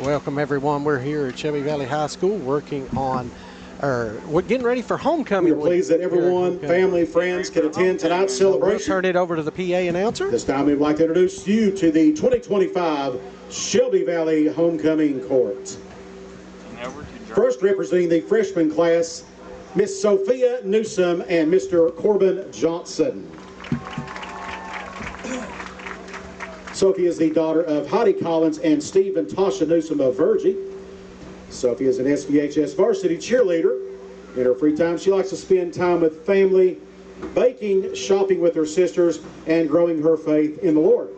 Welcome everyone. We're here at Shelby Valley High School working on, we're getting ready for homecoming. We're pleased that everyone, family, friends can attend tonight's celebration. We'll turn it over to the PA announcer. This time we'd like to introduce you to the 2025 Shelby Valley Homecoming Court. First, representing the freshman class, Miss Sophia Newsom and Mr. Corbin Johnson. Sophie is the daughter of Heidi Collins and Steve and Tasha Newsom of Virgie. Sophie is an SVHS varsity cheerleader. In her free time, she likes to spend time with family, baking, shopping with her sisters, and growing her faith in the Lord.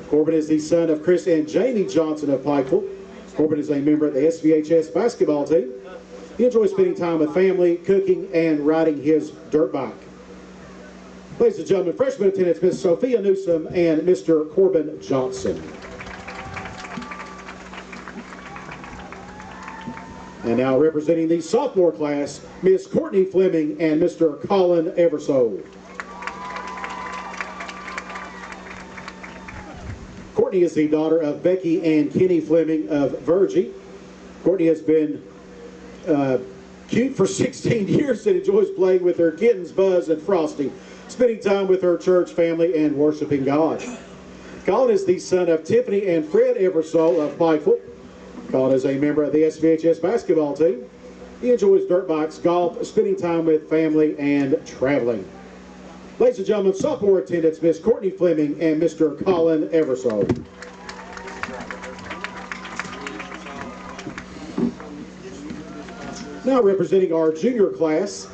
Corbin is the son of Chris and Jamie Johnson of Pikeville. Corbin is a member of the SVHS basketball team. He enjoys spending time with family, cooking, and riding his dirt bike. Ladies and gentlemen, freshman attendants, Miss Sophia Newsom and Mr. Corbin Johnson. And now representing the sophomore class, Miss Courtney Fleming and Mr. Colin Eversole. Courtney is the daughter of Becky and Kenny Fleming of Virgie. Courtney has been cute for 16 years and enjoys playing with her kittens, Buzz and Frosty, spending time with her church family and worshiping God. Colin is the son of Tiffany and Fred Eversole of Pikeville. Colin is a member of the SVHS basketball team. He enjoys dirt bikes, golf, spending time with family, and traveling. Ladies and gentlemen, sophomore attendants, Miss Courtney Fleming and Mr. Colin Eversole. Now representing our junior class,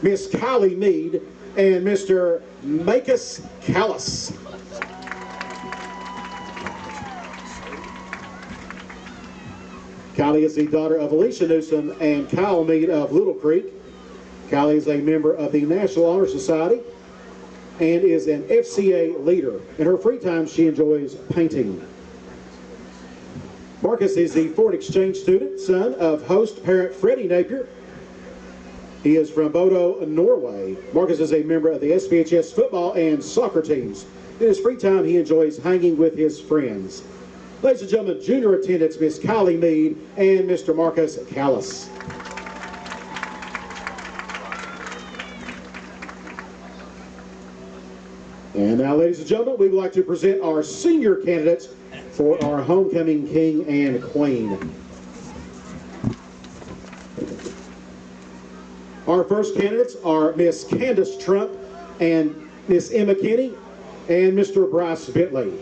Miss Kylie Mead and Mr. Makus Callis. Kylie is the daughter of Alicia Newsom and Kyle Mead of Little Creek. Kylie is a member of the National Honor Society and is an FCA leader. In her free time, she enjoys painting. Marcus is the foreign exchange student, son of host parent Freddie Napier. He is from Bodo, Norway. Marcus is a member of the SVHS football and soccer teams. In his free time, he enjoys hanging with his friends. Ladies and gentlemen, junior attendants, Miss Kylie Mead and Mr. Marcus Callis. And now, ladies and gentlemen, we would like to present our senior candidates for our homecoming king and queen. Our first candidates are Miss Candace Trump and Miss Emma Kinney and Mr. Bryce Bentley.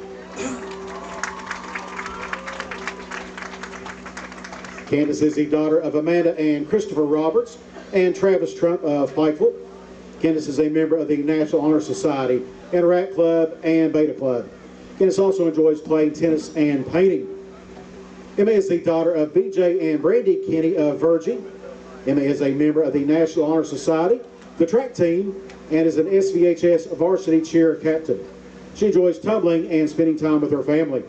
Candace is the daughter of Amanda and Christopher Roberts and Travis Trump of Pikeville. Candace is a member of the National Honor Society, Interact Club, and Beta Club. Candace also enjoys playing tennis and painting. Emma is the daughter of BJ and Brandy Kinney of Virgie. Emma is a member of the National Honor Society, the track team, and is an SVHS varsity cheer captain. She enjoys tumbling and spending time with her family.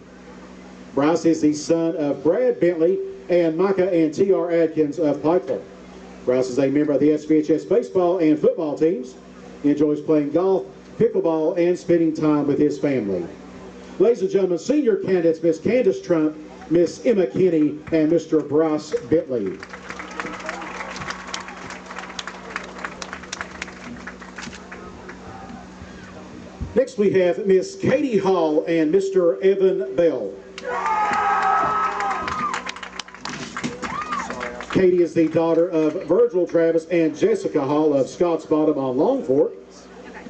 Bryce is the son of Brad Bentley and Micah and T.R. Adkins of Pikeville. Bryce is a member of the SVHS baseball and football teams. He enjoys playing golf, pickleball, and spending time with his family. Ladies and gentlemen, senior candidates, Miss Candace Trump, Miss Emma Kinney, and Mr. Bryce Bentley. Next we have Miss Katie Hall and Mr. Evan Bell. Katie is the daughter of Virgil Travis and Jessica Hall of Scotts Bottom on Long Fork.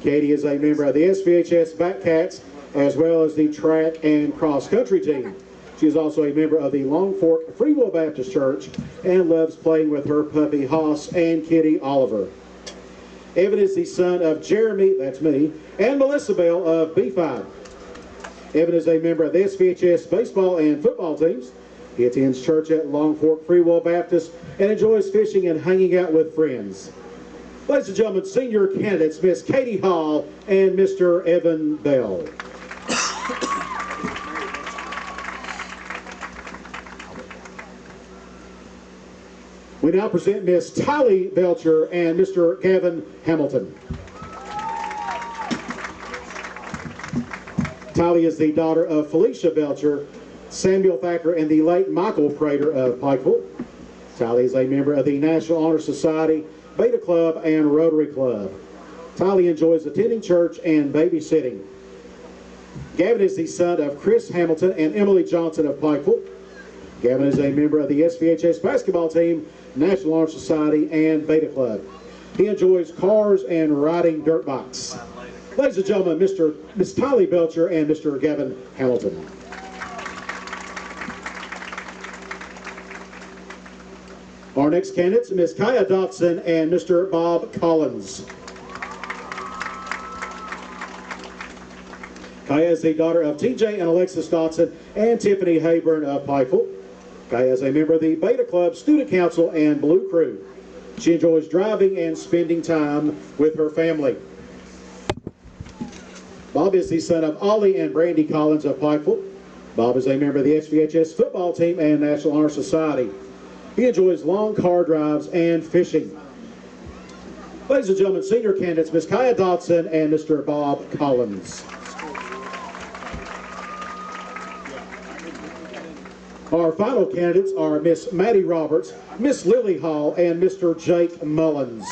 Katie is a member of the SVHS Batcats as well as the track and cross country team. She is also a member of the Long Fork Free Will Baptist Church and loves playing with her puppy Hoss and kitty Oliver. Evan is the son of Jeremy, that's me, and Melissa Bell of B5. Evan is a member of the SVHS baseball and football teams. He attends church at Long Fork Free Will Baptist and enjoys fishing and hanging out with friends. Ladies and gentlemen, senior candidates, Miss Katie Hall and Mr. Evan Bell. We now present Miss Tylee Belcher and Mr. Gavin Hamilton. Tylee is the daughter of Felicia Belcher, Samuel Thacker, and the late Michael Prater of Pikeville. Tylee is a member of the National Honor Society, Beta Club, and Rotary Club. Tylee enjoys attending church and babysitting. Gavin is the son of Chris Hamilton and Emily Johnson of Pikeville. Gavin is a member of the SVHS basketball team, National Honor Society, and Beta Club. He enjoys cars and riding dirt bikes. Ladies and gentlemen, Miss Tylee Belcher and Mr. Gavin Hamilton. Our next candidates, Miss Kaya Dotson and Mr. Bob Collins. Kaya is the daughter of TJ and Alexis Dotson and Tiffany Hayburn of Pikeville. Kaya is a member of the Beta Club, Student Council, and Blue Crew. She enjoys driving and spending time with her family. Bob is the son of Ollie and Brandy Collins of Pikeville. Bob is a member of the SVHS football team and National Honor Society. He enjoys long car drives and fishing. Ladies and gentlemen, senior candidates, Ms. Kaya Dotson and Mr. Bob Collins. Our final candidates are Miss Maddie Roberts, Miss Lily Hall, and Mr. Jake Mullins.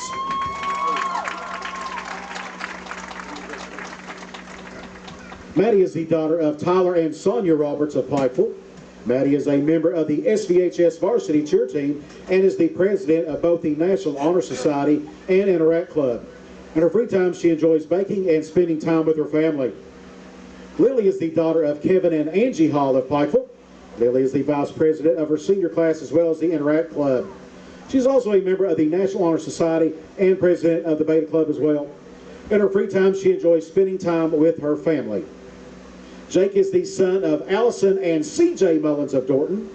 Maddie is the daughter of Tyler and Sonia Roberts of Pikeville. Maddie is a member of the SVHS varsity cheer team and is the president of both the National Honor Society and Interact Club. In her free time, she enjoys baking and spending time with her family. Lily is the daughter of Kevin and Angie Hall of Pikeville. Lily is the vice president of her senior class as well as the Interact Club. She's also a member of the National Honor Society and president of the Beta Club as well. In her free time, she enjoys spending time with her family. Jake is the son of Allison and CJ Mullins of Dorton.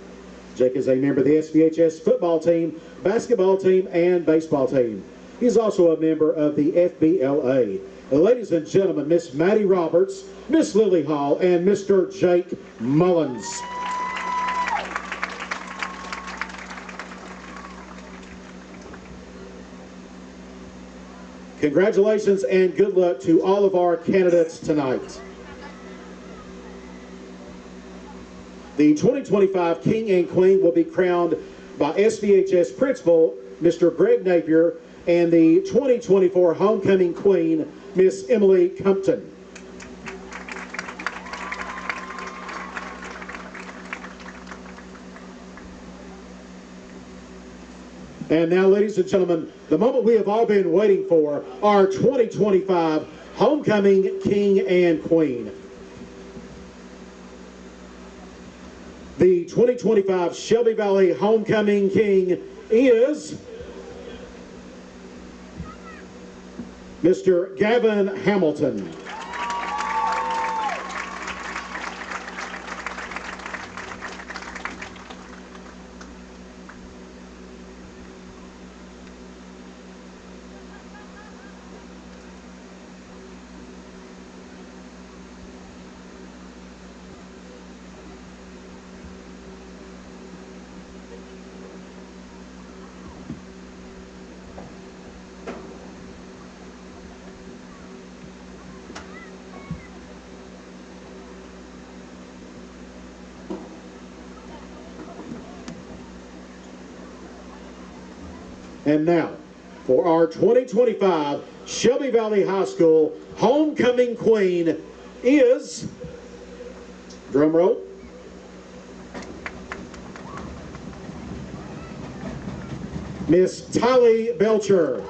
Jake is a member of the SVHS football team, basketball team, and baseball team. He's also a member of the FBLA. Ladies and gentlemen, Miss Maddie Roberts, Miss Lily Hall, and Mr. Jake Mullins. Congratulations and good luck to all of our candidates tonight. The 2025 King and Queen will be crowned by SVHS Principal, Mr. Greg Napier, and the 2024 Homecoming Queen, Miss Emily Compton. And now, ladies and gentlemen, the moment we have all been waiting for, our 2025 Homecoming King and Queen. The 2025 Shelby Valley Homecoming King is Mr. Gavin Hamilton. And now, for our 2025 Shelby Valley High School Homecoming Queen is, drum roll, Miss Tylee Belcher.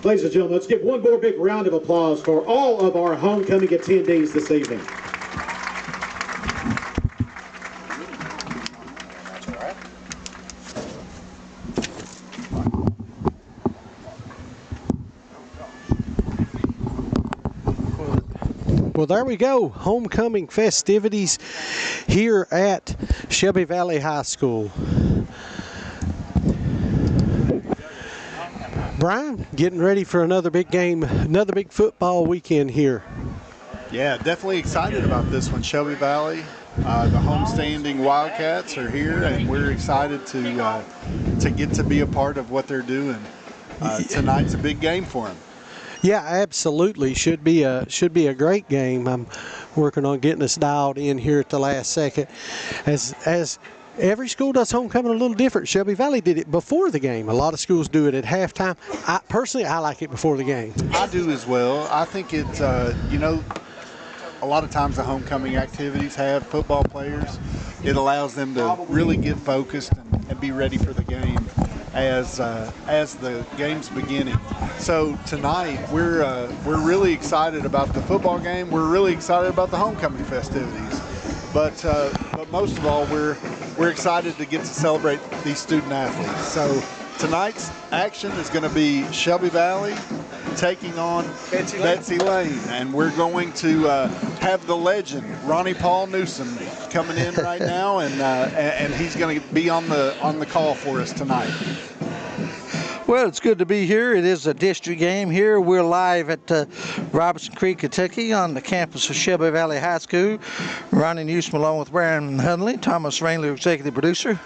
Ladies and gentlemen, let's give one more big round of applause for all of our homecoming attendees this evening. Well, there we go. Homecoming festivities here at Shelby Valley High School. Brian, getting ready for another big game, another big football weekend here. Yeah, definitely excited about this one. Shelby Valley, the homestanding Wildcats are here, and we're excited to get to be a part of what they're doing. Tonight's a big game for them. Yeah, absolutely. Should be a great game. I'm working on getting us dialed in here at the last second. As every school does homecoming a little different. Shelby Valley did it before the game. A lot of schools do it at halftime. I like it before the game. I do as well. I think it's a lot of times the homecoming activities have football players. It allows them to really get focused and be ready for the game as the game's beginning. So tonight we're really excited about the football game. We're really excited about the homecoming festivities. But most of all, we're excited to get to celebrate these student athletes. So tonight's action is going to be Shelby Valley taking on Betsy Layne, and we're going to have the legend Ronnie Paul Newsom coming in right now, and he's going to be on the call for us tonight. Well, it's good to be here. It is a district game here. We're live at Robertson Creek, Kentucky on the campus of Shelby Valley High School. Ronnie Newsom along with Brian Hundley, Thomas Rainley, executive producer.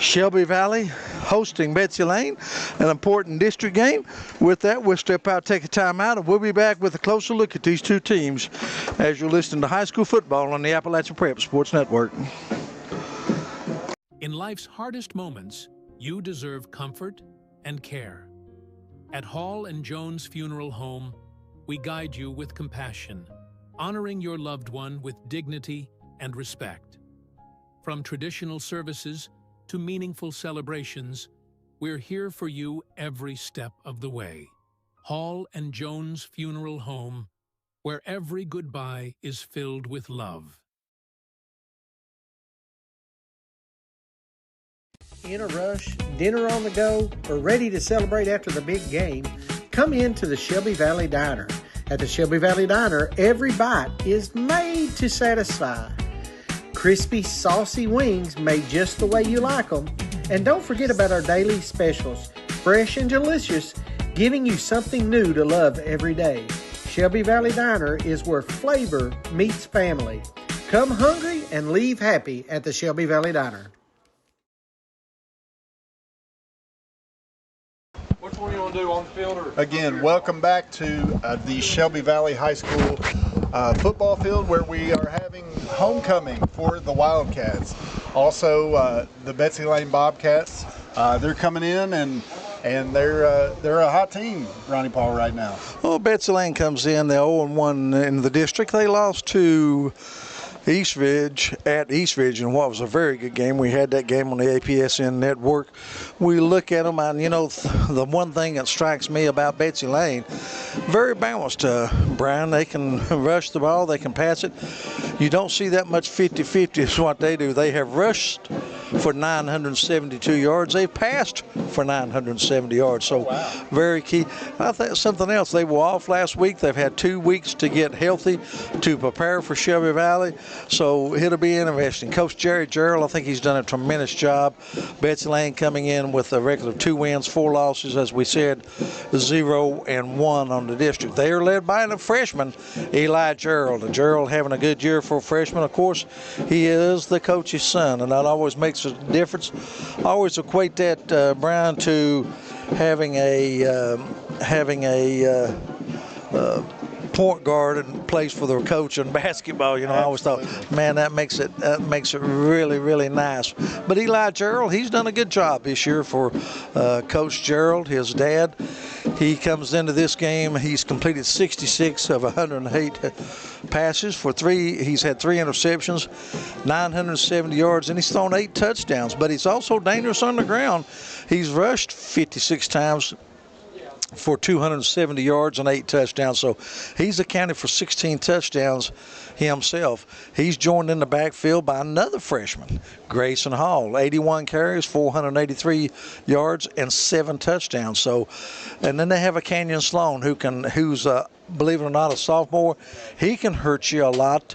Shelby Valley hosting Betsy Layne, an important district game. With that, we'll step out, take a time out, and we'll be back with a closer look at these two teams as you're listening to high school football on the Appalachian Prep Sports Network. In life's hardest moments, you deserve comfort and care. At Hall & Jones Funeral Home, we guide you with compassion, honoring your loved one with dignity and respect. From traditional services to meaningful celebrations, we're here for you every step of the way. Hall & Jones Funeral Home, where every goodbye is filled with love. In a rush, dinner on the go, or ready to celebrate after the big game, come into the Shelby Valley Diner. At the Shelby Valley Diner, every bite is made to satisfy. Crispy, saucy wings made just the way you like them. And don't forget about our daily specials, fresh and delicious, giving you something new to love every day. Shelby Valley Diner is where flavor meets family. Come hungry and leave happy at the Shelby Valley Diner. Which one do you want to do, on the field or? Again, welcome back to the Shelby Valley High School football field, where we are having homecoming for the Wildcats. Also, the Betsy Layne Bobcats. They're coming in, and they're a hot team, Ronnie Paul, right now. Well, Betsy Layne comes in, they're 0-1 in the district. They lost to Eastridge at Eastridge in what was a very good game. We had that game on the APSN network. We look at them, and the one thing that strikes me about Betsy Layne, very balanced, Brian. They can rush the ball, they can pass it. You don't see that much 50-50 is what they do. They have rushed for 972 yards. They've passed for 970 yards. So very key. I think something else, they were off last week. They've had 2 weeks to get healthy, to prepare for Shelby Valley. So it'll be interesting. Coach Jerry Gerald, I think he's done a tremendous job. Betsy Layne coming in with a record of 2 wins, 4 losses, as we said, 0-1 on the district. They are led by a freshman, Eli Gerald. And Gerald having a good year for a freshman. Of course, he is the coach's son, and that always makes a difference. I always equate that, Brian, to having a point guard and plays for the coach in basketball. I always thought, man, that makes it really, really nice. But Eli Gerald, he's done a good job this year for Coach Gerald, his dad. He comes into this game, he's completed 66 of 108 passes for 3. He's had 3 interceptions, 970 yards, and he's thrown 8 touchdowns. But he's also dangerous on the ground. He's rushed 56 times for 270 yards and 8 touchdowns. So he's accounted for 16 touchdowns himself. He's joined in the backfield by another freshman, Grayson Hall, 81 carries, 483 yards, and 7 touchdowns. So, and then they have a Canyon Sloan who's believe it or not, a sophomore. He can hurt you a lot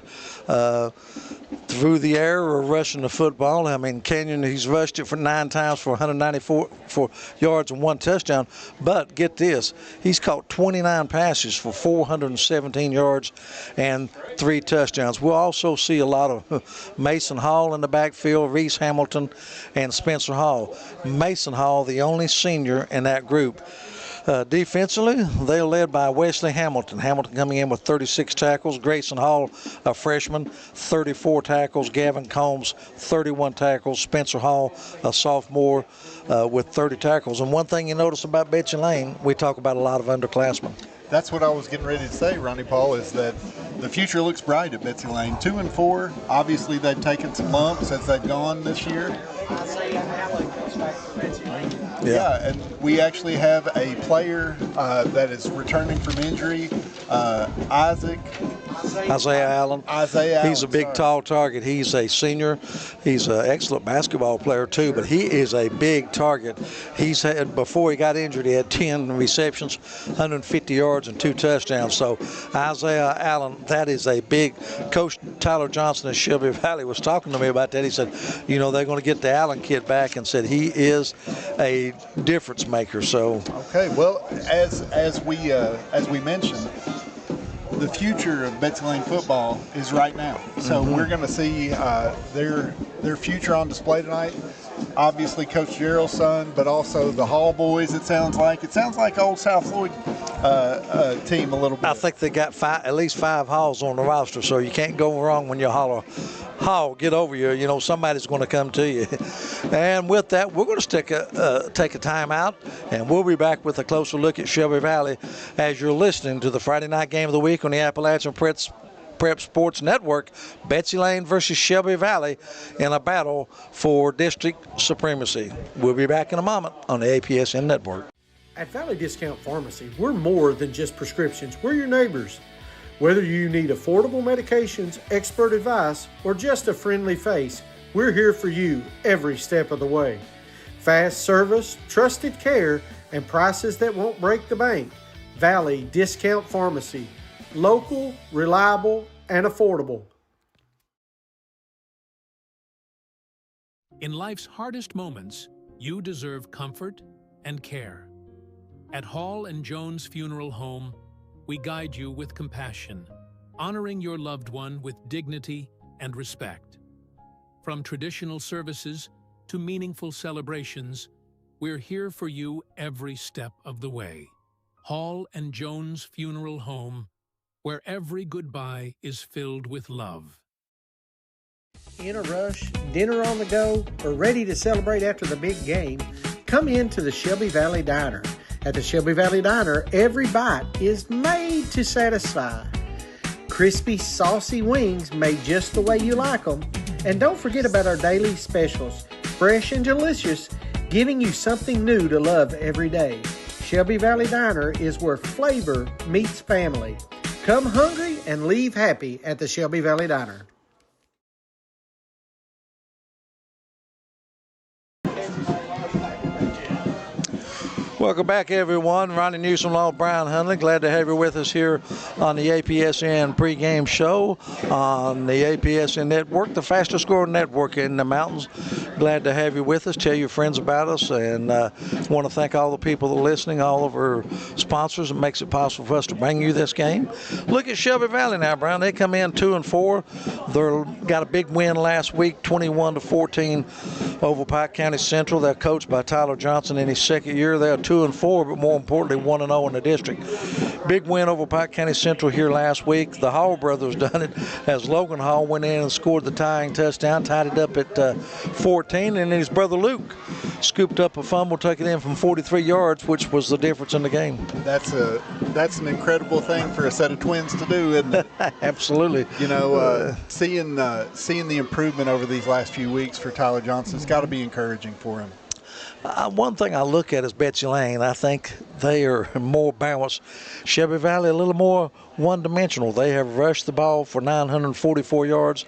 through the air or rushing the football. I mean, Canyon, he's rushed it for 9 times for 194 yards and 1 touchdown. But get this, he's caught 29 passes for 417 yards and 3 touchdowns. We'll also see a lot of Mason Hall in the backfield, Reese Hamilton, and Spencer Hall. Mason Hall, the only senior in that group. Defensively, they're led by Wesley Hamilton. Hamilton coming in with 36 tackles. Grayson Hall, a freshman, 34 tackles. Gavin Combs, 31 tackles. Spencer Hall, a sophomore, with 30 tackles. And one thing you notice about Betsy Layne, we talk about a lot of underclassmen. That's what I was getting ready to say, Ronnie Paul, is that the future looks bright at Betsy Layne. 2-4. Obviously, they've taken some lumps as they've gone this year. Yeah, and we actually have a player that is returning from injury, Isaiah Allen. He's a big, tall target. He's a senior. He's an excellent basketball player, too, but he is a big target. He's had, before he got injured, he had 10 receptions, 150 yards, and 2 touchdowns. So Isaiah Allen, that is a big. Coach Tyler Johnson at Shelby Valley was talking to me about that. He said, you know, they're going to get the Allen kid back, and said he is a difference maker. So okay, well, as we mentioned, the future of Betsy Layne football is right now. So we're going to see their future on display tonight. Obviously, Coach Gerald's son, but also the Hall boys. It sounds like Old South Floyd team a little bit. I think they got at least 5 Halls on the roster, so you can't go wrong when you holler, Hall, get over here. You know, somebody's going to come to you. And with that, we're going to take a time out, and we'll be back with a closer look at Shelby Valley as you're listening to the Friday night game of the week on the Appalachian Prep Sports Network. Betsy Layne versus Shelby Valley in a battle for district supremacy. We'll be back in a moment on the APSN Network. At Valley Discount Pharmacy, we're more than just prescriptions. We're your neighbors. Whether you need affordable medications, expert advice, or just a friendly face, we're here for you every step of the way. Fast service, trusted care, and prices that won't break the bank. Valley Discount Pharmacy. Local, reliable, and affordable. In life's hardest moments, you deserve comfort and care. At Hall and Jones Funeral Home, we guide you with compassion, honoring your loved one with dignity and respect. From traditional services to meaningful celebrations, we're here for you every step of the way. Hall and Jones Funeral Home, where every goodbye is filled with love. In a rush, dinner on the go, or ready to celebrate after the big game, come into the Shelby Valley Diner. At the Shelby Valley Diner, every bite is made to satisfy. Crispy, saucy wings made just the way you like them. And don't forget about our daily specials, fresh and delicious, giving you something new to love every day. Shelby Valley Diner is where flavor meets family. Come hungry and leave happy at the Shelby Valley Diner. Welcome back, everyone. Ronnie Newsom, Law, Brian Hundley. Glad to have you with us here on the APSN pregame show on the APSN Network, the fastest growing network in the mountains. Glad to have you with us. Tell your friends about us, and want to thank all the people that are listening, all of our sponsors. It makes it possible for us to bring you this game. Look at Shelby Valley now, Brian. They come in 2-4. They got a big win last week, 21-14 over Pike County Central. They're coached by Tyler Johnson in his second year. They're 2-4, but more importantly, 1-0 in the district. Big win over Pike County Central here last week. The Hall brothers done it as Logan Hall went in and scored the tying touchdown, tied it up at 14, and then his brother Luke scooped up a fumble, took it in from 43 yards, which was the difference in the game. That's an incredible thing for a set of twins to do, isn't it? Absolutely. You know, seeing the improvement over these last few weeks for Tyler Johnson, it's got to be encouraging for him. One thing I look at is Betsy Layne. I think they are more balanced. Shelby Valley a little more one-dimensional. They have rushed the ball for 944 yards.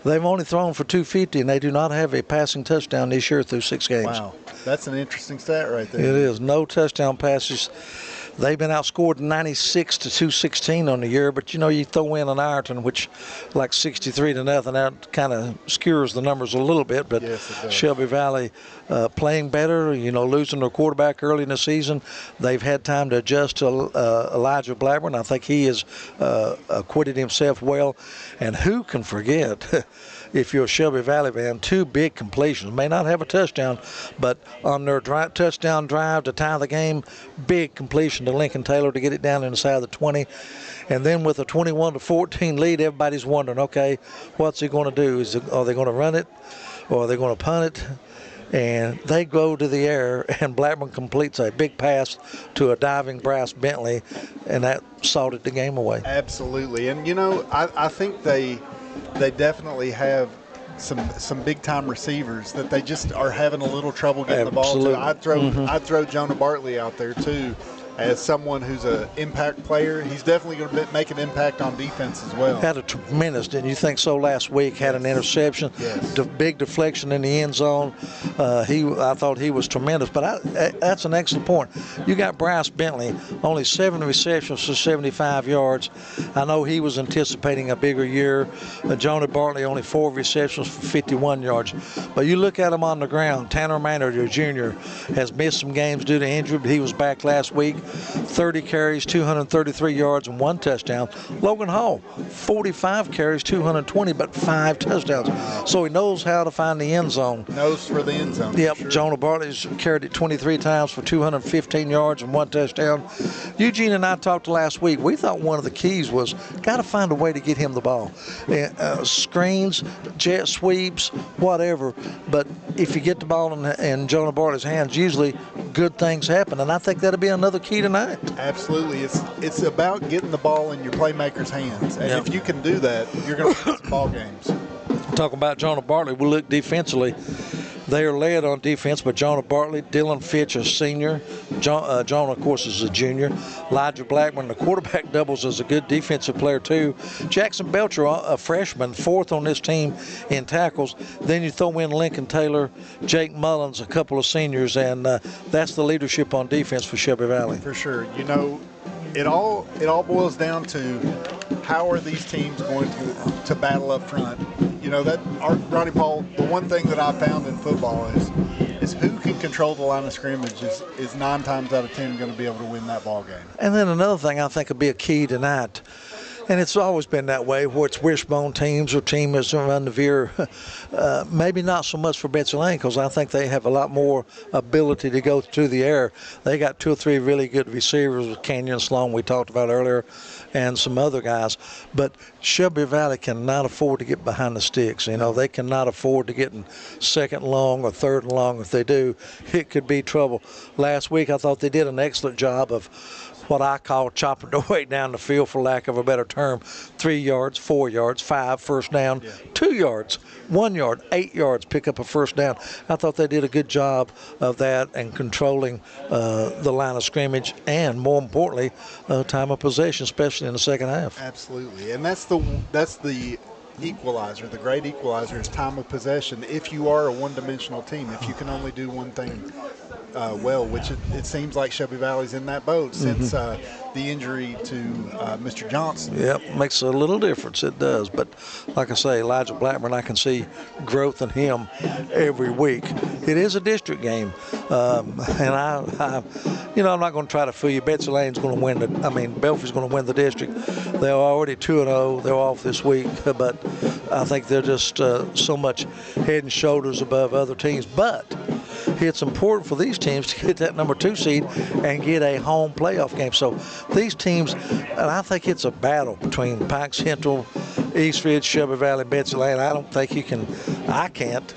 They've only thrown for 250, and they do not have a passing touchdown this year through 6 games. Wow, that's an interesting stat right there. It is. No touchdown passes. They've been outscored 96 to 216 on the year, but you throw in an Ironton, which like 63 to nothing, that kind of skewers the numbers a little bit. But yes, it does. Shelby Valley playing better, losing their quarterback early in the season. They've had time to adjust to Elijah Blackburn. I think he has acquitted himself well. And who can forget, if you're a Shelby Valley fan, 2 big completions. May not have a touchdown, but on their touchdown drive to tie the game, big completion to Lincoln Taylor to get it down inside the 20. And then with a 21-14 lead, everybody's wondering, okay, what's he going to do? Are they going to run it, or are they going to punt it? And they go to the air, and Blackburn completes a big pass to a diving Bryce Bentley, and that salted the game away. Absolutely. And, I think they definitely have some big-time receivers that they just are having a little trouble getting the ball to. I'd throw Jonah Bartley out there, too, as someone who's an impact player. He's definitely going to make an impact on defense as well. Had a tremendous, didn't you think so, last week? Had an interception, yes. Big deflection in the end zone. I thought he was tremendous, but that's an excellent point. You got Bryce Bentley, only 7 receptions for 75 yards. I know he was anticipating a bigger year. Jonah Bartley, only 4 receptions for 51 yards. But you look at him on the ground, Tanner Maynard, Jr., has missed some games due to injury, but he was back last week. 30 carries, 233 yards, and 1 touchdown. Logan Hall, 45 carries, 220, but 5 touchdowns. So he knows how to find the end zone. Knows for the end zone. Yep, sure. Jonah Bartley's carried it 23 times for 215 yards and 1 touchdown. Eugene and I talked last week. We thought one of the keys was got to find a way to get him the ball. Screens, jet sweeps, whatever. But if you get the ball in Jonah Bartley's hands, usually good things happen. And I think that'll be another key tonight. Absolutely. It's about getting the ball in your playmakers' hands. And if you can do that, you're going to win some ball games. Talking about Jonah Bartley, we look defensively. They are led on defense by Jonah Bartley, Dylan Fitch, a senior. Jonah, of course, is a junior. Elijah Blackburn, the quarterback, doubles as a good defensive player, too. Jackson Belcher, a freshman, 4th on this team in tackles. Then you throw in Lincoln Taylor, Jake Mullins, a couple of seniors, and that's the leadership on defense for Shelby Valley. For sure. It all boils down to how are these teams going to battle up front. Ronnie Paul, the one thing that I found in football is who can control the line of scrimmage is 9 times out of 10 going to be able to win that ball game. And then another thing I think would be a key tonight, and it's always been that way, where it's wishbone teams or teams that run the veer. Maybe not so much for Betsy Layne, because I think they have a lot more ability to go through the air. They got 2 or 3 really good receivers with Kenyon Sloan, we talked about earlier, and some other guys. But Shelby Valley cannot afford to get behind the sticks. They cannot afford to get in 2nd long or 3rd and long. If they do, it could be trouble. Last week I thought they did an excellent job of what I call chopping their way down the field, for lack of a better term. 3 yards, 4 yards, 5 first down, 2 yards, 1 yard, 8 yards, pick up a first down. I thought they did a good job of that and controlling the line of scrimmage and, more importantly, time of possession, especially in the second half. Absolutely, and that's the equalizer. The great equalizer is time of possession. If you are a one-dimensional team, if you can only do one thing well, which it seems like Shelby Valley's in that boat since the injury to Mr. Johnson. Yep, makes a little difference. It does. But like I say, Elijah Blackburn, I can see growth in him every week. It is a district game, and I'm not going to try to fool you. Betsy Layne's going to win Belfie's going to win the district. They're already 2-0. They're off this week, but I think they're just so much head and shoulders above other teams. But it's important for these teams to get that number 2 seed and get a home playoff game. So these teams, and I think it's a battle between Pike Central, East Ridge, Shelby Valley, Betsy Layne. I don't think I can't,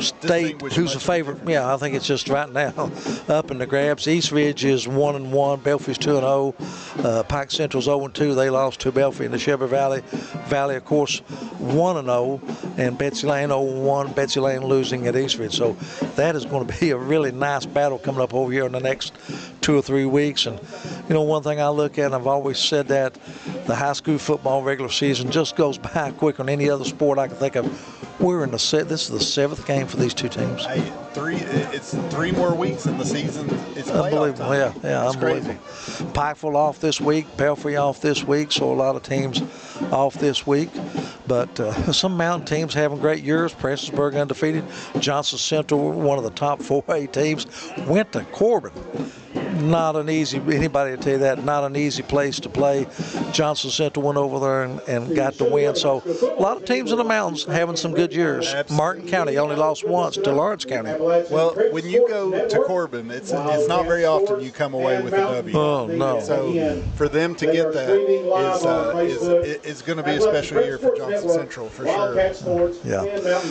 State, who's the favorite? Yeah, I think it's just right now up in the grabs. East Ridge is 1-1. Belfie's 2-0. Pike Central's 0-2. They lost to Belfie in the Shelby Valley. Valley, of course, 1-0, and Betsy Layne 0-1. Betsy Layne losing at East Ridge. So that is going to be a really nice battle coming up over here in the next 2 or 3 weeks. And one thing I look at, and I've always said that, the high school football regular season just goes by quicker than any other sport I can think of. We're in this is the 7th game for these two teams. It's 3 more weeks in the season. It's unbelievable. Time. Yeah, it's unbelievable. Crazy. Pikeville off this week, Belfry off this week, so a lot of teams off this week. But some mountain teams having great years. Prestonsburg undefeated. Johnson Central, one of the top 4A teams, went to Corbin. Not an easy, anybody will tell you that, not an easy place to play. Johnson Central went over there and got the win. So a lot of teams in the mountains having some good years. Absolutely. Martin County only lost once to Lawrence County. Well, when you go to Corbin, it's not very often you come away with a W. Oh, no. So for them to get that is going to be a special year for Johnson Central for sure. Yeah.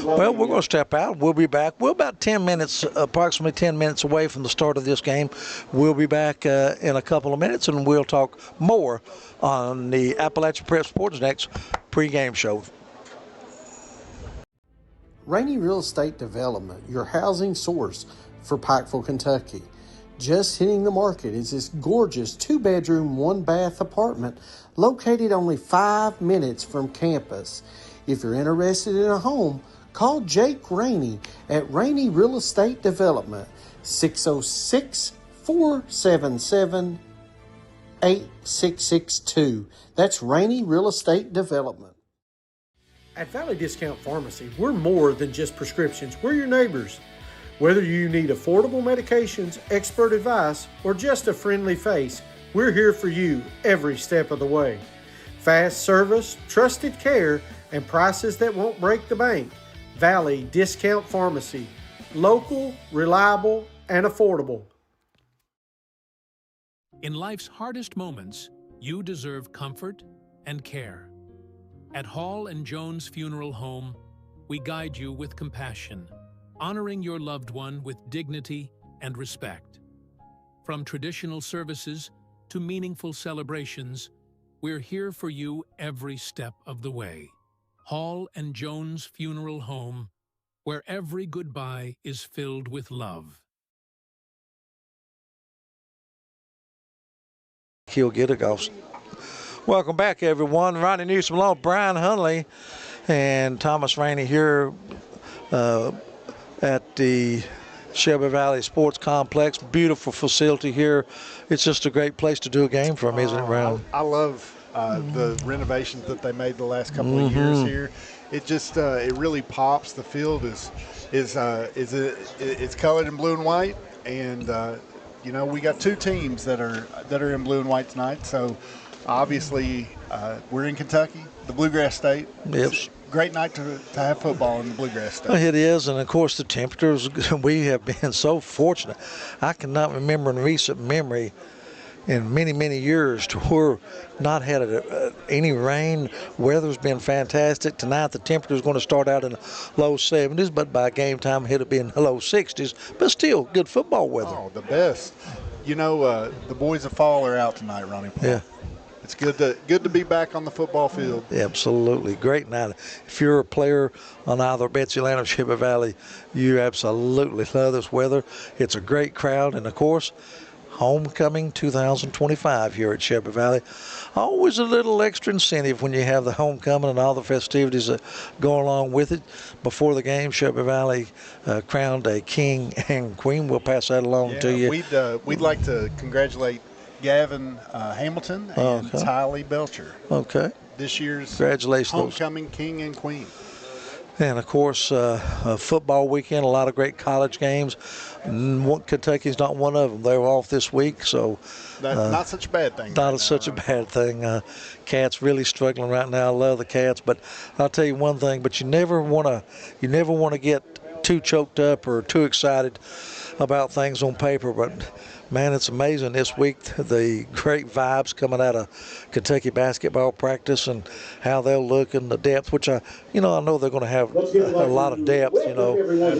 Well, we're going to step out. We'll be back. We're about 10 minutes, approximately 10 minutes away from the start of this game. We'll be back in a couple of minutes, and we'll talk more on the Appalachian Prep Sports Next pregame show. Rainey Real Estate Development, your housing source for Pikeville, Kentucky. Just hitting the market is this gorgeous 2-bedroom, 1-bath apartment located only 5 minutes from campus. If you're interested in a home, call Jake Rainey at Rainey Real Estate Development, 606-477-8662. That's Rainey Real Estate Development. At Valley Discount Pharmacy, we're more than just prescriptions. We're your neighbors. Whether you need affordable medications, expert advice, or just a friendly face, we're here for you every step of the way. Fast service, trusted care, and prices that won't break the bank. Valley Discount Pharmacy. Local, reliable, and affordable. In life's hardest moments, you deserve comfort and care. At Hall & Jones Funeral Home, we guide you with compassion, honoring your loved one with dignity and respect. From traditional services to meaningful celebrations, we're here for you every step of the way. Hall & Jones Funeral Home, where every goodbye is filled with love. He'll get a ghost. Welcome back, everyone. Ronnie Newsom along, Brian Hunley, and Thomas Rainey here at the Shelby Valley Sports Complex. Beautiful facility here. It's just a great place to do a game from, isn't it, Brown? I love the renovations that they made the last couple of years here. It just it really pops. The field is it's colored in blue and white, and we got 2 teams that are in blue and white tonight. So obviously we're in Kentucky, the Bluegrass State. Yep. Great night to have football in the Bluegrass State. It is, and of course the temperatures, we have been so fortunate. I cannot remember in recent memory in many, many years to where not had any rain. Weather's been fantastic. Tonight the temperature is going to start out in the low 70s, but by game time it'll be in the low 60s. But still, good football weather. Oh, the best. The boys of fall are out tonight, Ronnie Paul. Yeah. It's good to be back on the football field. Absolutely. Great night. If you're a player on either Betsy Layne or Shelby Valley, you absolutely love this weather. It's a great crowd, and of course, Homecoming 2025 here at Shelby Valley. Always a little extra incentive when you have the homecoming and all the festivities that go along with it. Before the game, Shelby Valley crowned a king and queen. We'll pass that along to you. We'd like to congratulate Gavin Hamilton and Tylee Belcher. Okay. This year's Congratulations, homecoming king and queen. And, of course, a football weekend, a lot of great college games. Kentucky's not one of them. They were off this week, so not such a bad thing. Not such a bad thing. Cats really struggling right now. I love the Cats, but I'll tell you one thing. But you never want to get too choked up or too excited about things on paper, but man, it's amazing this week, the great vibes coming out of Kentucky basketball practice and how they'll look in the depth, which I know they're going to have a lot of depth, and going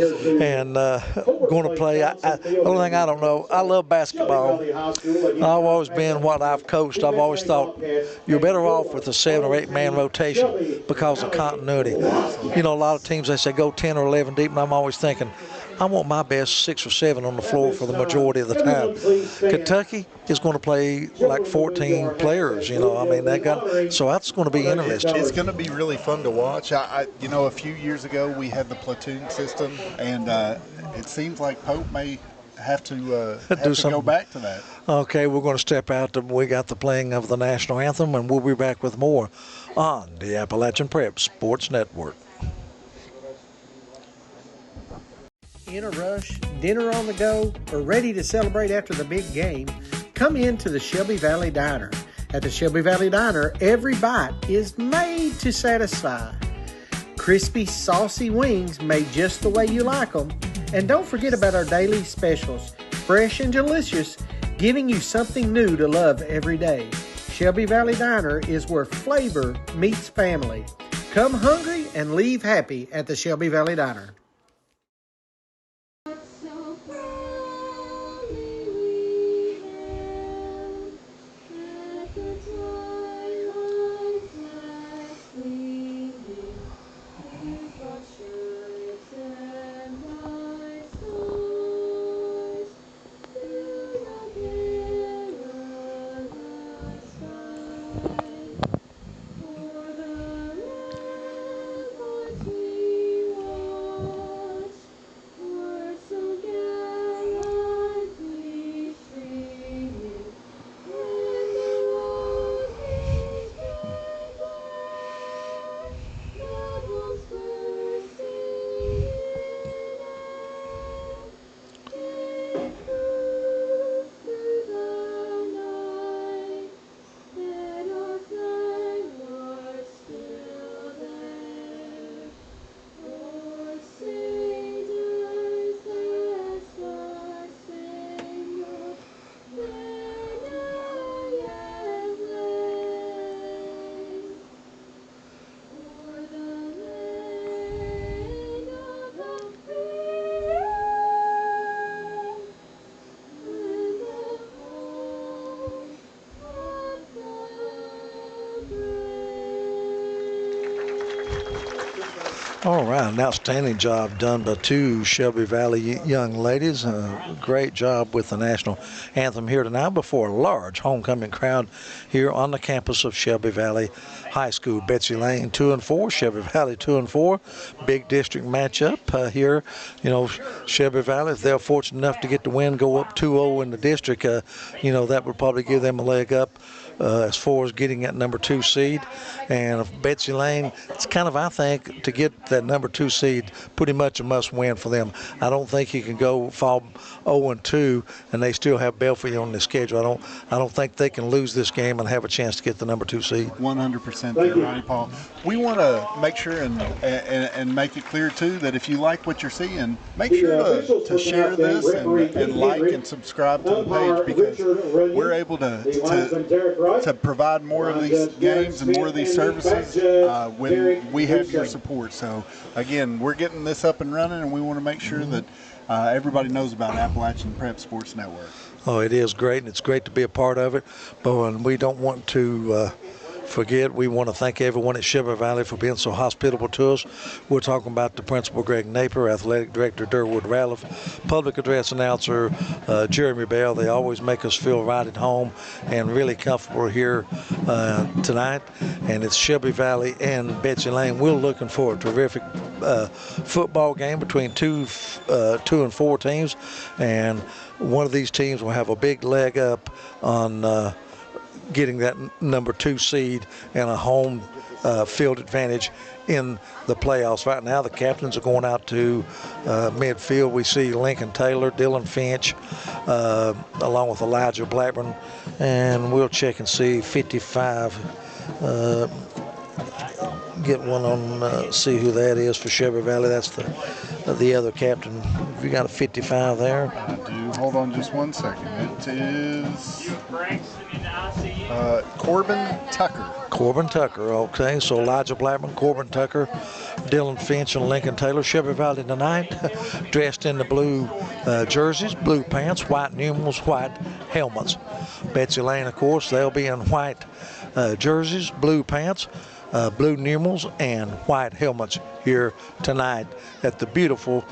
to play. The only thing I don't know, I love basketball. I've always been what I've coached. I've always thought you're better off with a 7 or 8 man rotation because of continuity. A lot of teams, they say go 10 or 11 deep, and I'm always thinking, I want my best 6 or 7 on the floor for the majority of the time. Kentucky is going to play like 14 players, so that's going to be interesting. It's going to be really fun to watch. A few years ago we had the platoon system, and it seems like Pope may have to go back to that. Okay, we're going to step out. We got the playing of the national anthem, and we'll be back with more on the Appalachian Prep Sports Network. In a rush, dinner on the go, or ready to celebrate after the big game, come into the Shelby Valley Diner. At the Shelby Valley Diner, every bite is made to satisfy. Crispy, saucy wings made just the way you like them. And don't forget about our daily specials, fresh and delicious, giving you something new to love every day. Shelby Valley Diner is where flavor meets family. Come hungry and leave happy at the Shelby Valley Diner. All right, an outstanding job done by 2 Shelby Valley young ladies. Great job with the national anthem here tonight before a large homecoming crowd here on the campus of Shelby Valley High School. Betsy Layne 2-4, Shelby Valley 2-4. Big district matchup here. Shelby Valley, if they're fortunate enough to get the win, go up 2-0 in the district, that would probably give them a leg up as far as getting that number 2 seed. And Betsy Layne, it's kind of, I think, to get that number 2 seed, pretty much a must-win for them. I don't think you can fall 0-2 and they still have Belfry on the schedule. I don't think they can lose this game and have a chance to get the number 2 seed. 100% there, Ronnie Paul. We want to make sure and make it clear too that if you like what you're seeing, make sure to share this and like and subscribe to the page, because we're able to provide more of these games and more of these services when we have your support. So again, we're getting this up and running, and we want to make sure that everybody knows about Appalachian Prep Sports Network. Oh, it is great, and it's great to be a part of it. But we don't want to forget, we want to thank everyone at Shelby Valley for being so hospitable to us. We're talking about the principal, Greg Napier, athletic director, Durwood Ralph, public address announcer, Jeremy Bell. They always make us feel right at home and really comfortable here tonight. And it's Shelby Valley and Betsy Layne. We're looking for a terrific football game between 2 and 4 teams. And one of these teams will have a big leg up on getting that number 2 seed and a home field advantage in the playoffs. Right now, the captains are going out to midfield. We see Lincoln Taylor, Dylan Finch, along with Elijah Blackburn, and we'll check and see 55. Get one on, see who that is for Shelby Valley. That's the the other captain. Have you got a 55 there? I do. Hold on just one second. It is Corbin Tucker. Corbin Tucker, okay. So Elijah Blackman, Corbin Tucker, Dylan Finch, and Lincoln Taylor. Shelby Valley tonight dressed in the blue jerseys, blue pants, white numerals, white helmets. Betsy Layne, of course, they'll be in white jerseys, blue pants, blue numerals, and white helmets here tonight at the beautiful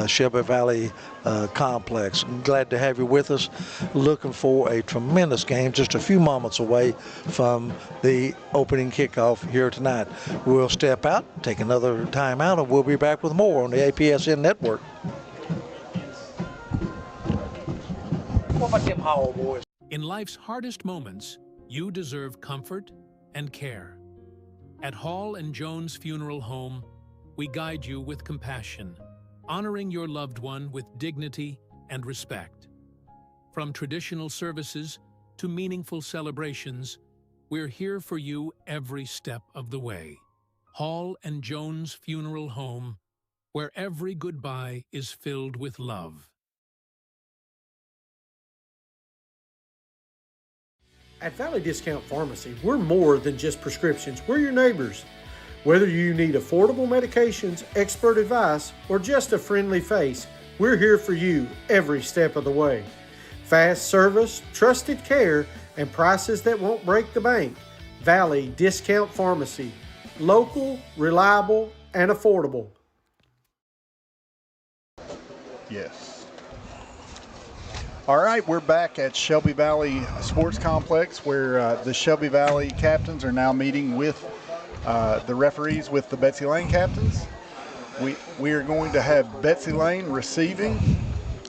Shelby Valley complex. I'm glad to have you with us. Looking for a tremendous game just a few moments away from the opening kickoff here tonight. We'll step out, take another time out, and we'll be back with more on the APSN network. What about them Howell boys? In life's hardest moments, you deserve comfort and care. At Hall and Jones Funeral Home, we guide you with compassion, honoring your loved one with dignity and respect. From traditional services to meaningful celebrations, we're here for you every step of the way. Hall and Jones Funeral Home, where every goodbye is filled with love. At Valley Discount Pharmacy, we're more than just prescriptions. We're your neighbors. Whether you need affordable medications, expert advice, or just a friendly face, we're here for you every step of the way. Fast service, trusted care, and prices that won't break the bank. Valley Discount Pharmacy. Local, reliable, and affordable. Yes. All right, we're back at Shelby Valley Sports Complex where the Shelby Valley captains are now meeting with the referees, with the Betsy Layne captains. We are going to have Betsy Layne receiving.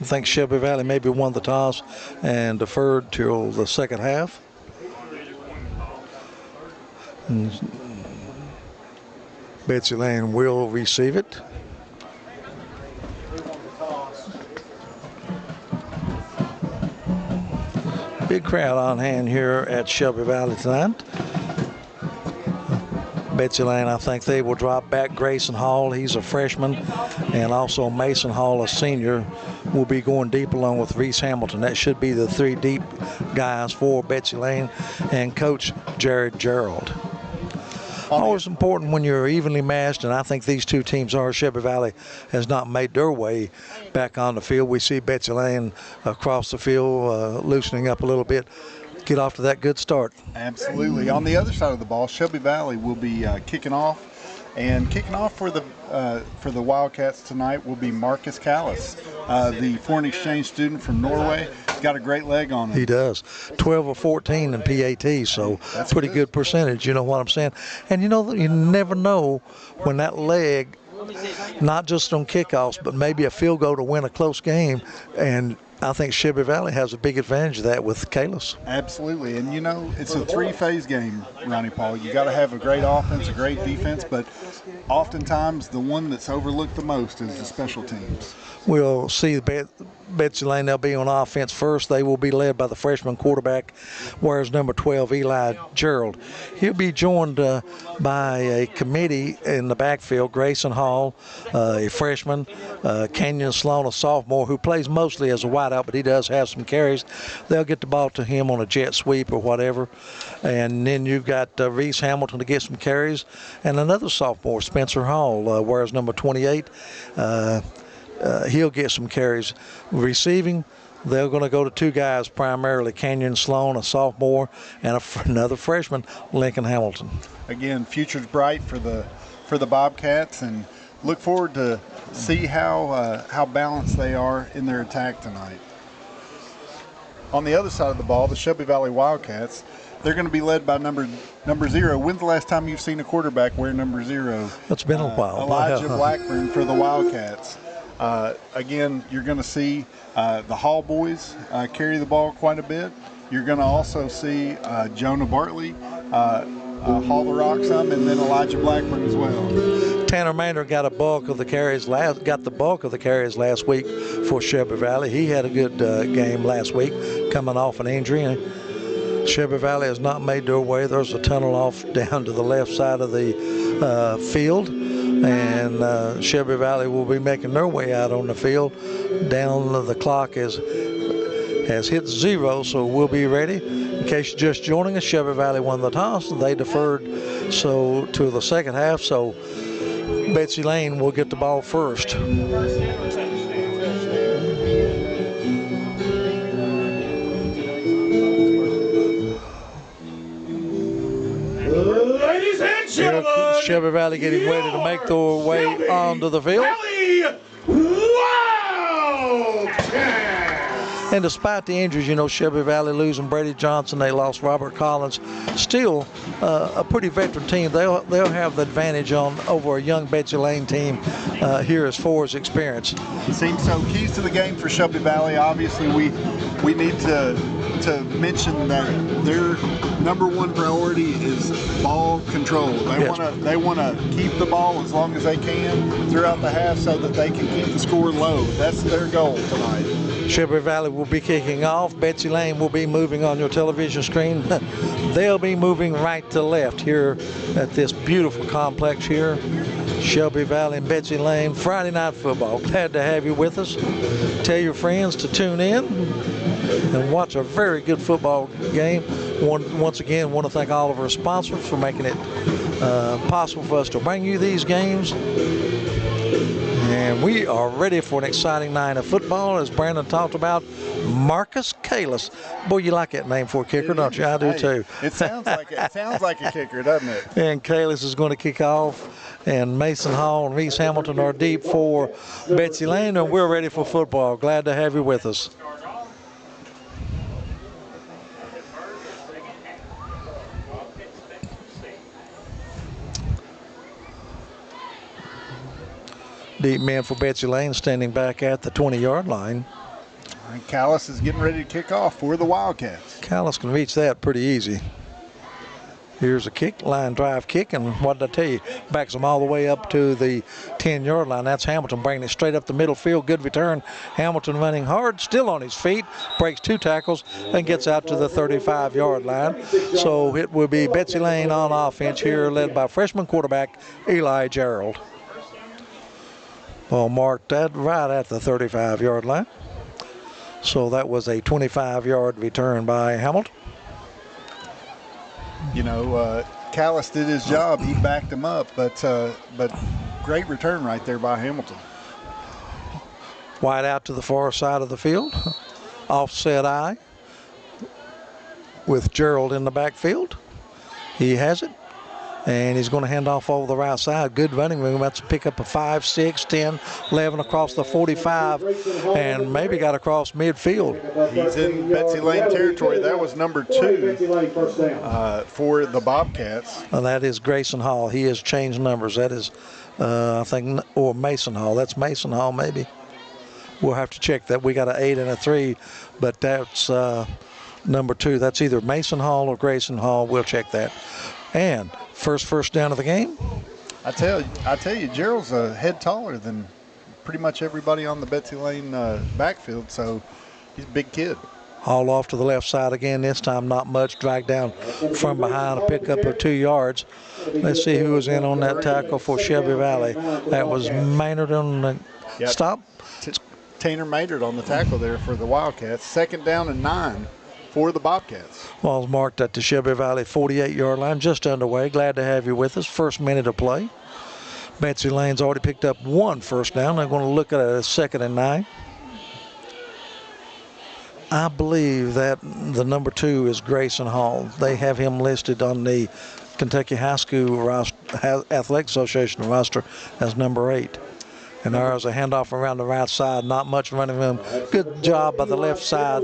I think Shelby Valley maybe won the toss and deferred till the second half. And Betsy Layne will receive it. Big crowd on hand here at Shelby Valley tonight. Betsy Layne, I think they will drop back. Grayson Hall, he's a freshman, and also Mason Hall, a senior, will be going deep along with Reese Hamilton. That should be the three deep guys for Betsy Layne and Coach Jared Gerald. Always important when you're evenly matched, and I think these two teams are. Shelby Valley has not made their way back on the field. We see Betsy Layne across the field loosening up a little bit, get off to that good start. Absolutely. On the other side of the ball, Shelby Valley will be kicking off. And kicking off for the Wildcats tonight will be Marcus Callis, the foreign exchange student from Norway. He's got a great leg on him. He does. 12 or 14 in PAT, so that's pretty good percentage, you know what I'm saying? And you know, you never know when that leg, not just on kickoffs, but maybe a field goal to win a close game, and I think Shelby Valley has a big advantage of that with Kalis. Absolutely. And, you know, it's a three-phase game, Ronnie Paul. You got to have a great offense, a great defense, but oftentimes the one that's overlooked the most is the special teams. We'll see Betsy Layne, they'll be on offense first. They will be led by the freshman quarterback, whereas number 12, Eli Gerald. He'll be joined by a committee in the backfield, Grayson Hall, a freshman, Kenyon Sloan, a sophomore, who plays mostly as a wideout, but he does have some carries. They'll get the ball to him on a jet sweep or whatever. And then you've got Reese Hamilton to get some carries, and another sophomore, Spencer Hall, whereas number 28, he'll get some carries. Receiving, they're going to go to two guys primarily, Kenyon Sloan, a sophomore, and another freshman, Lincoln Hamilton. Again, future's bright for the Bobcats, and look forward to see how balanced they are in their attack tonight. On the other side of the ball, the Shelby Valley Wildcats, they're going to be led by number 0. When's the last time you've seen a quarterback wear number 0? It's been a while. Elijah Blackburn for the Wildcats. Again, you're going to see the Hall boys carry the ball quite a bit. You're going to also see Jonah Bartley haul the rock some, and then Elijah Blackburn as well. Tanner Maynard got the bulk of the carries last week for Shelby Valley. He had a good game last week, coming off an injury. And Shelby Valley has not made their way. There's a tunnel off down to the left side of the field. And Shelby Valley will be making their way out on the field. Down the clock has hit 0, so we'll be ready. In case you're just joining us, Shelby Valley won the toss. They deferred to the second half, so Betsy Layne will get the ball first. Ladies and gentlemen, Shelby Valley getting ready to make their way onto the field. And despite the injuries, you know, Shelby Valley losing Brady Johnson, they lost Robert Collins. Still a pretty veteran team. They'll have the advantage over a young Betsy Layne team here as far as experience. It seems so. Keys to the game for Shelby Valley. Obviously, we need to mention that their number one priority is ball control. They want to keep the ball as long as they can throughout the half so that they can keep the score low. That's their goal tonight. Shelby Valley will be kicking off. Betsy Layne will be moving on your television screen. They'll be moving right to left here at this beautiful complex here. Shelby Valley and Betsy Layne, Friday Night Football. Glad to have you with us. Tell your friends to tune in and watch a very good football game. Once again, want to thank all of our sponsors for making it possible for us to bring you these games. And we are ready for an exciting night of football, as Brandon talked about. Marcus Kalis. Boy, you like that name for a kicker, don't you? I do too. It sounds like a kicker, doesn't it? And Kalis is going to kick off, and Mason Hall and Reese Hamilton are deep for Betsy Layne, and we're ready for football. Glad to have you with us. Deep man for Betsy Layne, standing back at the 20-yard line. And Callis is getting ready to kick off for the Wildcats. Callis can reach that pretty easy. Here's a kick, line drive kick, and what did I tell you? Backs them all the way up to the 10-yard line. That's Hamilton bringing it straight up the middle field. Good return. Hamilton running hard, still on his feet, breaks 2 tackles, and gets out to the 35-yard line. So it will be Betsy Layne on offense here, led by freshman quarterback Eli Gerald. Ball marked that right at the 35-yard line. So that was a 25-yard return by Hamilton. You know, Callis did his job. He backed him up, but great return right there by Hamilton. Wide out to the far side of the field. Offset eye with Gerald in the backfield. He has it. And he's going to hand off over the right side. Good running room. That's a pick up of 5, 6, 10, 11 across the 45, and maybe got across midfield. He's in Betsy Layne territory. That was number 2 for the Bobcats. And that is Grayson Hall. He has changed numbers. That is, I think, or Mason Hall. That's Mason Hall, maybe. We'll have to check that. We got an 8 and a 3, but that's number 2. That's either Mason Hall or Grayson Hall. We'll check that. And first down of the game. I tell you, Gerald's a head taller than pretty much everybody on the Betsy Layne backfield, so he's a big kid. Haul off to the left side again. This time not much. Dragged down from behind, a pickup of 2 yards. Let's see who was in on that tackle for Shelby Valley. That was Maynard on the stop. Tanner Maynard on the tackle there for the Wildcats. 2nd down and 9. For the Bobcats. Ball's marked at the Shelby Valley 48-yard line, just underway. Glad to have you with us. First minute of play. Betsy Layne's already picked up 1 first down. They're going to look at a 2nd and 9. I believe that the number 2 is Grayson Hall. They have him listed on the Kentucky High School Athletic Association roster as number 8. And there's a handoff around the right side. Not much running room. Good job by the left side.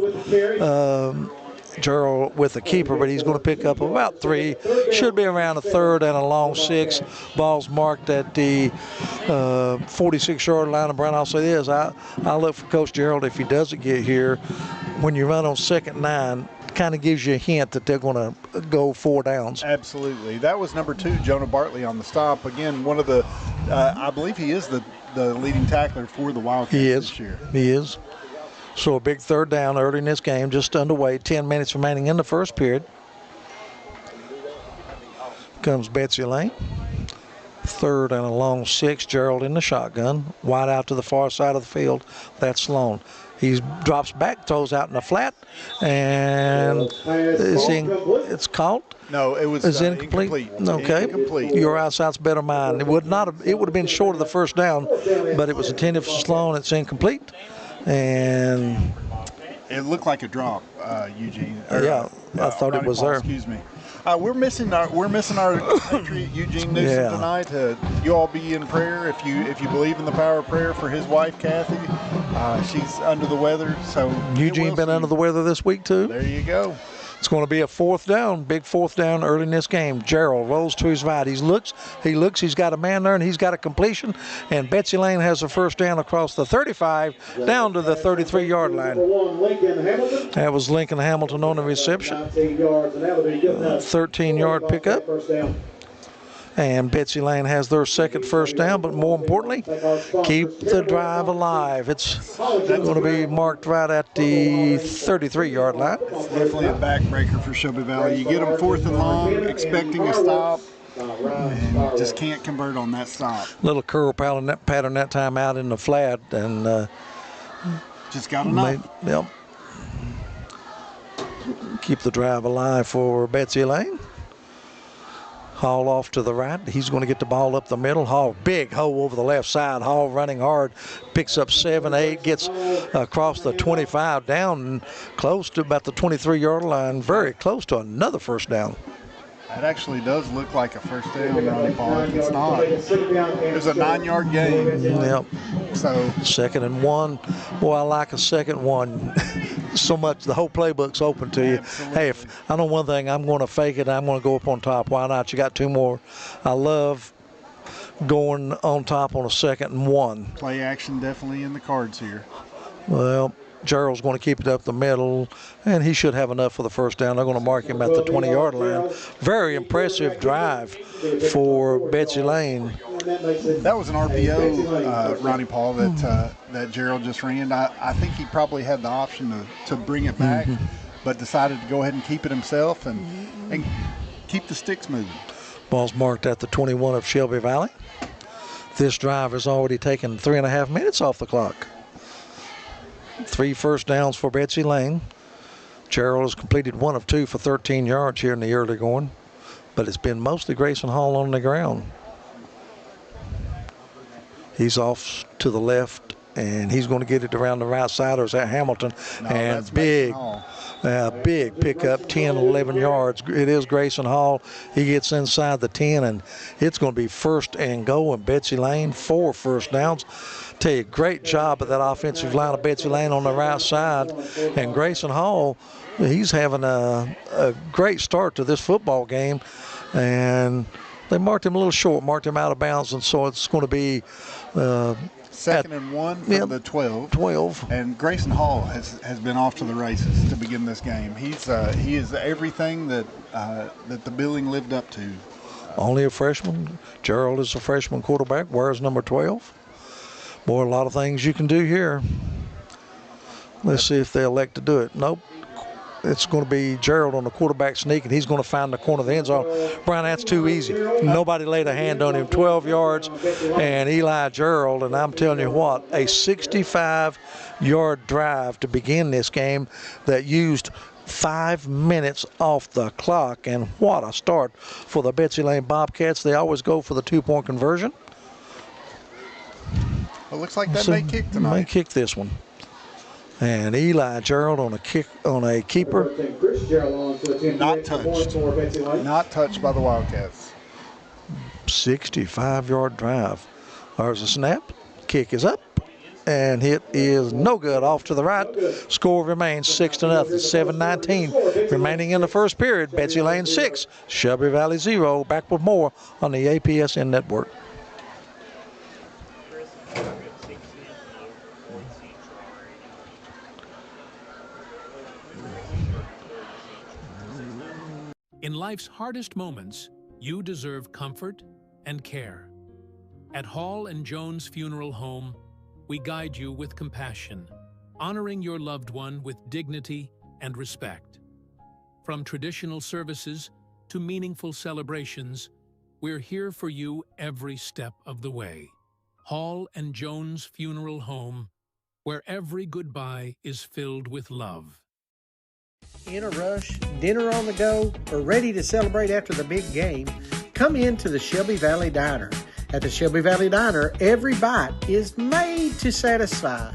Gerald with the keeper, but he's going to pick up about 3. Should be around a 3rd and a long 6. Ball's marked at the 46-yard line. And Brian, I'll say this. I look for Coach Gerald if he doesn't get here. When you run on 2nd and 9, kind of gives you a hint that they're going to go 4 downs. Absolutely. That was number 2, Jonah Bartley on the stop. Again, one of the, I believe he is the leading tackler for the Wildcats this year. He is. So a big 3rd down early in this game, just underway. 10 minutes remaining in the first period. Comes Betsy Layne. 3rd and a long 6. Gerald in the shotgun. Wide out to the far side of the field. That's Sloan. He drops back, throws out in the flat, and it's caught. No, it was incomplete. Okay. Incomplete. Your eyesight's better than mine. It would have been short of the first down, but it was intended for Sloan. It's incomplete. And it looked like a drop, Eugene. I thought it was Paul, there. Excuse me. We're missing our Patriot Eugene Newsom tonight. You all be in prayer if you believe in the power of prayer for his wife Kathy. She's under the weather, so Eugene been under the weather this week too. There you go. It's going to be a 4th down, big 4th down early in this game. Gerald rolls to his right. He looks, he's got a man there, and he's got a completion. And Betsy Layne has the first down across the 35 down to the 33-yard line. That was Lincoln Hamilton on the reception. 13-yard pickup. And Betsy Layne has their second first down, but more importantly, keep the drive alive. It's going to be marked right at the 33-yard line. It's definitely a backbreaker for Shelby Valley. You get them 4th and long, expecting a stop, and just can't convert on that stop. Little curl pattern that time out in the flat, and just got enough. Yep. Keep the drive alive for Betsy Layne. Hall off to the right. He's going to get the ball up the middle. Hall, big hole over the left side. Hall running hard. Picks up 7, 8. Gets across the 25 down close to about the 23-yard line. Very close to another first down. That actually does look like a first down, Ronnie Paul. It's not. It was a 9-yard gain. Yep. So 2nd and 1. Boy, I like a 2nd one. So much, the whole playbook's open to you. Absolutely. Hey, if I know one thing, I'm going to fake it. I'm going to go up on top. Why not? You got 2 more. I love going on top on a 2nd and 1. Play action definitely in the cards here. Well, Gerald's going to keep it up the middle, and he should have enough for the first down. They're going to mark him at the 20-yard line. Very impressive drive for Betsy Layne. That was an RPO, Ronnie Paul, that Gerald just ran. I think he probably had the option to bring it back, but decided to go ahead and keep it himself and keep the sticks moving. Ball's marked at the 21 of Shelby Valley. This drive has already taken 3.5 minutes off the clock. 3 first downs for Betsy Layne. Gerald has completed 1 of 2 for 13 yards here in the early going, but it's been mostly Grayson Hall on the ground. He's off to the left, and he's going to get it around the right side, or is that Hamilton? No, and big pickup, 10, 11 yards. It is Grayson Hall. He gets inside the 10, and it's going to be 1st and goal, and Betsy Layne, 4 first downs. Tell you, great job of that offensive line of Betsy Layne on the right side. And Grayson Hall, he's having a great start to this football game. And they marked him a little short, marked him out of bounds, and so it's going to be 2nd and 1 for the 12. And Grayson Hall has been off to the races to begin this game. He is everything that the billing lived up to. Only a freshman. Gerald is a freshman quarterback. Wears number 12. Boy, a lot of things you can do here. Let's see if they elect to do it. Nope. It's going to be Gerald on the quarterback sneak, and he's going to find the corner of the end zone. Brian, that's too easy. Nobody laid a hand on him. 12 yards, and Eli Gerald, and I'm telling you what, a 65-yard drive to begin this game that used 5 minutes off the clock, and what a start for the Betsy Layne Bobcats. They always go for the 2-point conversion. It looks like that may kick tonight. May kick this one. And Eli Gerald on a kick on a keeper. Not touched. Not touched by the Wildcats. 65-yard drive. There's a snap. Kick is up. And it is no good. Off to the right. Score remains 6-0. 7:19 remaining in the first period. Betsy Layne 6. Shelby Valley 0. Back with more on the APSN network. In life's hardest moments, you deserve comfort and care. At Hall and Jones Funeral Home, we guide you with compassion, honoring your loved one with dignity and respect. From traditional services to meaningful celebrations, we're here for you every step of the way. Hall and Jones Funeral Home, where every goodbye is filled with love. In a rush, dinner on the go, or ready to celebrate after the big game, come into the Shelby Valley Diner. At the Shelby Valley Diner, every bite is made to satisfy.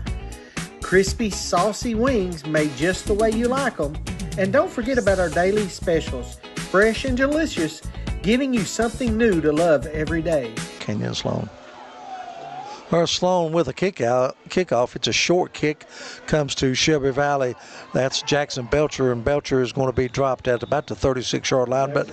Crispy, saucy wings made just the way you like them. And don't forget about our daily specials, fresh and delicious, giving you something new to love every day. Kenyon Sloan. Or Sloan with a kickoff. It's a short kick, comes to Shelby Valley. That's Jackson Belcher, and Belcher is going to be dropped at about the 36-yard line. But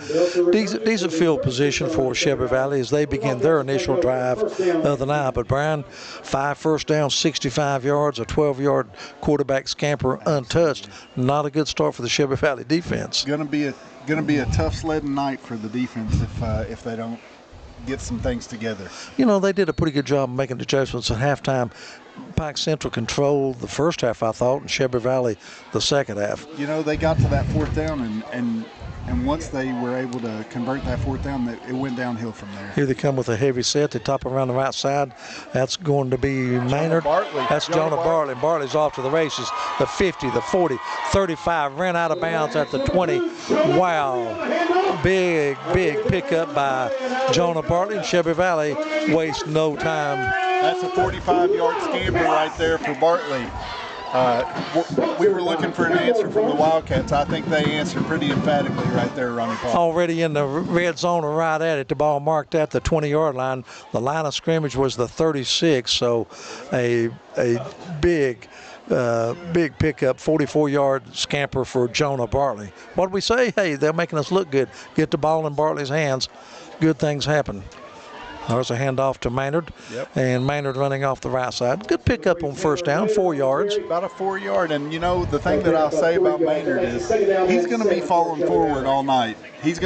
decent field position for Shelby Valley as they begin their initial drive of the night. But Brian, 5 first downs, 65 yards, a 12-yard quarterback scamper untouched. Not a good start for the Shelby Valley defense. Going to be a tough sledding night for the defense if they don't get some things together. You know, they did a pretty good job of making adjustments at halftime. Pike Central controlled the first half, I thought, and Shelby Valley the second half. You know, they got to that fourth down, and once they were able to convert that fourth down, it went downhill from there. Here they come with a heavy set. They top around the right side. That's going to be Maynard. That's Jonah Bartley. Bartley's off to the races. The 50, the 40, 35. Ran out of bounds at the 20. Wow. Big pickup by Jonah Bartley. And Shelby Valley wastes no time. That's a 45-yard scamper right there for Bartley. We were looking for an answer from the Wildcats. I think they answered pretty emphatically right there, Ronnie Paul. Already in the red zone or right at it. The ball marked at the 20-yard line. The line of scrimmage was the 36, so a big pickup, 44-yard scamper for Jonah Bartley. What did we say? Hey, they're making us look good. Get the ball in Bartley's hands. Good things happen. There's a handoff to Maynard, and Maynard running off the right side. Good pickup on first down, 4 yards. About a 4-yard, and you know, the thing that I'll say about Maynard is he's going to be falling forward all night. There's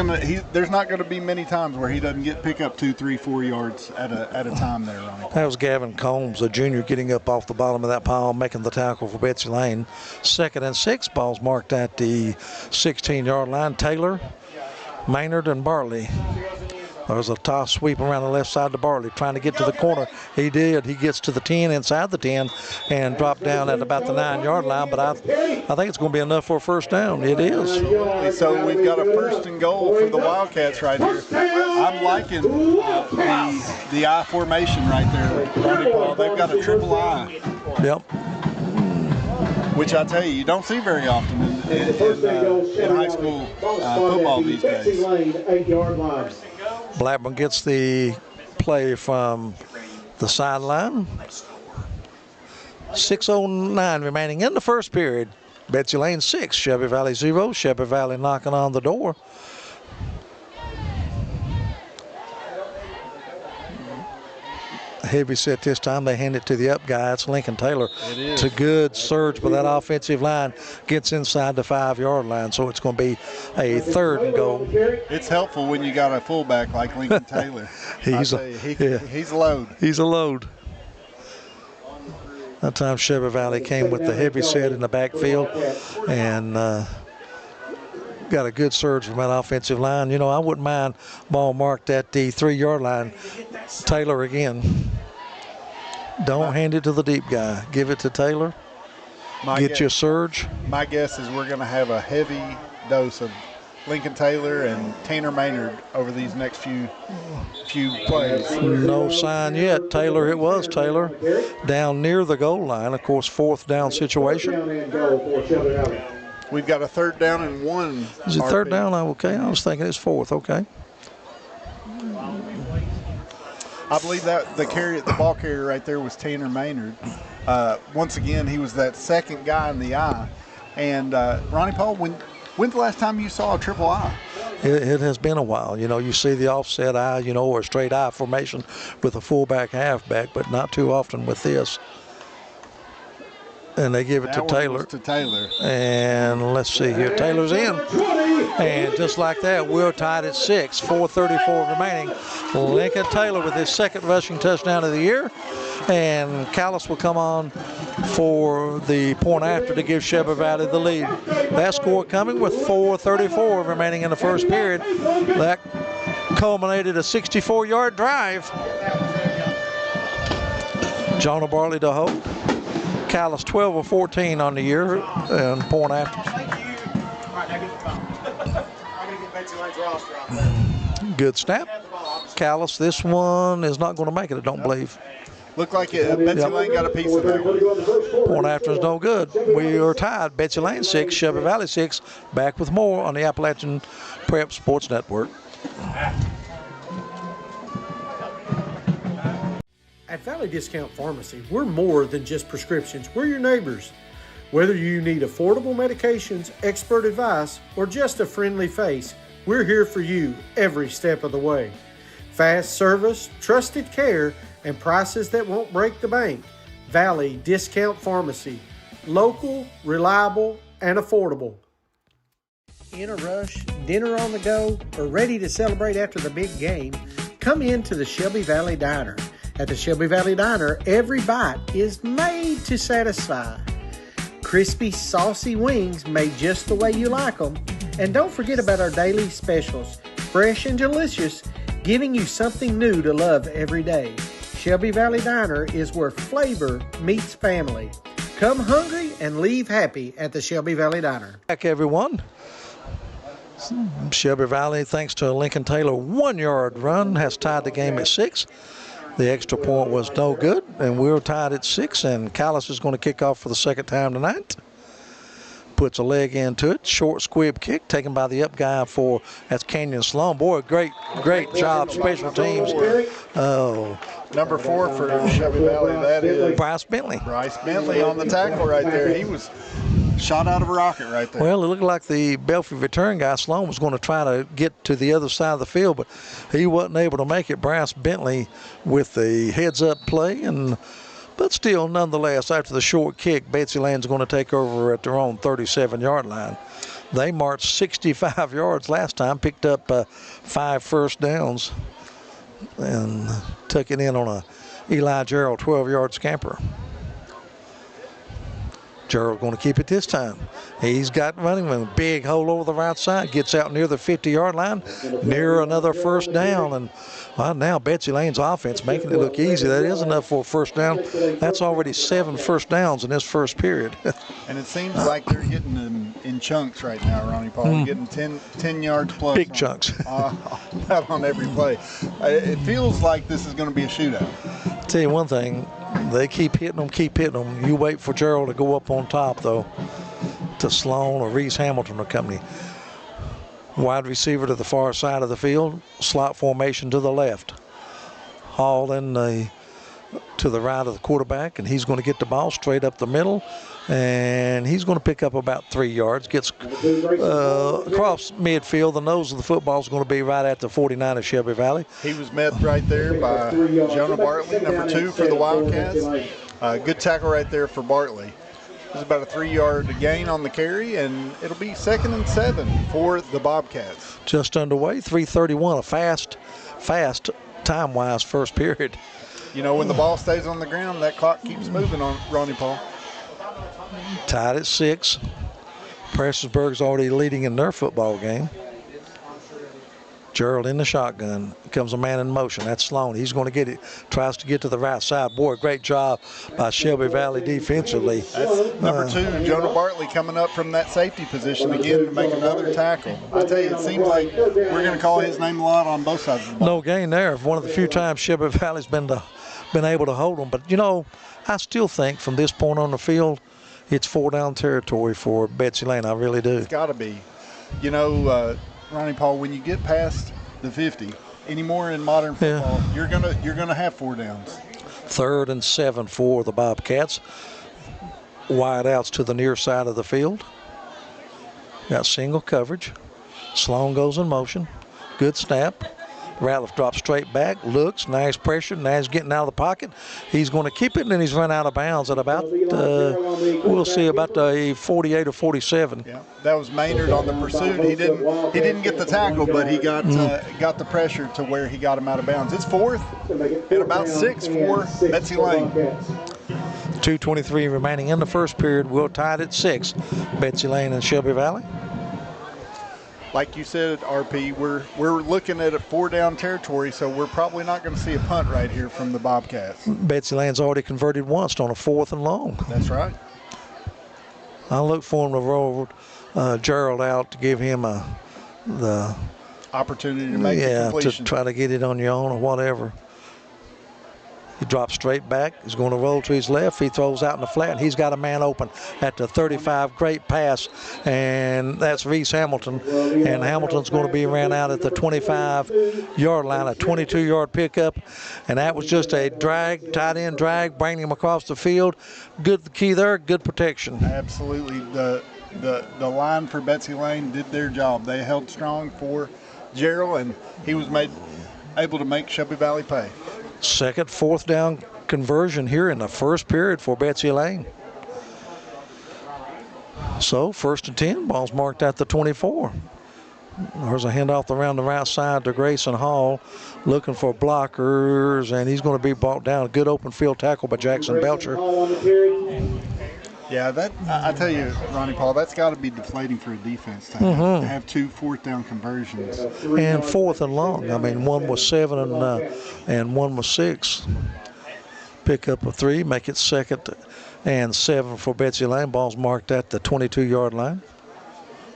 not going to be many times where he doesn't pick up 2, 3, 4 yards at a time there, Ronnie. That was Gavin Combs, a junior, getting up off the bottom of that pile, making the tackle for Betsy Layne. 2nd and 6, balls marked at the 16-yard line. Taylor, Maynard, and Bartley. There's a toss sweep around the left side to Bartley, trying to get to the corner. He did. He gets to the 10, inside the 10, and dropped down at about the 9-yard line. But I think it's going to be enough for a first down. It is. So we've got a 1st and goal for the Wildcats right here. I'm liking the I formation right there, Ronnie Paul. They've got a triple I. Yep. Which I tell you don't see very often in high school football these days. 8-yard line. Blackburn gets the play from the sideline. 6:09 remaining in the first period. Betsy Layne 6, Shelby Valley 0. Shelby Valley knocking on the door. Heavy set this time. They hand it to the up guy. It's Lincoln Taylor. It's a good surge by that offensive line. Gets inside the 5-yard line, so it's going to be a 3rd and goal. It's helpful when you got a fullback like Lincoln Taylor. He's a load. He's a load. That time Shelby Valley came with the heavy set in the backfield and got a good surge from that offensive line. You know, I wouldn't mind ball marked at the 3-yard line. Taylor again. Don't hand it to the deep guy. Give it to Taylor. Get your surge. My guess is we're going to have a heavy dose of Lincoln Taylor and Tanner Maynard over these next few plays. No sign yet. Taylor, it was Taylor. Down near the goal line. Of course, 4th down situation. We've got a 3rd down and 1. Is it 3rd down? Okay, I was thinking it's 4th. Okay. I believe that the ball carrier right there was Tanner Maynard. Once again, he was that 2nd guy in the I. And Ronnie Paul, when's the last time you saw a triple I? It has been a while. You know, you see the offset I, you know, or a straight I formation with a fullback, halfback, but not too often with this. And they give it to Taylor. And let's see here. Taylor's in. And just like that, we're tied at 6. 4:34 remaining. Lincoln Taylor with his 2nd rushing touchdown of the year. And Callis will come on for the point after to give Shelby Valley the lead. That score coming with 4:34 remaining in the first period. That culminated a 64-yard drive. Jonah Bartley to hold. Callis 12 of 14 on the year and point after. Good snap. Callis, this one is not going to make it, I don't believe. Looked like Betsy Layne got a piece of that one. Point after is no good. We are tied. Betsy Layne 6, Shelby Valley 6. Back with more on the Appalachian Prep Sports Network. At Valley Discount Pharmacy, we're more than just prescriptions. We're your neighbors. Whether you need affordable medications, expert advice, or just a friendly face, we're here for you every step of the way. Fast service, trusted care, and prices that won't break the bank. Valley Discount Pharmacy. Local, reliable, and affordable. In a rush, dinner on the go, or ready to celebrate after the big game? Come into the Shelby Valley Diner. At the Shelby Valley Diner, every bite is made to satisfy. Crispy, saucy wings made just the way you like them. And don't forget about our daily specials, fresh and delicious, giving you something new to love every day. Shelby Valley Diner is where flavor meets family. Come hungry and leave happy at the Shelby Valley Diner. Back, everyone. Shelby Valley, thanks to a Lincoln Taylor 1-yard run, has tied the game at 6. The extra point was no good, and we're tied at 6, and Callis is going to kick off for the second time tonight. Puts a leg into it. Short squib kick taken by the up guy that's Canyon Sloan. Boy, great job, special teams. Oh. Number 4 for Shelby Valley, that is Bryce Bentley. Bryce Bentley on the tackle right there. He was shot out of a rocket right there. Well, it looked like the Belfry return guy, Sloan, was going to try to get to the other side of the field, but he wasn't able to make it. Bryce Bentley with the heads-up play, but still, nonetheless, after the short kick, Betsy Layne's going to take over at their own 37-yard line. They marched 65 yards last time, picked up 5 first downs, and took it in on a Eli Gerald 12-yard scamper. Gerald going to keep it this time. He's got running with a big hole over the right side. Gets out near the 50-yard line, near another first down. And now Betsy Layne's offense making it look easy. That is enough for a first down. That's already 7 first downs in this first period. And it seems like they're getting them in chunks right now, Ronnie Paul. Getting 10 yards plus. Big chunks. On every play. It feels like this is going to be a shootout. Tell you one thing. They keep hitting them. You wait for Gerald to go up on top, though, to Sloan or Reese Hamilton or company. Wide receiver to the far side of the field, slot formation to the left. Hall to the right of the quarterback, and he's going to get the ball straight up the middle, and he's going to pick up about 3 yards. Gets across midfield. The nose of the football is going to be right at the 49 of Shelby Valley. He was met right there by Jonah Bartley, number 2 for the Wildcats. Good tackle right there for Bartley. It was about a 3-yard gain on the carry, and it'll be 2nd and 7 for the Bobcats. Just underway, 3:31, a fast time-wise first period. You know, when the ball stays on the ground, that clock keeps moving on Ronnie Paul. Tied at 6. Prestonsburg's already leading in their football game. Gerald in the shotgun. Comes a man in motion. That's Sloan. He's going to get it. Tries to get to the right side. Boy, great job by Shelby Valley defensively. That's number 2, Jonah Bartley, coming up from that safety position again to make another tackle. I tell you, it seems like we're going to call his name a lot on both sides of the ball. No gain there. One of the few times Shelby Valley's been able to hold them. But, I still think from this point on the field, it's 4-down territory for Betsy Layne. I really do. It's got to be. Ronnie Paul, when you get past the 50, anymore in modern football, you're gonna have 4 downs. 3rd and 7 for the Bobcats. Wide outs to the near side of the field. Got single coverage. Sloan goes in motion. Good snap. Ratliff drops straight back, looks, nice pressure, now he's getting out of the pocket. He's going to keep it, and then he's run out of bounds at about, we'll see, about a 48 or 47. Yeah, that was Maynard on the pursuit. He didn't get the tackle, but he got the pressure to where he got him out of bounds. It's 4th and about 6 for Betsy Layne. 2:23 remaining in the first period. We're tied at 6. Betsy Layne and Shelby Valley. like you said, RP, we're looking at a 4-down territory, so we're probably not going to see a punt right here from the Bobcats. Betsy Layne's already converted once on a 4th and long. That's right. I look for him to roll Gerald out to give him the opportunity to make the completion. To try to get it on your own or whatever. He drops straight back. He's going to roll to his left. He throws out in the flat, and he's got a man open at the 35. Great pass, and that's Reese Hamilton. And Hamilton's going to be ran out at the 25-yard line, a 22-yard pickup. And that was just a drag, tight end drag, bringing him across the field. Good key there, good protection. Absolutely. The line for Betsy Layne did their job. They held strong for Gerald, and he was able to make Shelby Valley pay. Second 4th down conversion here in the first period for Betsy Layne. So 1st and 10, ball's marked at the 24. There's a handoff around the right side to Grayson Hall, looking for blockers, and he's going to be brought down. Good open field tackle by Jackson Belcher. Yeah, I tell you, Ronnie Paul, that's got to be deflating for a defense to have 2 4th down conversions. And 4th and long. I mean, one was 7 and one was 6. Pick up a 3, make it 2nd and 7 for Betsy Layne. Ball's marked at the 22-yard line.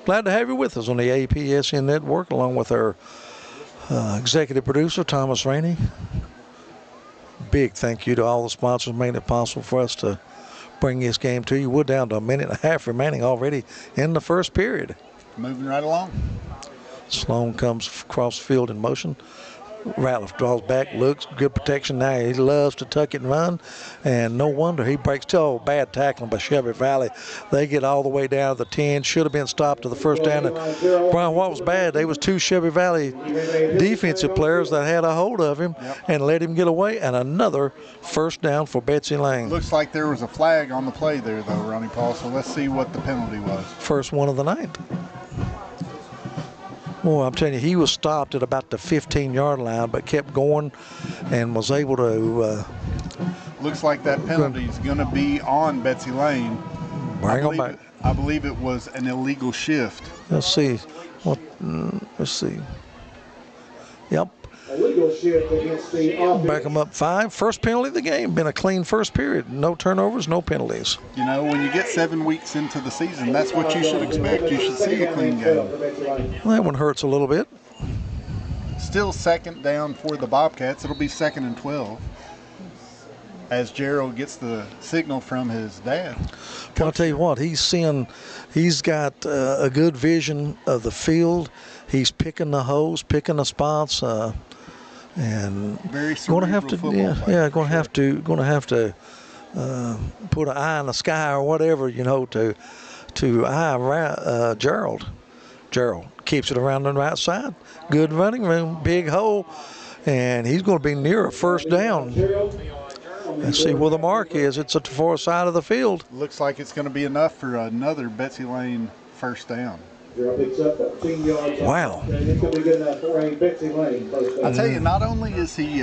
Glad to have you with us on the APSN Network, along with our executive producer, Thomas Rainey. Big thank you to all the sponsors making it possible for us to bring this game to you. We're down to a minute and a half remaining already in the first period. Moving right along. Sloan comes across the field in motion. Ratliff draws back, looks, good protection now. He loves to tuck it and run, and no wonder he breaks. Still bad tackling by Shelby Valley. They get all the way down to the 10. Should have been stopped to the first down. And Brian, what was bad, they was 2 Shelby Valley defensive players that had a hold of him and let him get away, and another first down for Betsy Layne. Looks like there was a flag on the play there, though, Ronnie Paul, so let's see what the penalty was. First one of the night. Well, I'm telling you, he was stopped at about the 15-yard line, but kept going and was able to. Looks like that penalty is going to be on Betsy Layne. Bring him back. I believe it was an illegal shift. Let's see. Let's see. Yep. Illegal shift against the offense. Back them up 5. First penalty of the game. Been a clean first period. No turnovers, no penalties. You know, when you get 7 weeks into the season, that's what you should expect. You should see a clean game. Well, that one hurts a little bit. Still 2nd down for the Bobcats. It'll be 2nd and 12 as Gerald gets the signal from his dad. Well, I'll tell you what, he's got a good vision of the field. He's picking the holes, picking the spots, and very going to have to, going to have to put an eye in the sky or whatever, to eye Gerald. Gerald keeps it around the right side. Good running room, big hole, and he's going to be near a first down. Let's see where the mark is. It's at the far side of the field. Looks like it's going to be enough for another Betsy Layne first down. Wow. I tell you, not only is he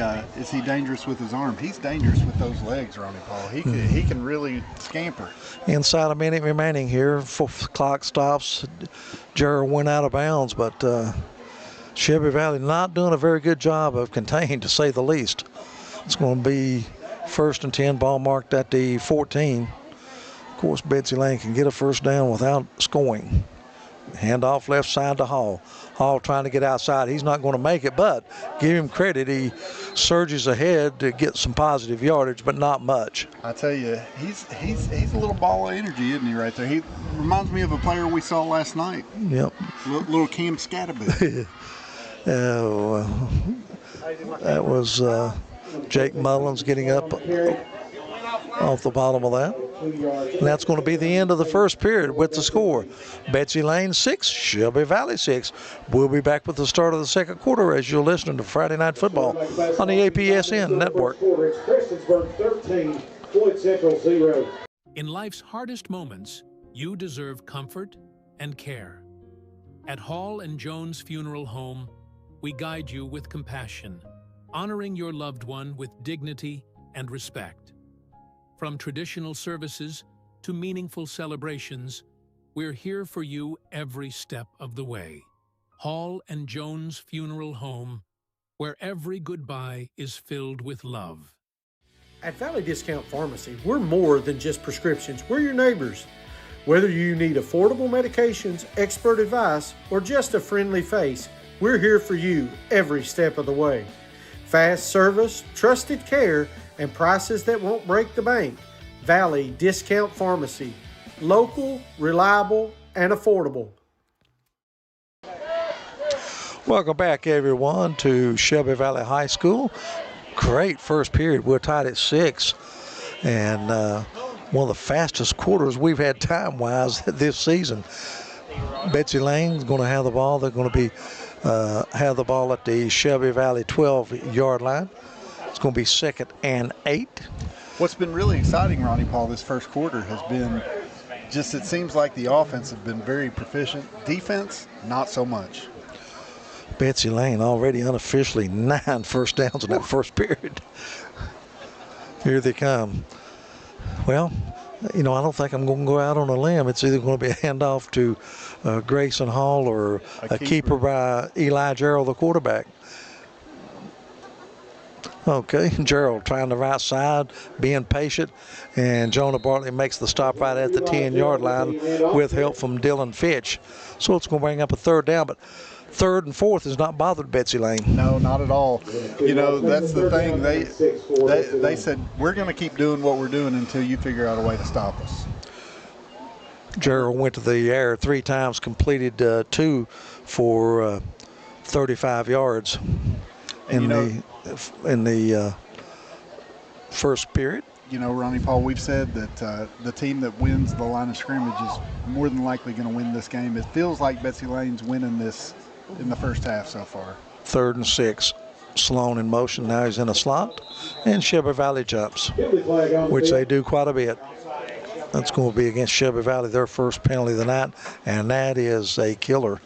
dangerous with his arm, he's dangerous with those legs, Ronnie Paul. He can really scamper. Inside a minute remaining here. Clock stops. Gerald went out of bounds, but Shelby Valley not doing a very good job of containing, to say the least. It's going to be 1st and 10, ball marked at the 14. Of course, Betsy Layne can get a first down without scoring. Handoff left side to Hall. Hall trying to get outside. He's not going to make it, but give him credit. He surges ahead to get some positive yardage, but not much. I tell you, he's a little ball of energy, isn't he, right there? He reminds me of a player we saw last night. Yep. Little Cam Scatterby. That was Jake Mullins getting up off the bottom of that. And that's going to be the end of the first period with the score. Betsy Layne 6, Shelby Valley 6. We'll be back with the start of the second quarter as you're listening to Friday Night Football on the APSN Network. In life's hardest moments, you deserve comfort and care. At Hall and Jones Funeral Home, we guide you with compassion, honoring your loved one with dignity and respect. From traditional services to meaningful celebrations, we're here for you every step of the way. Hall and Jones Funeral Home, where every goodbye is filled with love. At Valley Discount Pharmacy, we're more than just prescriptions. We're your neighbors. Whether you need affordable medications, expert advice, or just a friendly face, we're here for you every step of the way. Fast service, trusted care, and prices that won't break the bank. Valley Discount Pharmacy. Local, reliable, and affordable. Welcome back, everyone, to Shelby Valley High School. Great first period. We're tied at 6. And one of the fastest quarters we've had time-wise this season. Betsy Layne's going to have the ball. They're going to be have the ball at the Shelby Valley 12-yard line. It's going to be 2nd and 8. What's been really exciting, Ronnie Paul, this first quarter has been just it seems like the offense has been very proficient. Defense, not so much. Betsy Layne already unofficially 9 first downs in that first period. Here they come. Well, I don't think I'm going to go out on a limb. It's either going to be a handoff to Grayson Hall or a keeper by Eli Gerald, the quarterback. Okay, Gerald trying the right side, being patient, and Jonah Bartley makes the stop right at the 10-yard line with help from Dylan Fitch. So it's going to bring up a 3rd down, but 3rd and 4th has not bothered Betsy Layne. No, not at all. That's the thing. They said, we're going to keep doing what we're doing until you figure out a way to stop us. Gerald went to the air 3 times, completed 2 for 35 yards in the first period. Ronnie Paul, we've said that the team that wins the line of scrimmage is more than likely going to win this game. It feels like Betsy Layne's winning this in the first half so far. 3rd and 6. Sloan in motion. Now he's in a slot. And Shelby Valley jumps, which they do quite a bit. That's going to be against Shelby Valley, their first penalty of the night, and that is a killer.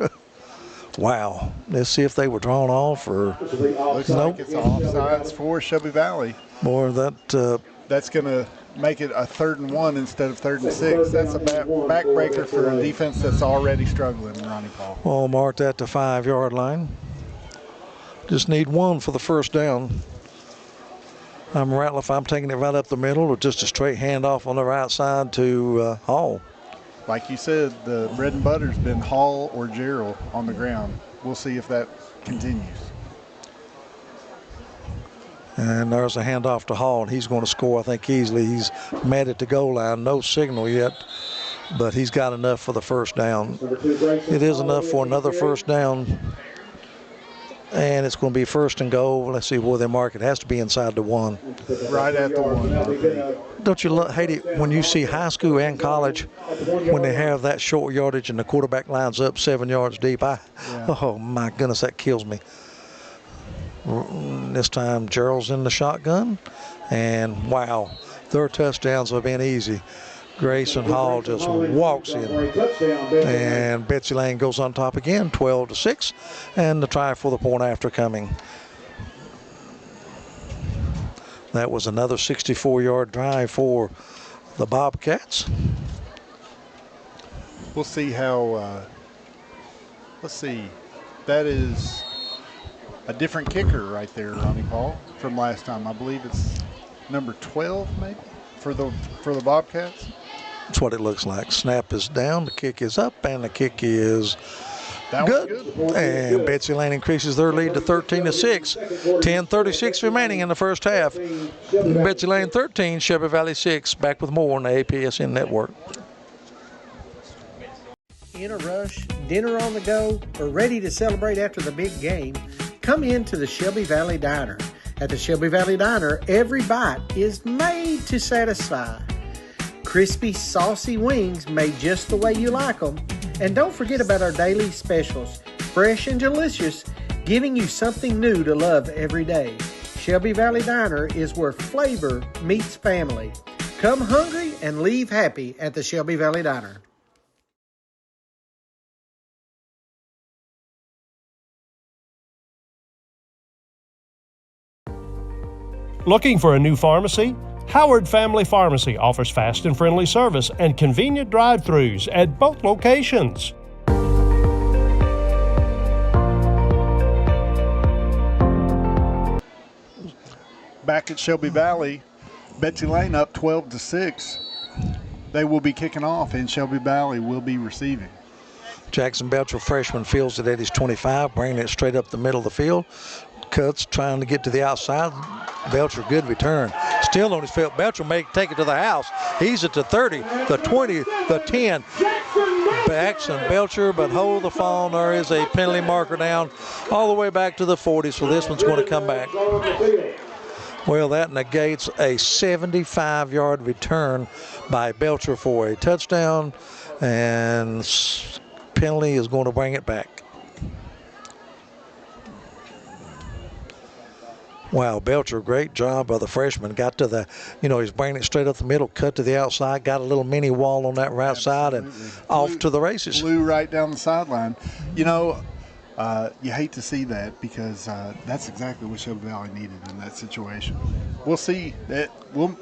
Wow. Let's see if they were drawn off or looks like it's offsides for Shelby Valley. More that's going to make it a 3rd and 1 instead of 3rd and 6. That's a backbreaker for a defense that's already struggling, Ronnie Paul. Well, marked at the 5-yard line. Just need 1 for the first down. I'm rattling if I'm taking it right up the middle or just a straight handoff on the right side to Hall. Like you said, the bread and butter's been Hall or Gerald on the ground. We'll see if that continues. And there's a handoff to Hall, and he's going to score, I think, easily. He's met at the goal line. No signal yet, but he's got enough for the first down. It is enough for another first down, and it's going to be 1st and goal. Let's see where they mark it. It has to be inside the 1. Right at the 1. Don't you hate it when you see high school and college when they have that short yardage and the quarterback lines up 7 yards deep? Oh, my goodness, that kills me. This time Gerald's in the shotgun, and wow, their touchdowns have been easy. Grayson Hall just walks in, and Betsy Layne goes on top again, 12-6, and the try for the point after coming. That was another 64-yard drive for the Bobcats. We'll see how, let's see, that is a different kicker right there, Ronnie Paul, from last time. I believe it's number 12 maybe for the Bobcats. That's what it looks like. Snap is down, the kick is up, and the kick is good. And Betsy Layne increases their lead to 13-6. 10:36 remaining in the first half. Betsy Layne 13, Shelby Valley 6. Back with more on the APSN Network. In a rush, dinner on the go, or ready to celebrate after the big game? Come into the Shelby Valley Diner. At the Shelby Valley Diner, every bite is made to satisfy. Crispy, saucy wings made just the way you like them. And don't forget about our daily specials, fresh and delicious, giving you something new to love every day. Shelby Valley Diner is where flavor meets family. Come hungry and leave happy at the Shelby Valley Diner. Looking for a new pharmacy? Howard Family Pharmacy offers fast and friendly service and convenient drive-thrus at both locations. back at Shelby Valley, Betsy Layne up 12-6. They will be kicking off, and Shelby Valley will be receiving. Jackson Belcher, freshman, fields it at his 25, bringing it straight up the middle of the field. Cuts, trying to get to the outside. Belcher, good return. Still on his field. Belcher may take it to the house. He's at the 30, the 20, the 10. Jackson Belcher, but hold the phone. There is a penalty marker down all the way back to the 40, so this one's going to come back. Well, that negates a 75-yard return by Belcher for a touchdown, and penalty is going to bring it back. Wow, Belcher, great job by the freshman. Got to the, he's bringing it straight up the middle, cut to the outside, got a little mini wall on that right side, and off to the races. Flew right down the sideline. You hate to see that because that's exactly what Shelby Valley needed in that situation. We'll see. You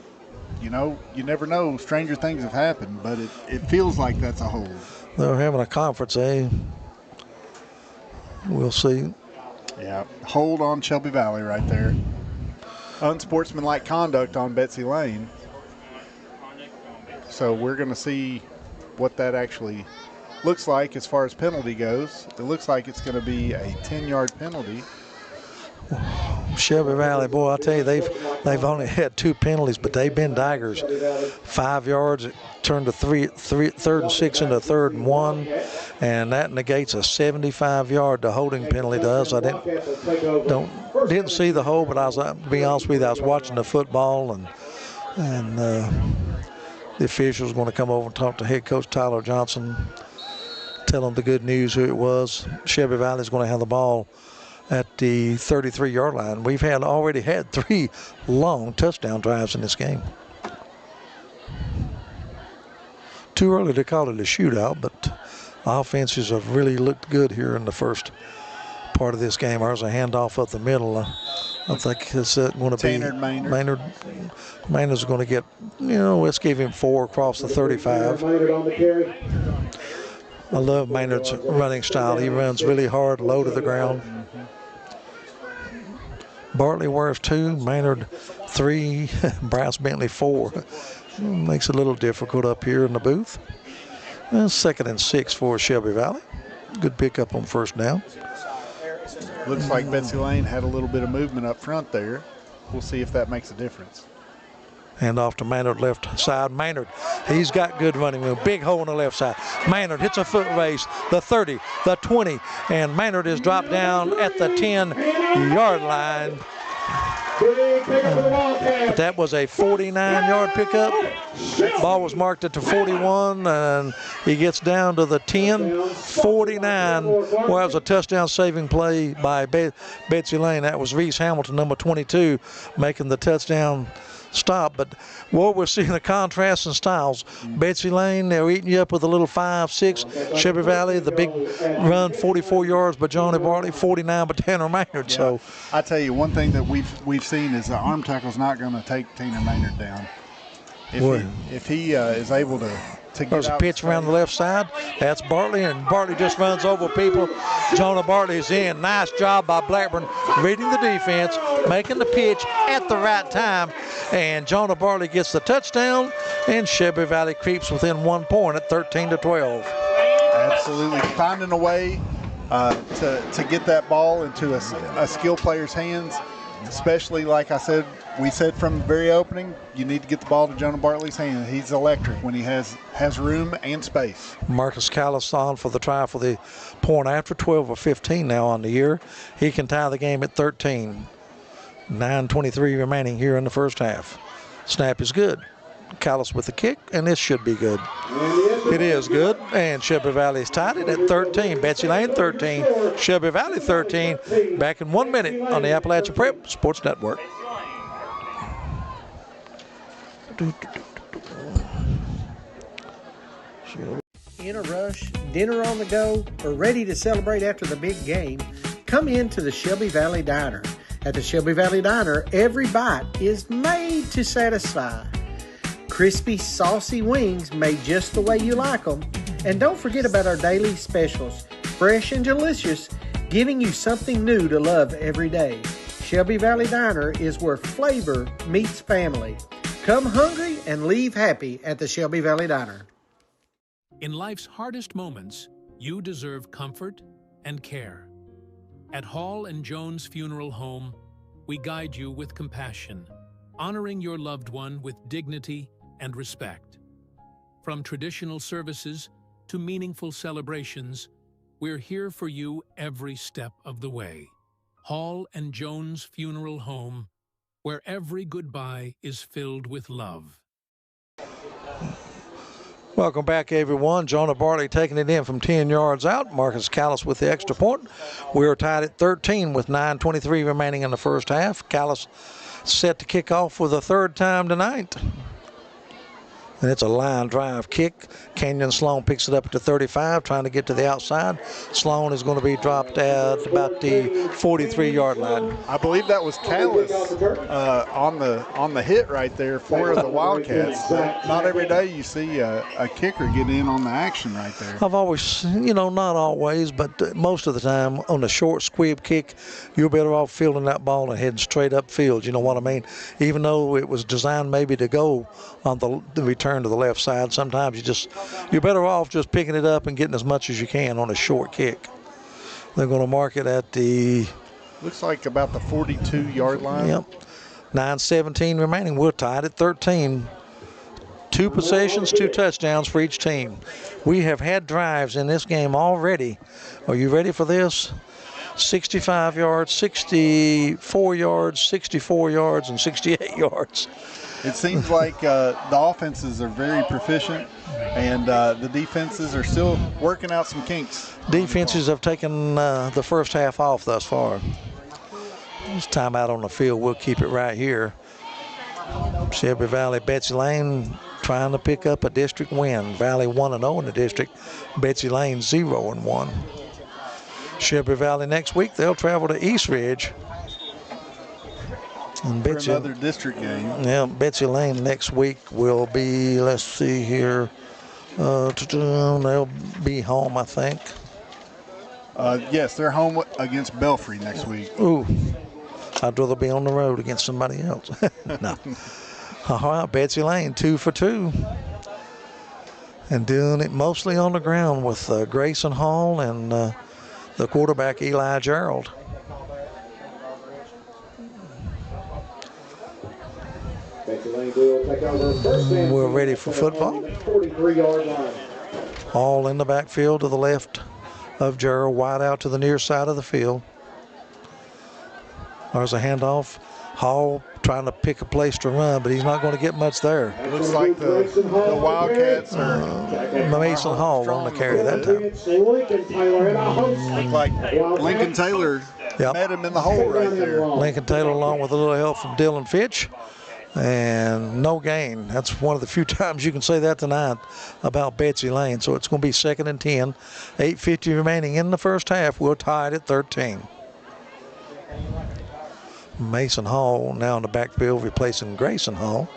never know. Stranger things have happened, but it feels like that's a hold. They're having a conference, eh? We'll see. Yeah, hold on Shelby Valley right there. Unsportsmanlike conduct on Betsy Layne. So we're going to see what that actually looks like as far as penalty goes. It looks like it's going to be a 10-yard penalty. Shelby Valley, boy, I tell you, they've only had 2 penalties, but they've been daggers. 5 yards, it turned to third and 6 into 3rd and 1, and that negates a 75-yard. The holding penalty does. I didn't see the hold, but to be honest with you, I was watching the football, and the officials going to come over and talk to head coach Tyler Johnson, tell him the good news, who it was. Shelby Valley is going to have the ball at the 33-yard line. We've already had 3 long touchdown drives in this game. Too early to call it a shootout, but offenses have really looked good here in the first part of this game. There's a handoff up the middle. I think it's going to be Maynard. Maynard's going to get, let's give him 4 across the 35. I love Maynard's running style. He runs really hard, low to the ground. Bartley wears 2, Maynard 3, Bryce Bentley 4. Makes it a little difficult up here in the booth. 2nd and 6 for Shelby Valley. Good pickup on first down. Looks like Betsy Layne had a little bit of movement up front there. We'll see if that makes a difference. Hand off to Maynard, left side. Maynard, he's got good running room. Big hole on the left side. Maynard hits a foot race, the 30, the 20, and Maynard is dropped down at the 10-yard line. But that was a 49-yard pickup. Ball was marked at the 41, and he gets down to the 10. 49. Well, it was a touchdown-saving play by Betsy Layne. That was Reese Hamilton, number 22, making the touchdown stop. But what we're seeing, the contrast in styles. Betsy Layne, they're eating you up with a little 5-6. Shelby Valley, the big run, 44 yards by Johnny Bartley, 49 by Tanner Maynard. Yeah. So I tell you, one thing that we've seen is the arm tackle's not going to take Tanner Maynard down. If he is able to get there's a out pitch around the left side. That's Bartley, and Bartley just runs over people. Jonah Bartley's in. Nice job by Blackburn reading the defense, making the pitch at the right time, and Jonah Bartley gets the touchdown, and Shelby Valley creeps within 1 point at 13-12. Absolutely. Finding a way to get that ball into a skill player's hands, especially like we said from the very opening, you need to get the ball to Jonah Bartley's hand. He's electric when he has room and space. Marcus Callis on for the try for the point after. 12 or 15 now on the year. He can tie the game at 13. 9:23 remaining here in the first half. Snap is good. Callis with the kick, and this should be good. It is good, and Shelby Valley's tied it at 13. Betsy Layne 13, Shelby Valley 13. Back in 1 minute on the Appalachia Prep Sports Network. In a rush, dinner on the go, or ready to celebrate after the big game, come into the Shelby Valley Diner. At the Shelby Valley Diner, every bite is made to satisfy. Crispy, saucy wings made just the way you like them. And don't forget about our daily specials, fresh and delicious, giving you something new to love every day. Shelby Valley Diner is where flavor meets family. Come hungry and leave happy at the Shelby Valley Diner. In life's hardest moments, you deserve comfort and care. At Hall and Jones Funeral Home, we guide you with compassion, honoring your loved one with dignity and respect. From traditional services to meaningful celebrations, we're here for you every step of the way. Hall and Jones Funeral Home, where every goodbye is filled with love. Welcome back, everyone. Jonah Bartley taking it in from 10 yards out. Marcus Callis with the extra point. We're tied at 13 with 9:23 remaining in the first half. Callis set to kick off for the third time tonight. And it's a line drive kick. Kenyon Sloan picks it up at the 35, trying to get to the outside. Sloan is going to be dropped at about the 43-yard line. I believe that was Callis on the hit right there for the Wildcats. Not every day you see a kicker get in on the action right there. I've always, not always, but most of the time on the short squib kick, you're better off fielding that ball and heading straight upfield. You know what I mean? Even though it was designed maybe to go on the return to the left side, sometimes you're better off just picking it up and getting as much as you can on a short kick. They're going to mark it at the... Looks like about the 42-yard line. Yep. 9:17 remaining. We're tied at 13. 2 possessions, 2 touchdowns for each team. We have had drives in this game already. Are you ready for this? 65 yards, 64 yards, 64 yards, and 68 yards. It seems like the offenses are very proficient, and the defenses are still working out some kinks. Defenses have taken the first half off thus far. It's time out on the field. We'll keep it right here. Shelby Valley, Betsy Layne trying to pick up a district win. Valley 1-0 in the district. Betsy Layne 0-1. Shelby Valley next week, they'll travel to East Ridge. And Betsy, for another district game. Yeah, Betsy Layne next week will be, let's see here, they'll be home, I think. Yes, they're home against Belfry next week. Ooh, I'd rather be on the road against somebody else. No. All right, Betsy Layne, 2 for 2. And doing it mostly on the ground with Grayson Hall and the quarterback, Eli Gerald. We're ready for football. All in the backfield to the left of Gerald, wide out to the near side of the field. There's a handoff. Hall trying to pick a place to run, but he's not going to get much there. Looks like the Wildcats are Mason Hall on the carry that time. Look like Lincoln Taylor met him in the hole right there. Lincoln Taylor along with a little help from Dylan Fitch. And no gain. That's one of the few times you can say that tonight about Betsy Layne. So it's going to be 2nd and 10. 8:50 remaining in the first half. We're tied at 13. Mason Hall now in the backfield replacing Grayson Hall.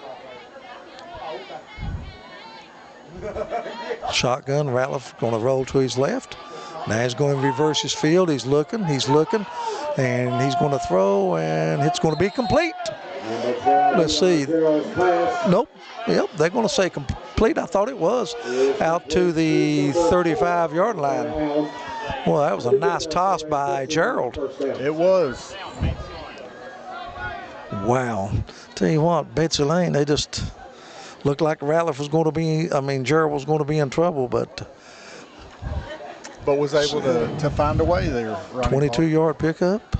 Shotgun. Ratliff going to roll to his left. Now he's going to reverse his field. He's looking, and he's going to throw, and it's going to be complete. Let's see. Nope. Yep, they're going to say complete. I thought it was out to the 35-yard line. Well, that was a nice toss by Gerald. It was. Wow. Tell you what, Betsy Layne, they just looked like Ratliff was going to be, Gerald was going to be in trouble, but was able to find a way there. 22-yard pickup.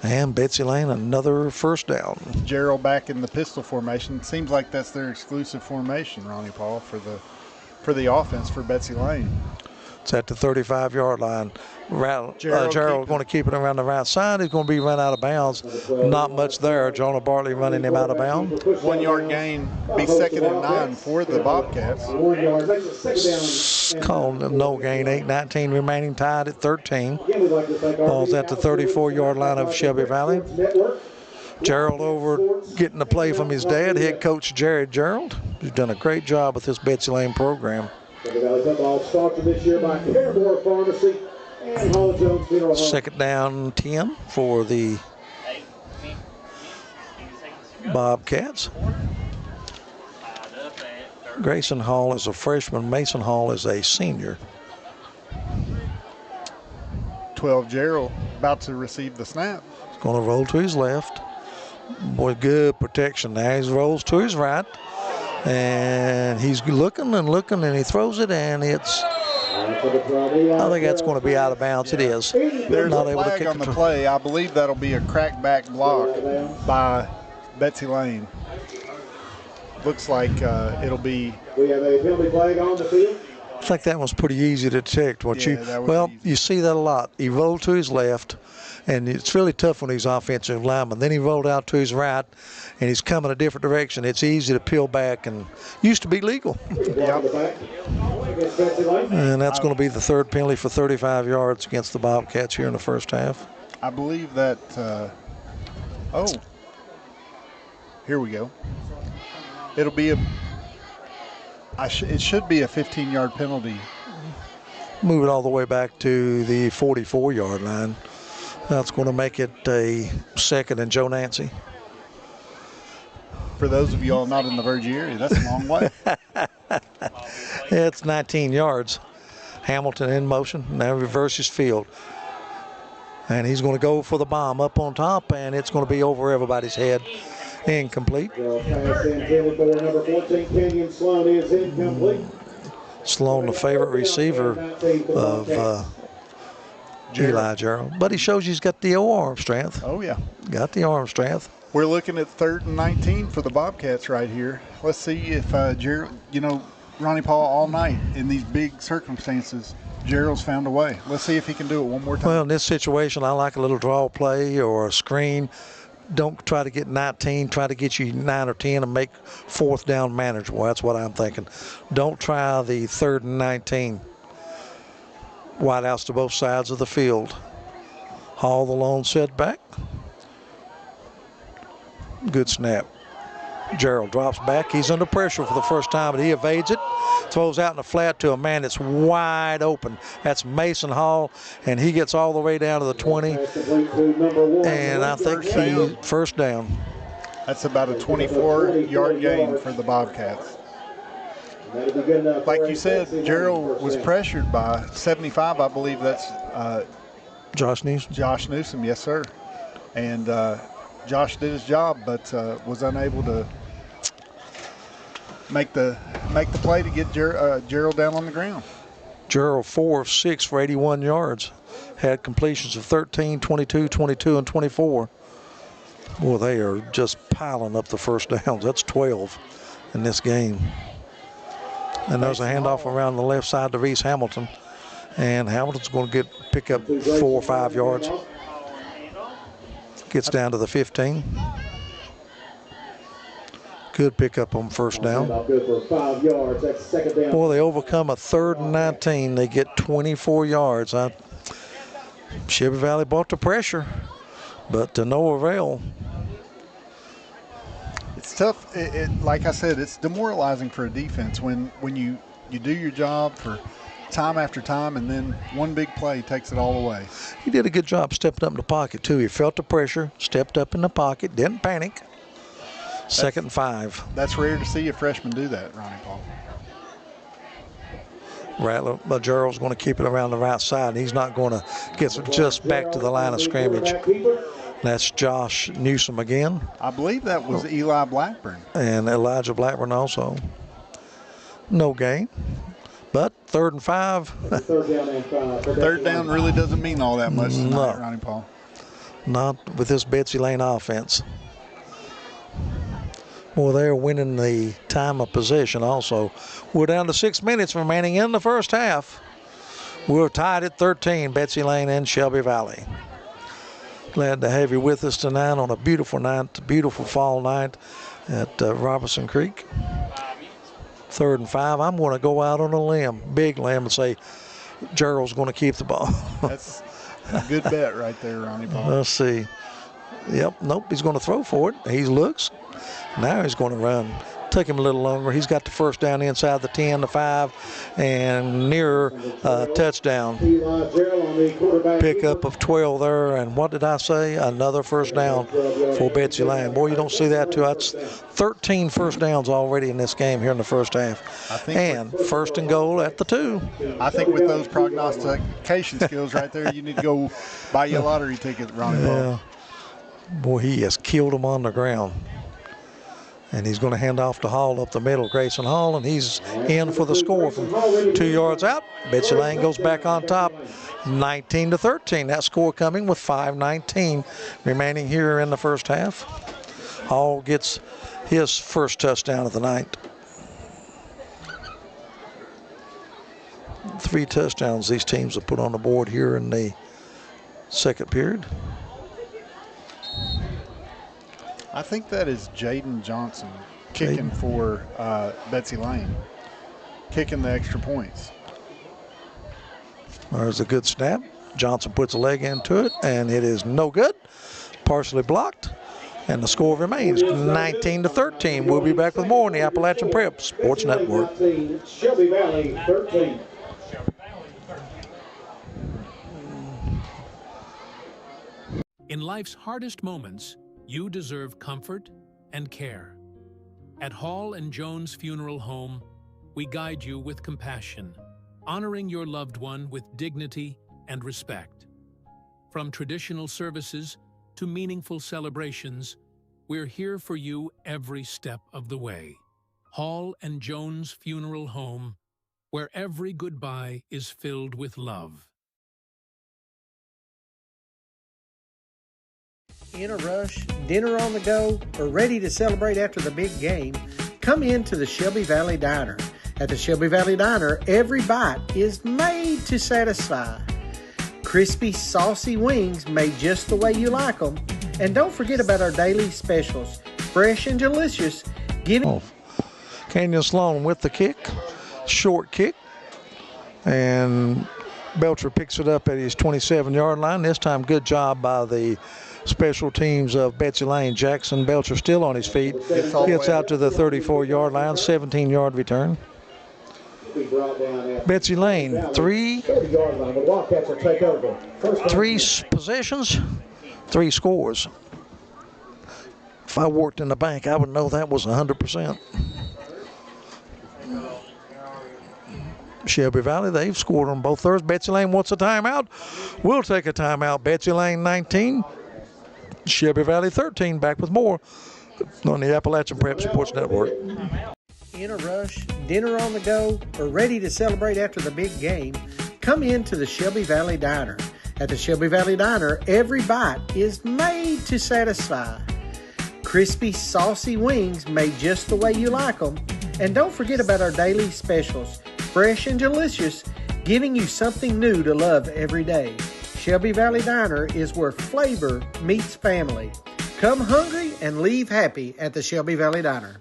And Betsy Layne, another first down. Gerald back in the pistol formation. Seems like that's their exclusive formation, Ronnie Paul, for the offense for Betsy Layne. It's at the 35-yard line. Gerald going to keep it around the right side. He's going to be run out of bounds. Not much there. Jonah Bartley running him out of bounds. 1 yard gain. Be 2nd and 9 for the Bobcats. Called no gain. 8:19 remaining, tied at 13. Ball's at the 34-yard line of Shelby Valley. Gerald over getting the play from his dad, head coach Jared Gerald, who's done a great job with this Betsy Layne program. Shelby Valley football sponsored this year by Paramore Pharmacy and Hall Jones Funeral Home. 2nd down 10 for the Bobcats. Grayson Hall is a freshman. Mason Hall is a senior. 12 Gerald about to receive the snap. He's going to roll to his left. Boy, good protection there. He rolls to his right. And he's looking and looking, and he throws it, and it's, I think that's going to be out of bounds. It is. There's a flag on the play. I believe that'll be a crackback block by Betsy Layne. Looks like it'll be. We have a penalty flag on the field. I think that was pretty easy to detect. You see that a lot. He rolled to his left, and it's really tough when he's offensive lineman. Then he rolled out to his right, and he's coming a different direction. It's easy to peel back, and used to be legal. And that's going to be the third penalty for 35 yards against the Bobcats here in the first half. I believe that. Here we go. It'll be it should be a 15-yard penalty. Move it all the way back to the 44-yard line. That's going to make it a second and Joe Nancy. For those of you all not in the Virgie area, that's a long way. It's 19 yards. Hamilton in motion, now reverses field. And he's going to go for the bomb up on top, and it's going to be over everybody's head. Incomplete. Number 14, Kenyon Sloan is incomplete. Sloan, the favorite receiver of Eli Gerald. But he shows he's got the arm strength. Oh, yeah. Got the arm strength. We're looking at 3rd and 19 for the Bobcats right here. Let's see if Gerald, Ronnie Paul all night in these big circumstances, Gerald's found a way. Let's see if he can do it one more time. Well, in this situation, I like a little draw play or a screen. Don't try to get 19. Try to get you 9 or 10 and make 4th down manageable. That's what I'm thinking. Don't try the 3rd and 19. Wideouts to both sides of the field. Hall the lone setback. Good snap. Gerald drops back. He's under pressure for the first time, but he evades it. Throws out in the flat to a man that's wide open. That's Mason Hall, and he gets all the way down to the 20. And I think he first down. That's about a 24-yard gain for the Bobcats. Like you said, Gerald was pressured by 75. I believe that's Josh Newsom. Josh Newsom, yes, sir. And Josh did his job, but was unable to make the play to get Gerald down on the ground. Gerald 4 of 6 for 81 yards. Had completions of 13, 22, 22, and 24. Boy, they are just piling up the first downs. That's 12 in this game. And there's a handoff around the left side to Reese Hamilton. And Hamilton's going to pick up 4 or 5 yards. Gets down to the 15. Good pickup on first down. Boy, they overcome a 3rd and 19. They get 24 yards. Shelby Valley brought the pressure, but to no avail. It's tough. Like I said, it's demoralizing for a defense when you do your job for time after time, and then one big play takes it all away. He did a good job stepping up in the pocket, too. He felt the pressure, stepped up in the pocket, didn't panic. 2nd and 5. That's rare to see a freshman do that, Ronnie Paul. Rattler, but Gerald's going to keep it around the right side. He's not going to get just back to the line of scrimmage. That's Josh Newsom again. I believe that was Eli Blackburn. And Elijah Blackburn also. No gain. But 3rd and 5. 3rd down really doesn't mean all that much tonight, Ronnie Paul. Not with this Betsy Layne offense. Well, they're winning the time of possession also. We're down to 6 minutes remaining in the first half. We're tied at 13, Betsy Layne and Shelby Valley. Glad to have you with us tonight on a beautiful night, beautiful fall night at Robertson Creek. 3rd and 5. I'm going to go out on a limb, big limb, and say Gerald's going to keep the ball. That's a good bet right there, Ronnie Paul. Let's see. Yep, nope, he's going to throw for it. He looks. Now he's going to run. Took him a little longer. He's got the first down inside the 10, the 5, and near touchdown. Pickup of 12 there, and what did I say? Another first down for Betsy Layne. Boy, you don't see that too. That's 13 first downs already in this game here in the first half. And first and goal at the 2. I think with those prognostication skills right there, you need to go buy your lottery ticket, Ronnie Paul. Yeah. Boy, he has killed him on the ground. And he's going to hand off to Hall up the middle, Grayson Hall, and he's in for the score from 2 yards out. Betsy Layne goes back on top, 19-13. That score coming with 5:19 remaining here in the first half. Hall gets his first touchdown of the night. 3 touchdowns these teams have put on the board here in the second period. I think that is Jaden Johnson kicking for Betsy Layne, kicking the extra points. There's a good snap. Johnson puts a leg into it, and it is no good. Partially blocked, and the score remains 19-13. We'll be back with more on the Appalachian Prep Sports Network. Shelby Valley 13. In life's hardest moments, you deserve comfort and care. At Hall and Jones Funeral Home, we guide you with compassion, honoring your loved one with dignity and respect. From traditional services to meaningful celebrations, we're here for you every step of the way. Hall and Jones Funeral Home, where every goodbye is filled with love. In a rush, dinner on the go, or ready to celebrate after the big game, come into the Shelby Valley Diner. At the Shelby Valley Diner, every bite is made to satisfy. Crispy, saucy wings made just the way you like them. And don't forget about our daily specials, fresh and delicious. Canyon Sloan with the kick, short kick, and Belcher picks it up at his 27-yard line. This time, good job by the special teams of Betsy Layne. Jackson Belcher still on his feet. Gets out to the 34-yard line, 17-yard return. Betsy Layne, three possessions, 3 scores. If I worked in the bank, I would know that was 100%. Shelby Valley, they've scored on both thirds. Betsy Layne wants a timeout. We'll take a timeout. Betsy Layne 19, Shelby Valley 13. Back with more on the Appalachian Prep Sports Network. In a rush, dinner on the go, or ready to celebrate after the big game, come into the Shelby Valley Diner. At the Shelby Valley Diner, every bite is made to satisfy. Crispy, saucy wings made just the way you like them. And don't forget about our daily specials, fresh and delicious, giving you something new to love every day. Shelby Valley Diner is where flavor meets family. Come hungry and leave happy at the Shelby Valley Diner.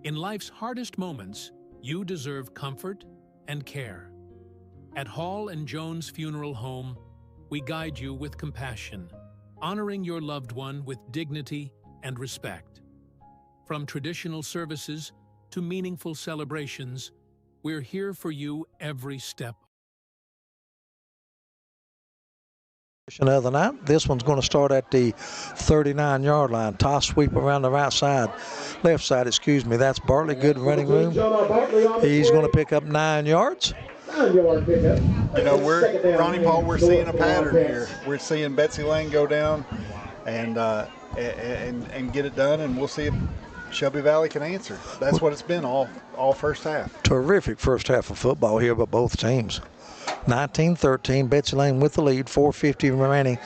In life's hardest moments, you deserve comfort and care. At Hall and Jones Funeral Home, we guide you with compassion, honoring your loved one with dignity and respect. From traditional services to meaningful celebrations, we're here for you every step. Of the night. This one's going to start at the 39-yard line. Toss sweep around the left side. That's Bartley. Good running room. He's going to pick up 9 yards. You know, Ronnie Paul, we're seeing a pattern here. We're seeing Betsy Layne go down and get it done, and we'll see if Shelby Valley can answer. That's what it's been all first half. Terrific first half of football here by both teams. 19-13, Betsy Layne with the lead, 4:50 remaining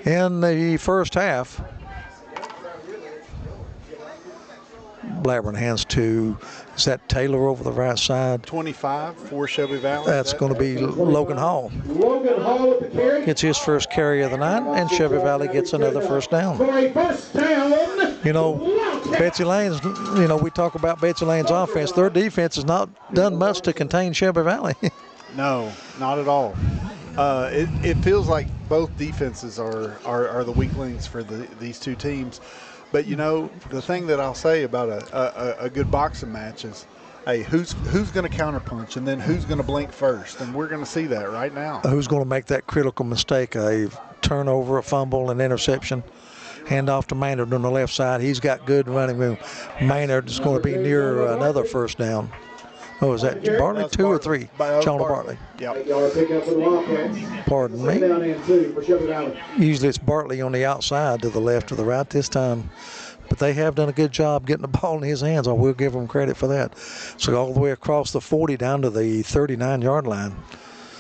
in the first half. Blackburn hands to, is that Taylor over the right side? 25 for Shelby Valley. That's going to be Logan Hall. Gets his first carry of the night, and Shelby Valley gets another first down. You know, Betsy Layne's, we talk about Betsy Layne's offense. Their defense has not done much to contain Shelby Valley. No, not at all. It feels like both defenses are the weak links for these two teams. But, you know, the thing that I'll say about a good boxing match is, hey, who's going to counterpunch, and then who's going to blink first? And we're going to see that right now. Who's going to make that critical mistake, a turnover, a fumble, an interception? Hand off to Maynard on the left side. He's got good running room. Maynard is going to be near another first down. Oh, is that Bartley? 2 or 3? Jonah Bartley. Yep. Pardon me. Usually it's Bartley on the outside to the left or the right this time. But they have done a good job getting the ball in his hands. I will give them credit for that. So all the way across the 40 down to the 39-yard line.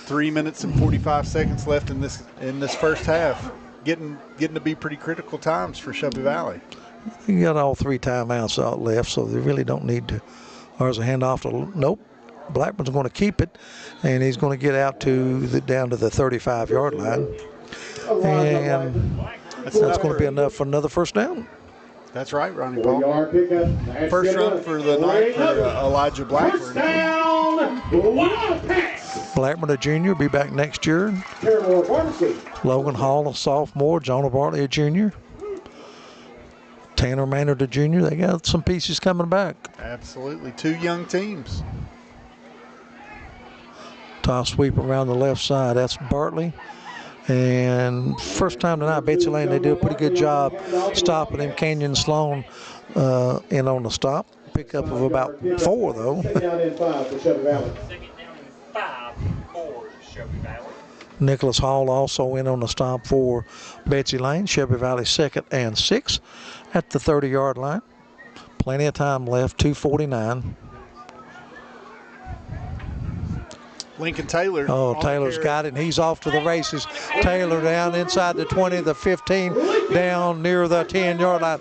3 minutes and 45 seconds left in this first half. Getting to be pretty critical times for Shelby Valley. You got all 3 timeouts out left, so they really don't need to. There's a handoff to, nope. Blackman's going to keep it, and he's going to get out down to the 35-yard line. And that's going to be enough for another first down. That's right, Ronnie Paul. First run for the night for Elijah Blackburn. Blackburn, a junior, be back next year. Logan Hall, a sophomore. Jonah Bartley, a junior. Tanner Maynard, a junior. They got some pieces coming back. Absolutely. 2 young teams. Toss sweep around the left side. That's Bartley. And first time tonight, Betsy Layne, they do a pretty good job stopping him. Kenyon Sloan in on the stop. Pickup of about 4, though. Nicholas Hall also in on the stop for Betsy Layne. Shelby Valley 2nd and 6 at the 30-yard line. Plenty of time left, 2:49. Lincoln Taylor. Oh, Taylor's got it, and he's off to the races. Taylor down inside the 20, the 15, down near the 10-yard line.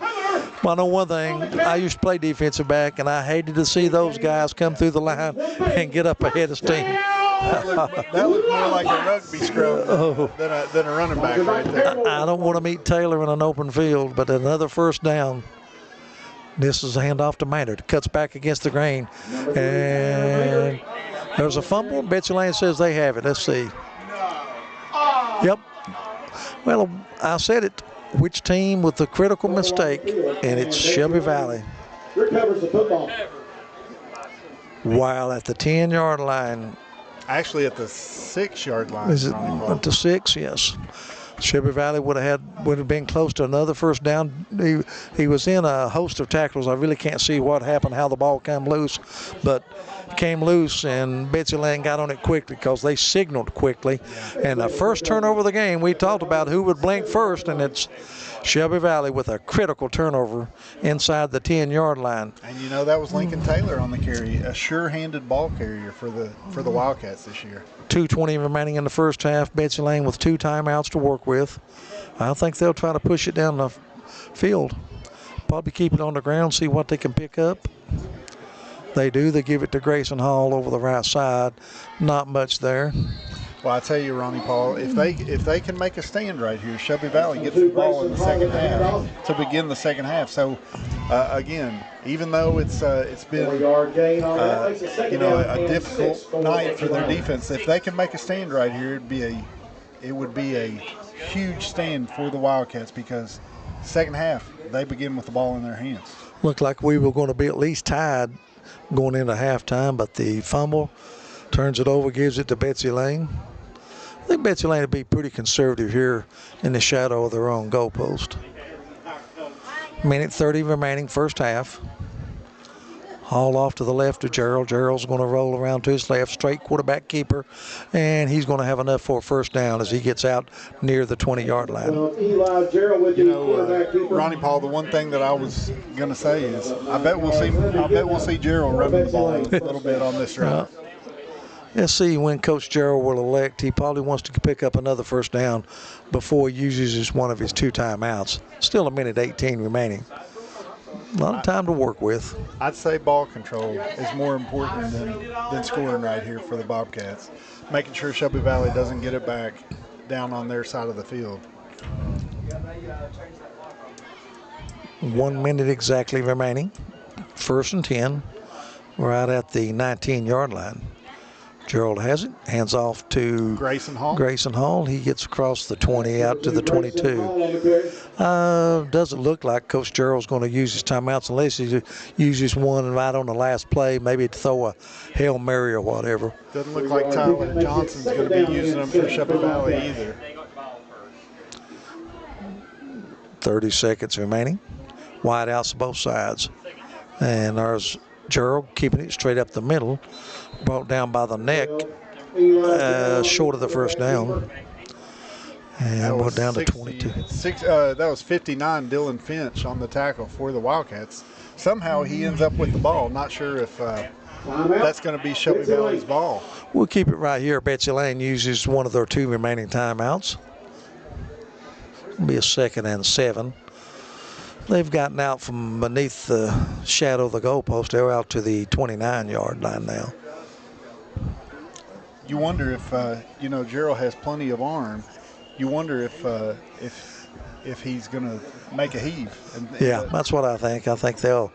Well, I know one thing. I used to play defensive back, and I hated to see those guys come through the line and get up ahead of steam. That looked more like a rugby scrum than a running back right there. I don't want to meet Taylor in an open field, but another first down. This is a handoff to Maynard. Cuts back against the grain. And there's a fumble. Betsy Layne says they have it. Let's see. Yep. Well, I said it. Which team with the critical mistake? And it's Shelby Valley. Recovers the football. While at the 10-yard line. Actually, at the 6-yard line. Is it at the 6? Yes. Shelby Valley would have been close to another first down. He was in a host of tackles. I really can't see what happened, how the ball came loose, but came loose, and Betsy Layne got on it quickly because they signaled quickly. And the first turnover of the game, we talked about who would blink first, and it's Shelby Valley with a critical turnover inside the 10-yard line. And you know, that was Lincoln Taylor on the carry, a sure-handed ball carrier for the Wildcats this year. 2:20 remaining in the first half. Betsy Layne with 2 timeouts to work with. I think they'll try to push it down the field. Probably keep it on the ground, see what they can pick up. They do. They give it to Grayson Hall over the right side. Not much there. Well, I tell you, Ronnie Paul, if they can make a stand right here, Shelby Valley gets the ball in the second half to begin the second half. So, again, even though it's been a difficult night for their defense, if they can make a stand right here, it would be a huge stand for the Wildcats, because second half they begin with the ball in their hands. Looked like we were going to be at least tied going into halftime, but the fumble turns it over, gives it to Betsy Layne. I think Betsy Layne would be pretty conservative here in the shadow of their own goalpost. Minute 30 remaining, first half. Hall off to the left of Gerald. Gerald's going to roll around to his left, straight quarterback keeper, and he's going to have enough for a first down as he gets out near the 20-yard line. Ronnie Paul, the one thing that I was going to say is I bet we'll see Gerald running the ball a little bit on this drive. Let's see when Coach Gerald will elect. He probably wants to pick up another first down before he uses one of his 2 timeouts. Still a minute 18 remaining. A lot of time to work with. I'd say ball control is more important than scoring right here for the Bobcats. Making sure Shelby Valley doesn't get it back down on their side of the field. 1 minute exactly remaining. First and 10. Right at the 19-yard line. Gerald has it. Hands off to Grayson Hall. Grayson Hall. He gets across the 20 out to the 22. Doesn't look like Coach Gerald's going to use his timeouts unless he uses one right on the last play, maybe to throw a Hail Mary or whatever. Doesn't look like Tyler Johnson's going to be using them for Shelby Valley either. 30 seconds remaining. Wide outs to both sides. And there's Gerald keeping it straight up the middle. Brought down by the neck, short of the first down. And we're down to 22. That was 59, Dylan Finch on the tackle for the Wildcats. Somehow he ends up with the ball. Not sure if that's going to be Shelby Valley's ball. We'll keep it right here. Betsy Layne uses one of their 2 remaining timeouts. It'll be a 2nd and 7. They've gotten out from beneath the shadow of the goalpost. They're out to the 29-yard line now. You wonder if Gerald has plenty of arm. You wonder if he's going to make a heave. Yeah, that's what I think. I think they'll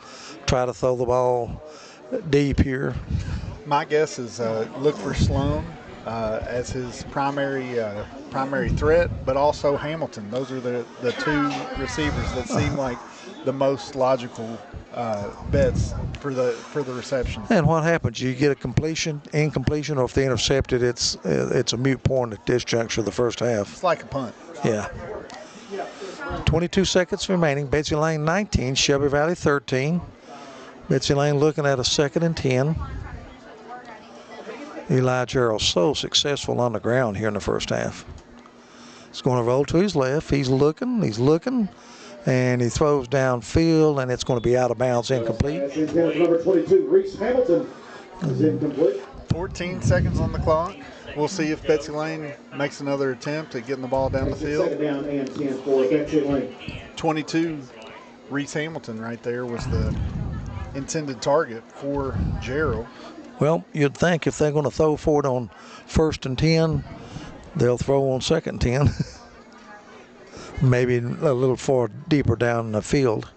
try to throw the ball deep here. My guess is look for Sloan as his primary threat, but also Hamilton. Those are the 2 receivers that seem like the most logical bets for the reception. And what happens? You get a completion, incompletion, or if they intercept it, it's a moot point at this juncture of the first half. It's like a punt. Yeah. 22 seconds remaining. Betsy Layne 19, Shelby Valley 13. Betsy Layne looking at a 2nd and 10. Eli Gerald so successful on the ground here in the first half. He's going to roll to his left. He's looking, and he throws downfield, and it's going to be out of bounds, incomplete. Number 22, Reese Hamilton, is incomplete. 14 seconds on the clock. We'll see if Betsy Layne makes another attempt at getting the ball down the field. 2nd down and 10 for Betsy Layne. 22, Reese Hamilton right there was the intended target for Gerald. Well, you'd think if they're going to throw for it on 1st and 10, they'll throw on 2nd and 10. Maybe a little far deeper down the field.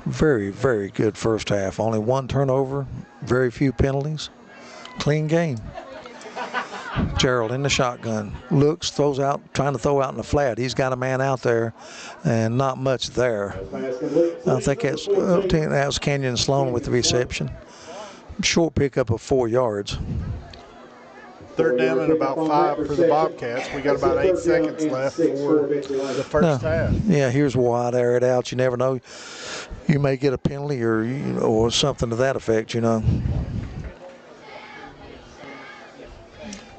Very, very good first half. Only 1 turnover, very few penalties. Clean game. Gerald in the shotgun. Looks, throws out, trying to throw out in the flat. He's got a man out there and not much there. I think that was Kenyon Sloan with the reception. Short pickup of 4 yards. 3rd down and about 5 for the Bobcats. We got about 8 seconds left for the first half. Yeah, here's wide air it out. You never know. You may get a penalty or something to that effect,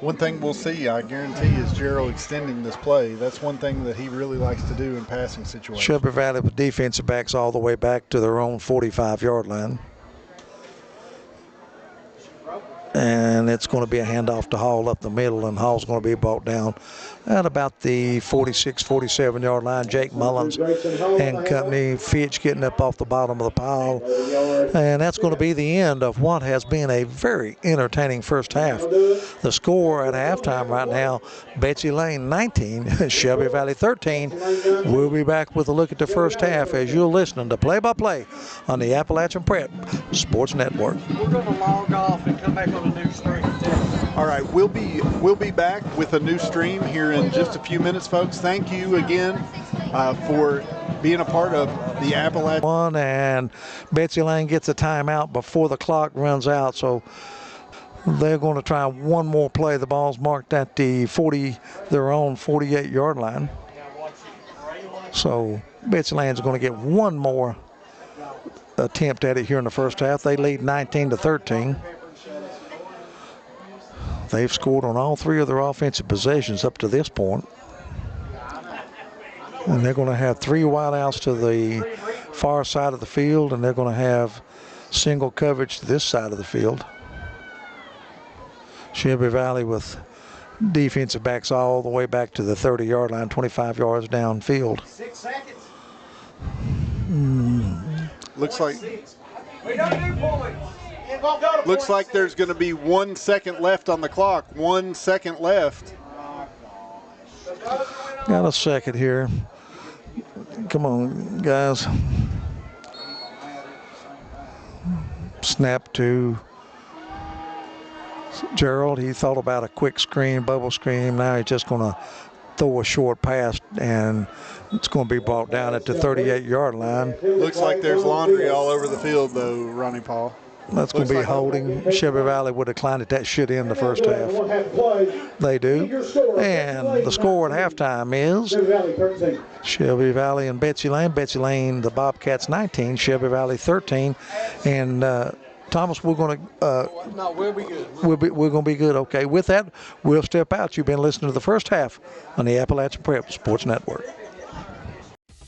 One thing we'll see, I guarantee, is Gerald extending this play. That's one thing that he really likes to do in passing situations. Shelby Valley with defensive backs all the way back to their own 45-yard line. And it's going to be a handoff to Hall up the middle, and Hall's going to be brought down at about the 46, 47-yard line. Jake Mullins and company. Fitch getting up off the bottom of the pile. And that's going to be the end of what has been a very entertaining first half. The score at halftime right now, Betsy Layne 19, Shelby Valley 13. We'll be back with a look at the first half as you're listening to Play-by-Play on the Appalachian Prep Sports Network. We're going to log off and come back on a new stream. All right, we'll be back with a new stream here in just a few minutes, folks. Thank you again for being a part of the Appalachian. One, and Betsy Layne gets a timeout before the clock runs out, so they're going to try one more play. The ball's marked at the their own 48-yard line. So Betsy Layne's going to get one more attempt at it here in the first half. They lead 19-13. They've scored on all 3 of their offensive possessions up to this point. And they're going to have 3 wideouts to the far side of the field, and they're going to have single coverage to this side of the field. Shelby Valley with defensive backs all the way back to the 30-yard line, 25 yards downfield. 6 seconds. Looks like there's going to be 1 second left on the clock. 1 second left. Got a second here. Come on, guys. Snap to Gerald. He thought about a quick screen, bubble screen. Now he's just going to throw a short pass, and it's going to be brought down at the 38-yard line. Looks like there's laundry all over the field, though, Ronnie Paul. That's going to be holding. Shelby Valley would have declined that shit in the first half. They do. And the score at halftime is Shelby Valley and Betsy Layne. Betsy Layne, the Bobcats 19, Shelby Valley 13. And Thomas, we're going to we'll be good. We're going to be good. Okay. With that, we'll step out. You've been listening to the first half on the Appalachian Prep Sports Network.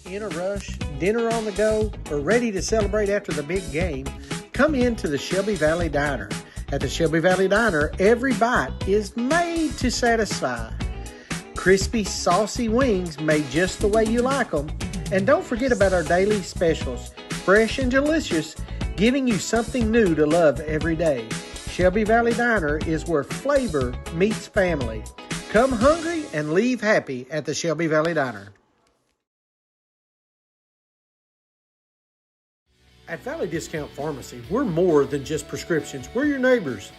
In a rush, dinner on the go, or ready to celebrate after the big game? Come into the Shelby Valley Diner. At the Shelby Valley Diner, every bite is made to satisfy. Crispy, saucy wings made just the way you like them. And don't forget about our daily specials, fresh and delicious, giving you something new to love every day. Shelby Valley Diner is where flavor meets family. Come hungry and leave happy at the Shelby Valley Diner. At Valley Discount Pharmacy, we're more than just prescriptions. We're your neighbors.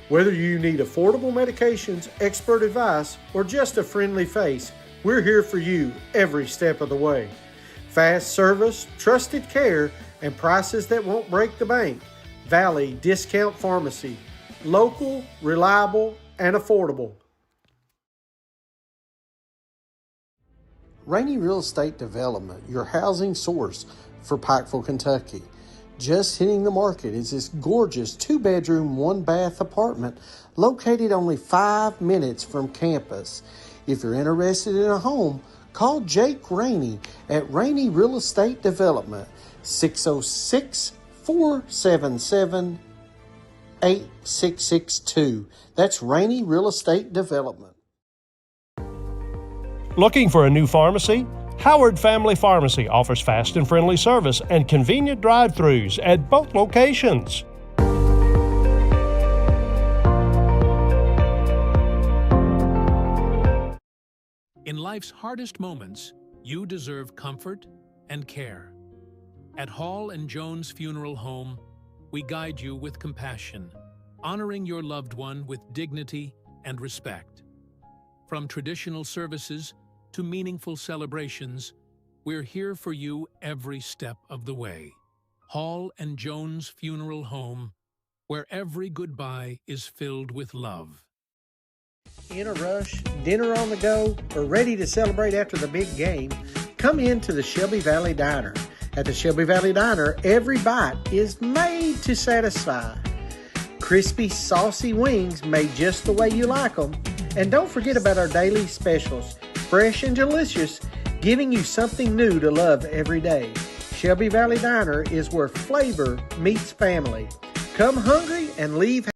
Whether you need affordable medications, expert advice, or just a friendly face, we're here for you every step of the way. Fast service, trusted care, and prices that won't break the bank. Valley Discount Pharmacy. Local, reliable, and affordable. Rainey Real Estate Development, your housing source for Pikeville, Kentucky. Just hitting the market is this gorgeous 2-bedroom, 1-bath apartment located only 5 minutes from campus. If you're interested in a home, call Jake Rainey at Rainey Real Estate Development, 606-477-8662. That's Rainey Real Estate Development. Looking for a new pharmacy? Howard Family Pharmacy offers fast and friendly service and convenient drive-thrus at both locations. In life's hardest moments, you deserve comfort and care. At Hall & Jones Funeral Home, we guide you with compassion, honoring your loved one with dignity and respect. From traditional services to meaningful celebrations, we're here for you every step of the way. Hall & Jones Funeral Home, where every goodbye is filled with love. In a rush, dinner on the go, or ready to celebrate after the big game? Come into the Shelby Valley Diner. At the Shelby Valley Diner, every bite is made to satisfy. Crispy, saucy wings made just the way you like them. And don't forget about our daily specials, fresh and delicious, giving you something new to love every day. Shelby Valley Diner is where flavor meets family. Come hungry and leave happy.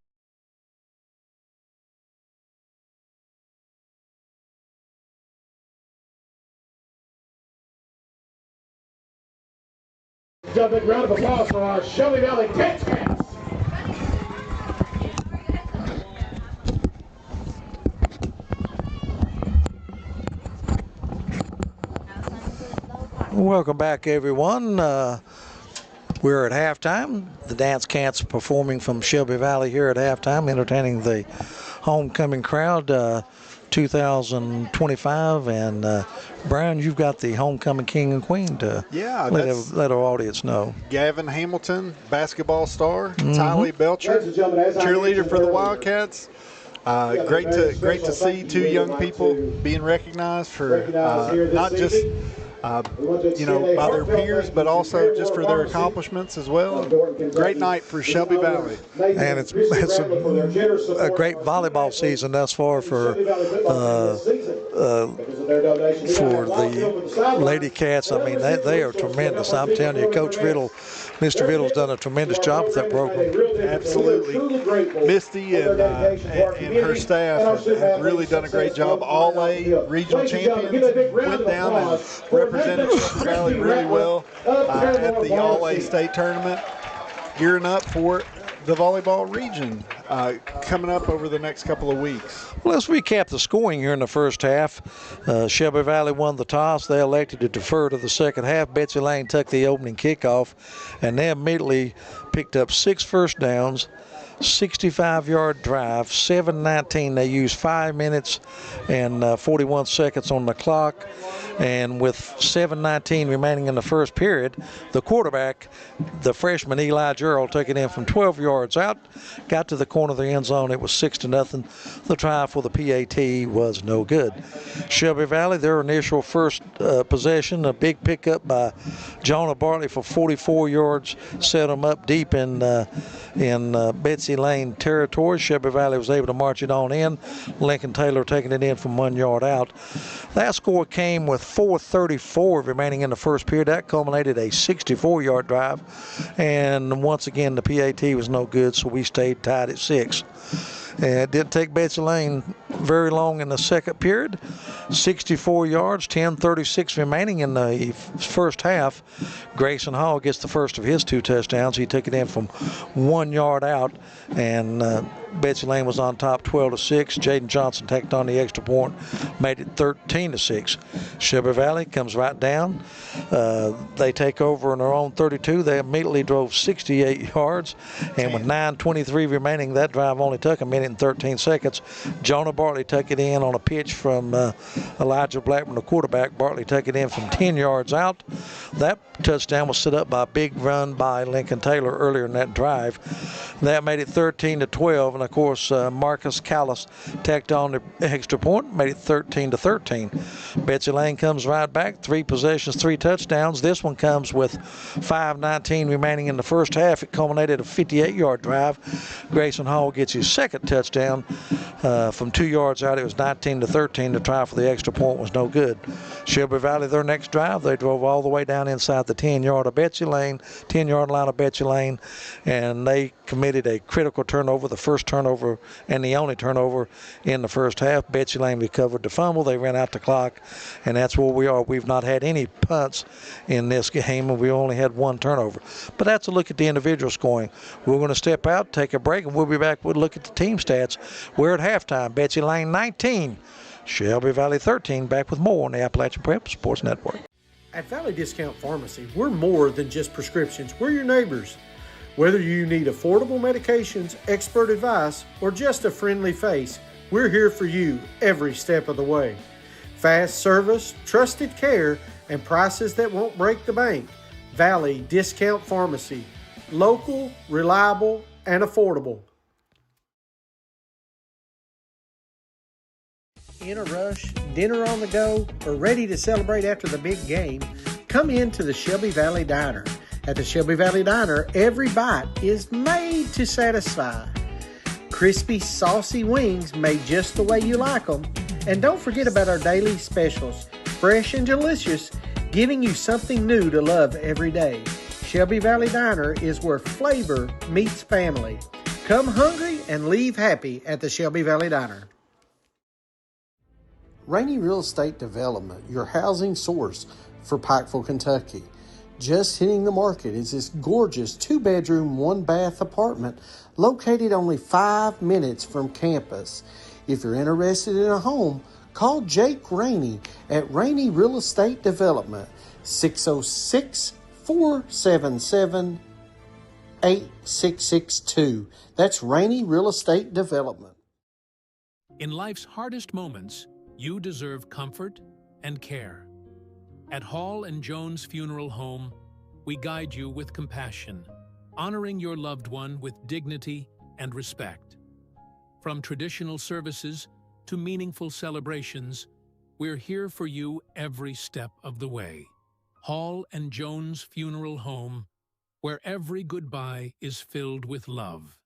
A big round of applause for our Shelby Valley Cats. Welcome back, everyone. We're at halftime. The Dance Cats performing from Shelby Valley here at halftime, entertaining the homecoming crowd, 2025. And Brian, you've got the homecoming king and queen to let our audience know. Gavin Hamilton, basketball star. Tylee Belcher, cheerleader for the Wildcats. Great to see two young people being recognized for not just by their peers, but also just for their accomplishments as well. Great night for Shelby Valley. And it's a great volleyball season thus far for the Lady Cats. I mean, they are tremendous. I'm telling you, Coach Riddle, Mr. Riddle's done a tremendous job with that program. Absolutely. Misty and her staff have really done a great job. All A regional champions went down and represented Shelby Valley really well at the All A state tournament, gearing up for the volleyball region. coming up over the next couple of weeks? Well, let's recap the scoring here in the first half. Shelby Valley won the toss. They elected to defer to the second half. Betsy Layne took the opening kickoff, and they immediately picked up 6 first downs, 65-yard drive, 7:19. They used 5 minutes and 41 seconds on the clock. And with 7:19 remaining in the first period, the quarterback, the freshman Eli Gerald, took it in from 12 yards out, got to the corner of the end zone. It was 6-0. The try for the PAT was no good. Shelby Valley, their initial first possession, a big pickup by Jonah Bartley for 44 yards, set them up deep in Betsy Layne territory. Shelby Valley was able to march it on in. Lincoln Taylor taking it in from 1 yard out. That score came with 4:34 remaining in the first period. That culminated a 64-yard drive. And once again, the PAT was no good, so we stayed tied at 6. And it didn't take Betsy Layne very long in the second period. 64 yards, 10:36 remaining in the first half. Grayson Hall gets the first of his 2 touchdowns. He took it in from 1 yard out, and Betsy Layne was on top 12-6. Jaden Johnson tacked on the extra point, made it 13-6. Shelby Valley comes right down. They take over on their own 32. They immediately drove 68 yards, and with 9:23 remaining, that drive only took a minute and 13 seconds. Jonah Bartley took it in on a pitch from Elijah Blackman, the quarterback. Bartley took it in from 10 yards out. That touchdown was set up by a big run by Lincoln Taylor earlier in that drive. That made it 13-12, and of course Marcus Callis tacked on the extra point, made it 13-13. Betsy Layne comes right back, 3 possessions, 3 touchdowns. This one comes with 5:19 remaining in the first half. It culminated a 58-yard drive. Grayson Hall gets his second touchdown from 2 yards out. It was 19-13. The try for the extra point was no good. Shelby Valley, their next drive, they drove all the way down inside the 10-yard of Betsy Layne, 10-yard line of Betsy Layne, and they committed a critical turnover, the first turnover and the only turnover in the first half. Betsy Layne recovered the fumble. They ran out the clock, and that's where we are. We've not had any punts in this game, and we only had 1 turnover. But that's a look at the individual scoring. We're going to step out, take a break, and we'll be back. We'll look at the team stats. We're at halftime. Betsy Layne 19, Shelby Valley 13. Back with more on the Appalachian Prep Sports Network. At Valley Discount Pharmacy, we're more than just prescriptions. We're your neighbors. Whether you need affordable medications, expert advice, or just a friendly face, we're here for you every step of the way. Fast service, trusted care, and prices that won't break the bank. Valley Discount Pharmacy. Local, reliable, and affordable. In a rush, dinner on the go, or ready to celebrate after the big game? Come into the Shelby Valley Diner. At the Shelby Valley Diner, every bite is made to satisfy. Crispy, saucy wings made just the way you like them. And don't forget about our daily specials, fresh and delicious, giving you something new to love every day. Shelby Valley Diner is where flavor meets family. Come hungry and leave happy at the Shelby Valley Diner. Rainey Real Estate Development, your housing source for Pikeville, Kentucky. Just hitting the market is this gorgeous 2-bedroom, 1-bath apartment located only 5 minutes from campus. If you're interested in a home, call Jake Rainey at Rainey Real Estate Development, 606-477-8662. That's Rainey Real Estate Development. In life's hardest moments, you deserve comfort and care. At Hall & Jones Funeral Home, we guide you with compassion, honoring your loved one with dignity and respect. From traditional services to meaningful celebrations, we're here for you every step of the way. Hall & Jones Funeral Home, where every goodbye is filled with love.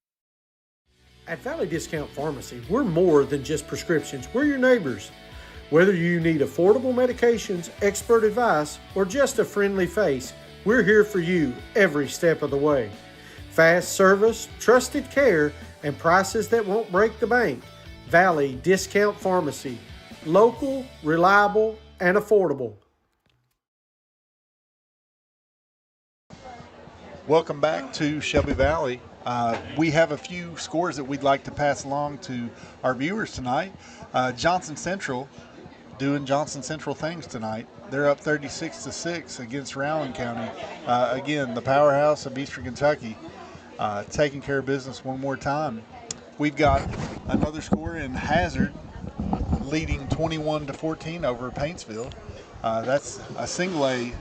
At Valley Discount Pharmacy, we're more than just prescriptions. We're your neighbors. Whether you need affordable medications, expert advice, or just a friendly face, we're here for you every step of the way. Fast service, trusted care, and prices that won't break the bank. Valley Discount Pharmacy. Local, reliable, and affordable. Welcome back to Shelby Valley. We have a few scores that we'd like to pass along to our viewers tonight. Johnson Central doing Johnson Central things tonight. They're up 36-6 against Rowan County. Again, the powerhouse of Eastern Kentucky, taking care of business one more time. We've got another score in Hazard, leading 21-14 over Paintsville. That's a single A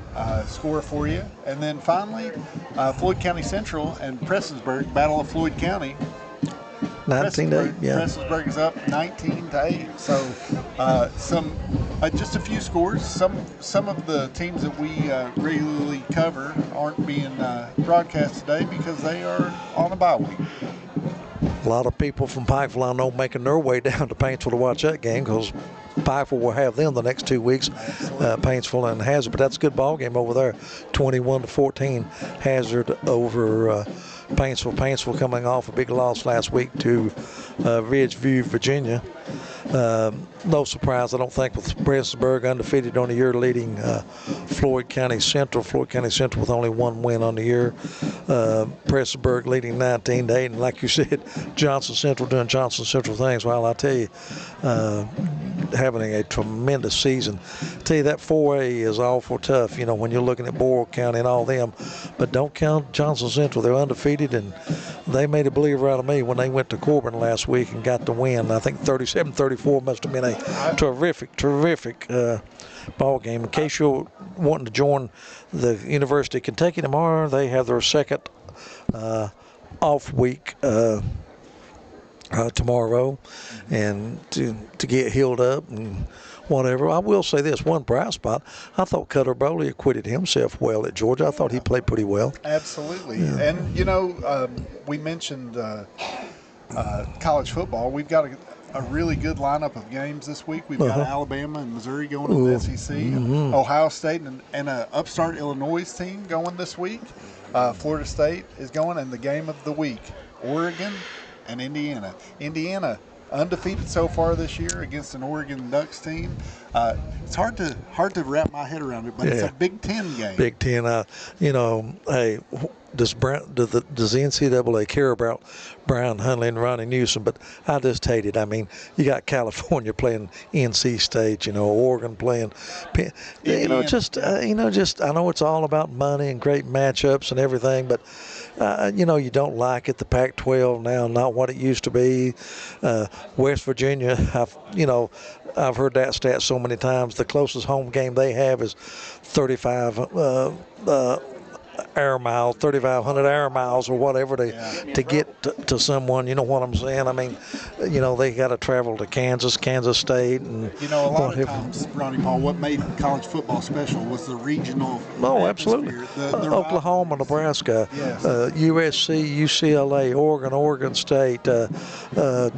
score for you. And then finally, Floyd County Central and Prestonsburg, Battle of Floyd County. 19-8, yeah. Prestonsburg is up 19-8. So just a few scores. Some of the teams that we regularly cover aren't being broadcast today because they are on a bye week. A lot of people from Pikeville, I know, making their way down to Paintsville to watch that game because Pikeville will have them the next 2 weeks, Paintsville and Hazard. But that's a good ball game over there, 21-14, Hazard over Paintsville. Paintsville coming off a big loss last week to Ridgeview, Virginia. No surprise, I don't think, with Prestonsburg undefeated on the year, leading Floyd County Central. Floyd County Central with only one win on the year. Prestonsburg leading 19-8, and like you said, Johnson Central doing Johnson Central things. Well, I tell you, having a tremendous season. I tell you, that 4A is awful tough, when you're looking at Boyle County and all them. But don't count Johnson Central. They're undefeated, and they made a believer out of me when they went to Corbin last week and got the win. I think 37-34 must have been a terrific ball game. In case you're wanting to join the University of Kentucky tomorrow, they have their second off week tomorrow, and to get healed up and whatever. I will say this, one bright spot, I thought Cutter Bowley acquitted himself well at Georgia. I thought he played pretty well. Absolutely. Yeah. And, we mentioned college football. We've got a really good lineup of games this week. We've got Alabama and Missouri going to the SEC, Ohio State and an upstart Illinois team going this week. Florida State is going, and the game of the week, Oregon and Indiana. Indiana undefeated so far this year against an Oregon Ducks team. It's hard to wrap my head around it, but it's a Big Ten game. Big Ten. Hey, does the NCAA care about Brian Hunley and Ronnie Newsom? But I just hate it. I mean, you got California playing NC State, Oregon playing, I know it's all about money and great matchups and everything, but you don't like it. The Pac-12 now, not what it used to be. West Virginia, I've heard that stat so many times. The closest home game they have is 35 air miles, 3,500 air miles or whatever to get to someone. You know what I'm saying? I mean, they got to travel to Kansas State. And a lot of times, Ronnie Paul, what made college football special was the regional absolutely. Oklahoma, Nebraska, USC, UCLA, Oregon State,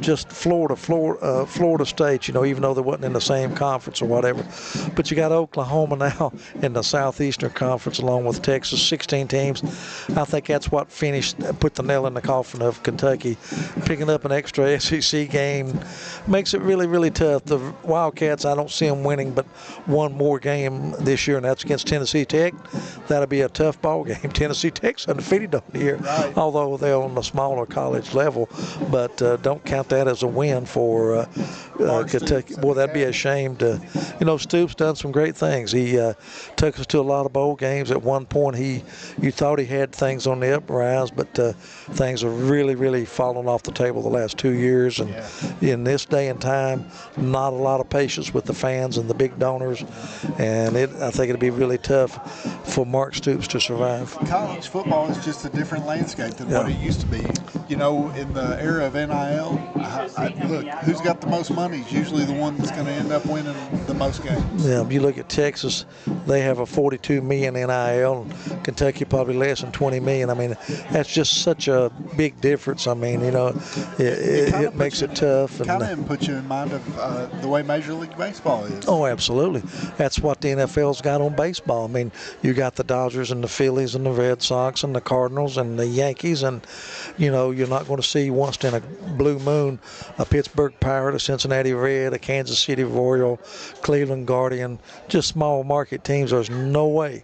just Florida State, even though they wasn't in the same conference or whatever. But you got Oklahoma now in the Southeastern Conference along with Texas, 16 teams. I think that's what put the nail in the coffin of Kentucky. Picking up an extra SEC game makes it really, really tough. The Wildcats, I don't see them winning but one more game this year, and that's against Tennessee Tech. That'll be a tough ball game. Tennessee Tech's undefeated on the year, although they're on the smaller college level. But don't count that as a win for Kentucky. Boy, that'd be a shame to. Stoops done some great things. He took us to a lot of bowl games. At one point, you thought he had things on the uprise, but things are really, really fallen off the table the last 2 years. And in this day and time, not a lot of patience with the fans and the big donors. And I think it'll be really tough for Mark Stoops to survive. College football is just a different landscape than what it used to be. In the era of NIL, look, who's got the most money is usually the one that's going to end up winning the most games. Yeah, you look at Texas, they have a $42 million NIL, and Kentucky probably less than $20 million. I mean, that's just such a big difference. I mean, it makes it tough. It kind of puts you in mind of the way Major League Baseball is. Oh, absolutely. That's what the NFL's got on baseball. I mean, you got the Dodgers and the Phillies and the Red Sox and the Cardinals and the Yankees, and you're You're not going to see once in a blue moon a Pittsburgh Pirate, a Cincinnati Red, a Kansas City Royal, Cleveland Guardian, just small market teams. There's no way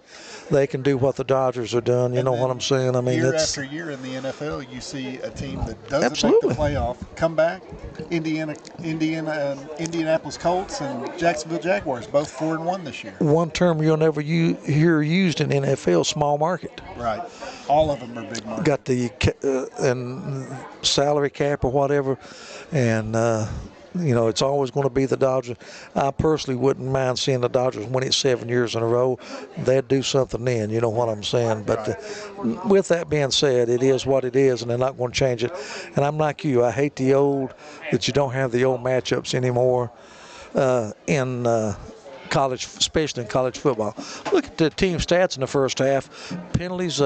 they can do what the Dodgers are doing. You know what I'm saying? I mean, year it's after year in the NFL, you see a team that doesn't Absolutely. make the playoff come back. Indianapolis Colts and Jacksonville Jaguars, both 4-1 this year. one term you'll never hear used in NFL: small market. Right. All of them are big market. Got the and salary cap or whatever, and it's always going to be the Dodgers. I personally wouldn't mind seeing the Dodgers win it 7 years in a row. They'd do something then, you know what I'm saying? But with that being said, it is what it is, and they're not going to change it. And I'm like you. I hate that you don't have the old matchups anymore in college, especially in college football. Look at the team stats in the first half. Penalties,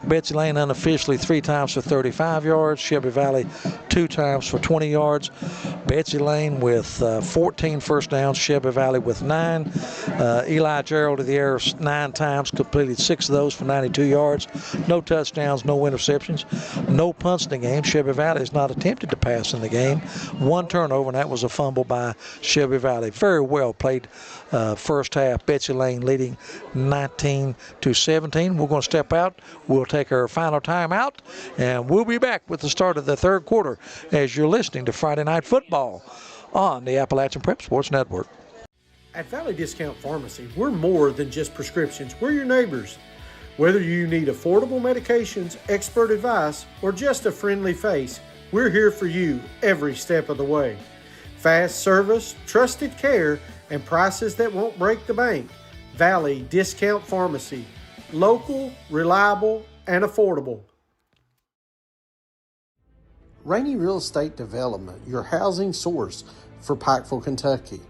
Betsy Layne unofficially 3 times for 35 yards. Shelby Valley 2 times for 20 yards. Betsy Layne with 14 first downs. Shelby Valley with 9. Eli Gerald of the air 9 times, completed 6 of those for 92 yards. No touchdowns, no interceptions, no punts in the game. Shelby Valley has not attempted to pass in the game. 1 turnover, and that was a fumble by Shelby Valley. Very well played first half. Betsy Layne leading 19-17. We're going to step out. We'll take our final time out, and we'll be back with the start of the third quarter as you're listening to Friday Night Football on the Appalachian Prep Sports Network. At Valley Discount Pharmacy, we're more than just prescriptions. We're your neighbors. Whether you need affordable medications, expert advice, or just a friendly face, we're here for you every step of the way. Fast service, trusted care, and prices that won't break the bank. Valley Discount Pharmacy. Local, reliable, and affordable. Rainey Real Estate Development, your housing source for Pikeville, Kentucky.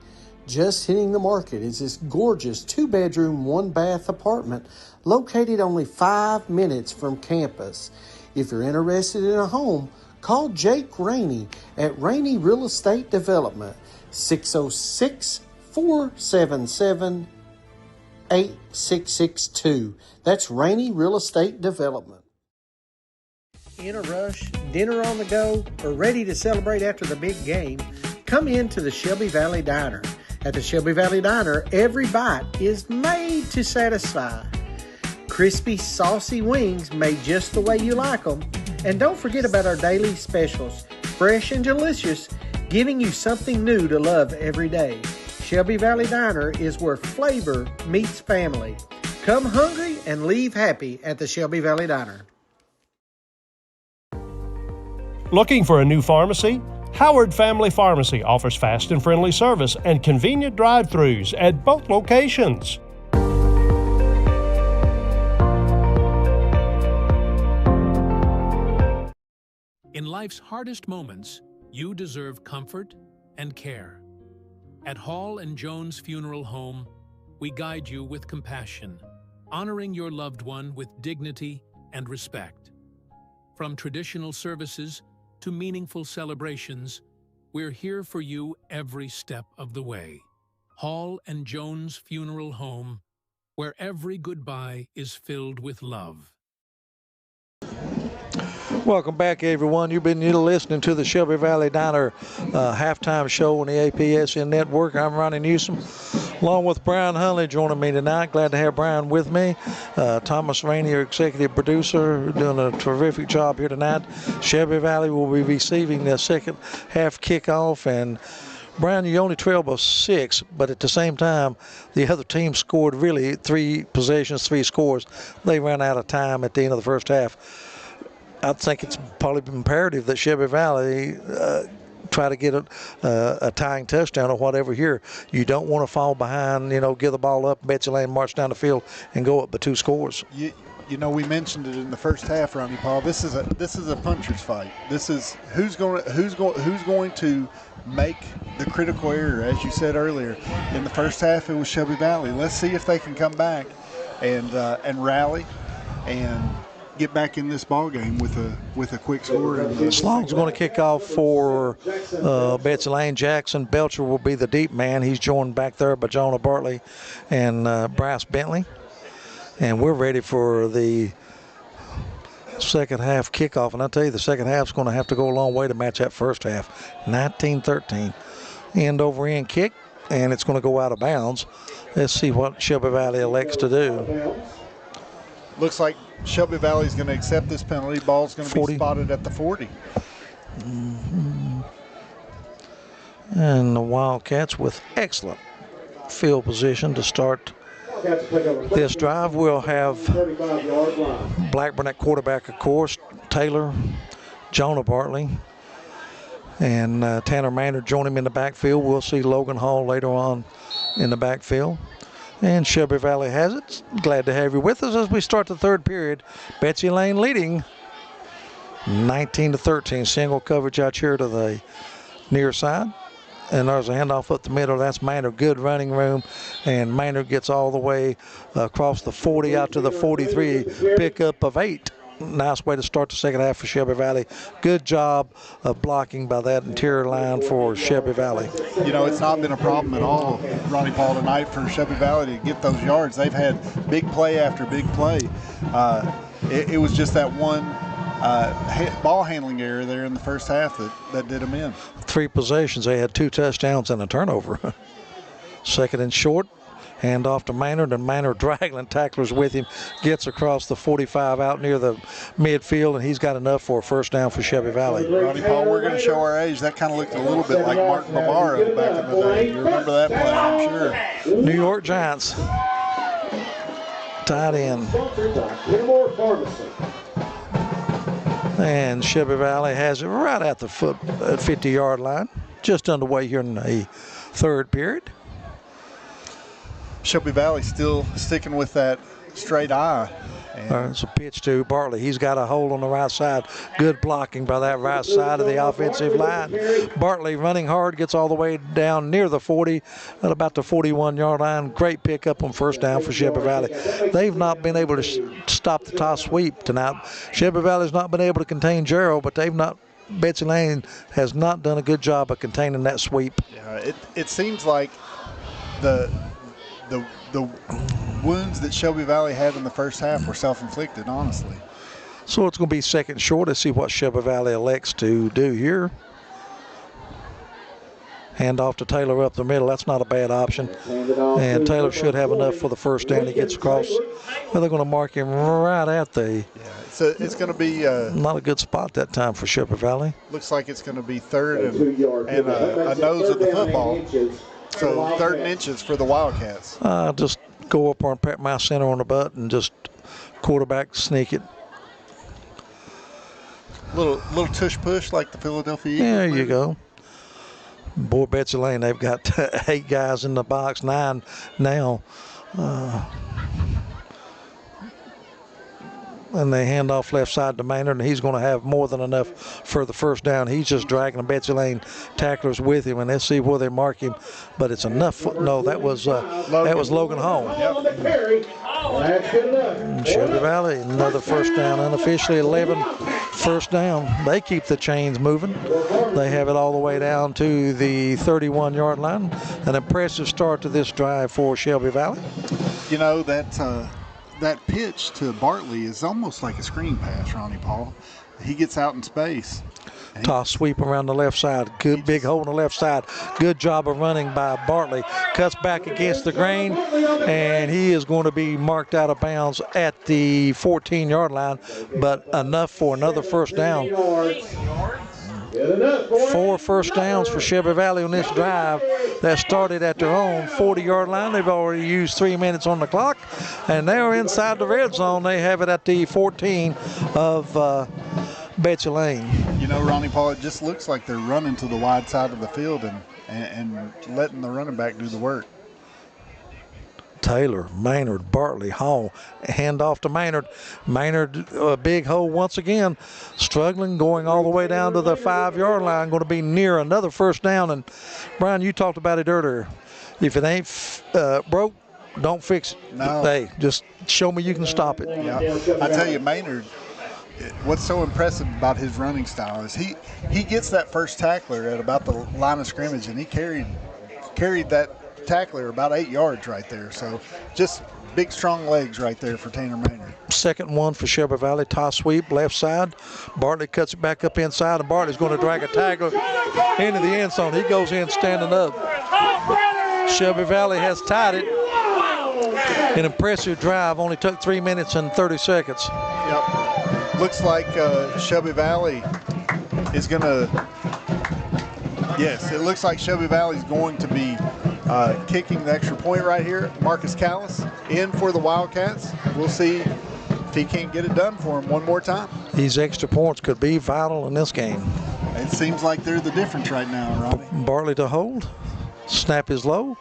Just hitting the market is this gorgeous 2-bedroom, 1-bath apartment located only 5 minutes from campus. If you're interested in a home, call Jake Rainey at Rainey Real Estate Development, 606-477-8662. That's Rainey Real Estate Development. In a rush, dinner on the go, or ready to celebrate after the big game? Come into the Shelby Valley Diner. At the Shelby Valley Diner, every bite is made to satisfy. Crispy, saucy wings made just the way you like them. And don't forget about our daily specials, fresh and delicious, giving you something new to love every day. Shelby Valley Diner is where flavor meets family. Come hungry and leave happy at the Shelby Valley Diner. Looking for a new pharmacy? Howard Family Pharmacy offers fast and friendly service and convenient drive-thrus at both locations. In life's hardest moments, you deserve comfort and care. At Hall and Jones Funeral Home, we guide you with compassion, honoring your loved one with dignity and respect. From traditional services to meaningful celebrations, we're here for you every step of the way. Hall and Jones Funeral Home, where every goodbye is filled with love. Welcome back, everyone. You've been listening to the Shelby Valley Diner halftime show on the APSN Network. I'm Ronnie Newsom, along with Brian Hunley joining me tonight. Glad to have Brian with me. Thomas Rainey, our executive producer, doing a terrific job here tonight. Shelby Valley will be receiving the second half kickoff, and Brian, you only trailed by 6, but at the same time, the other team scored really 3 possessions, 3 scores. They ran out of time at the end of the first half. I think it's probably imperative that Shelby Valley try to get a tying touchdown or whatever here. You don't want to fall behind, give the ball up, Betsy Layne march down the field and go up by 2 scores. We mentioned it in the first half, Ronnie Paul. This is a puncher's fight. This is who's going to make the critical error, as you said earlier. In the first half, it was Shelby Valley. Let's see if they can come back and rally and get back in this ball game with a quick score. Slong's going to kick off for Betsy Layne. Jackson Belcher will be the deep man. He's joined back there by Jonah Bartley and Bryce Bentley. And we're ready for the second half kickoff. And I tell you, the second half is going to have to go a long way to match that first half. 19-13. End over end kick, and it's going to go out of bounds. Let's see what Shelby Valley elects to do. Looks like Shelby Valley is going to accept this penalty. Ball's going to be spotted at the 40. And the Wildcats with excellent field position to start this drive. We'll have Blackburn at quarterback, of course, Taylor, Jonah Bartley, and Tanner Maynard join him in the backfield. We'll see Logan Hall later on in the backfield. And Shelby Valley has it. Glad to have you with us as we start the third period. Betsy Layne leading 19-13. Single coverage out here to the near side. And there's a handoff up the middle. That's Maynard. Good running room. And Maynard gets all the way across the 40 out to the 43. Pickup of 8. Nice way to start the second half for Shelby Valley. Good job of blocking by that interior line for Shelby Valley. You know, it's not been a problem at all, Ronnie Paul, tonight for Shelby Valley to get those yards. They've had big play after big play. It was just that one ball handling error there in the first half that did them in. 3 possessions. They had 2 touchdowns and a turnover. Second and short. Hand off to Maynard, and Maynard dragging tacklers with him, gets across the 45 out near the midfield, and he's got enough for a first down for Shelby Valley. Ronnie Paul, we're going to show our age. That kind of looked a little bit like Martin Bavaro back in the day. You remember that play, I'm sure. New York Giants. Tight end. And Shelby Valley has it right at the 50-yard line. Just underway here in the third period. Shelby Valley still sticking with that straight eye. It's a pitch to Bartley. He's got a hold on the right side. Good blocking by that right side of the offensive line. Bartley running hard, gets all the way down near the 40 at about the 41-yard line. Great pickup on first down for Shelby Valley. They've not been able to stop the toss sweep tonight. Shelby Valley's not been able to contain Gerald, but Betsy Layne has not done a good job of containing that sweep. Yeah, it seems like the wounds that Shelby Valley had in the first half were self-inflicted, honestly. So it's going to be second short. Let's see what Shelby Valley elects to do here. Hand off to Taylor up the middle. That's not a bad option. And Taylor should have enough for the first down. He gets across. Well, they're going to mark him right at the... Yeah, so it's going to be... not a good spot that time for Shelby Valley. Looks like it's going to be third and a nose of the football. So third and inches for the Wildcats. Just go up and pat my center on the butt and just quarterback sneak it. Little tush push like the Philadelphia Eagles. There you go. Boy, Betsy Layne, they've got 8 guys in the box, 9 now. And they hand off left side to Maynard, and he's going to have more than enough for the first down. He's just dragging the Betsy Layne tacklers with him, and let's see where they mark him. But it's enough. No, that was Logan Hall. Yep. Shelby Valley, another first down, unofficially 11 first down. They keep the chains moving. They have it all the way down to the 31-yard line. An impressive start to this drive for Shelby Valley. You know, that pitch to Bartley is almost like a screen pass, Ronnie Paul. He gets out in space. Toss sweep around the left side. Good big hole on the left side. Good job of running by Bartley. Cuts back against the grain, and he is going to be marked out of bounds at the 14-yard line, but enough for another first down. 4 first downs for Shelby Valley on this drive that started at their own 40-yard line. They've already used 3 minutes on the clock, and they're inside the red zone. They have it at the 14 of Betsy Layne. You know, Ronnie Paul, it just looks like they're running to the wide side of the field and letting the running back do the work. Taylor, Maynard, Bartley, Hall, hand off to Maynard. Maynard, a big hole once again, struggling, going all the way down to the 5-yard line, going to be near another first down. And Brian, you talked about it earlier. If it ain't broke, don't fix it. No. Hey, just show me you can stop it. Yeah, I tell you, Maynard, what's so impressive about his running style is he gets that first tackler at about the line of scrimmage, and he carried that tackler about 8 yards right there. So just big, strong legs right there for Tanner Maynard. Second one for Shelby Valley, toss sweep, left side. Bartley cuts it back up inside, and Bartley's going to drag a tackle into the end zone. He goes in standing up. Shelby Valley has tied it. An impressive drive, only took 3 minutes and 30 seconds. Yep. Looks like Shelby Valley is going to, yes, it looks like Shelby Valley is going to be kicking the extra point right here. Marcus Callis in for the Wildcats. We'll see if he can't get it done for him one more time. These extra points could be vital in this game. It seems like they're the difference right now, Ronnie. Bartley to hold. Snap is low.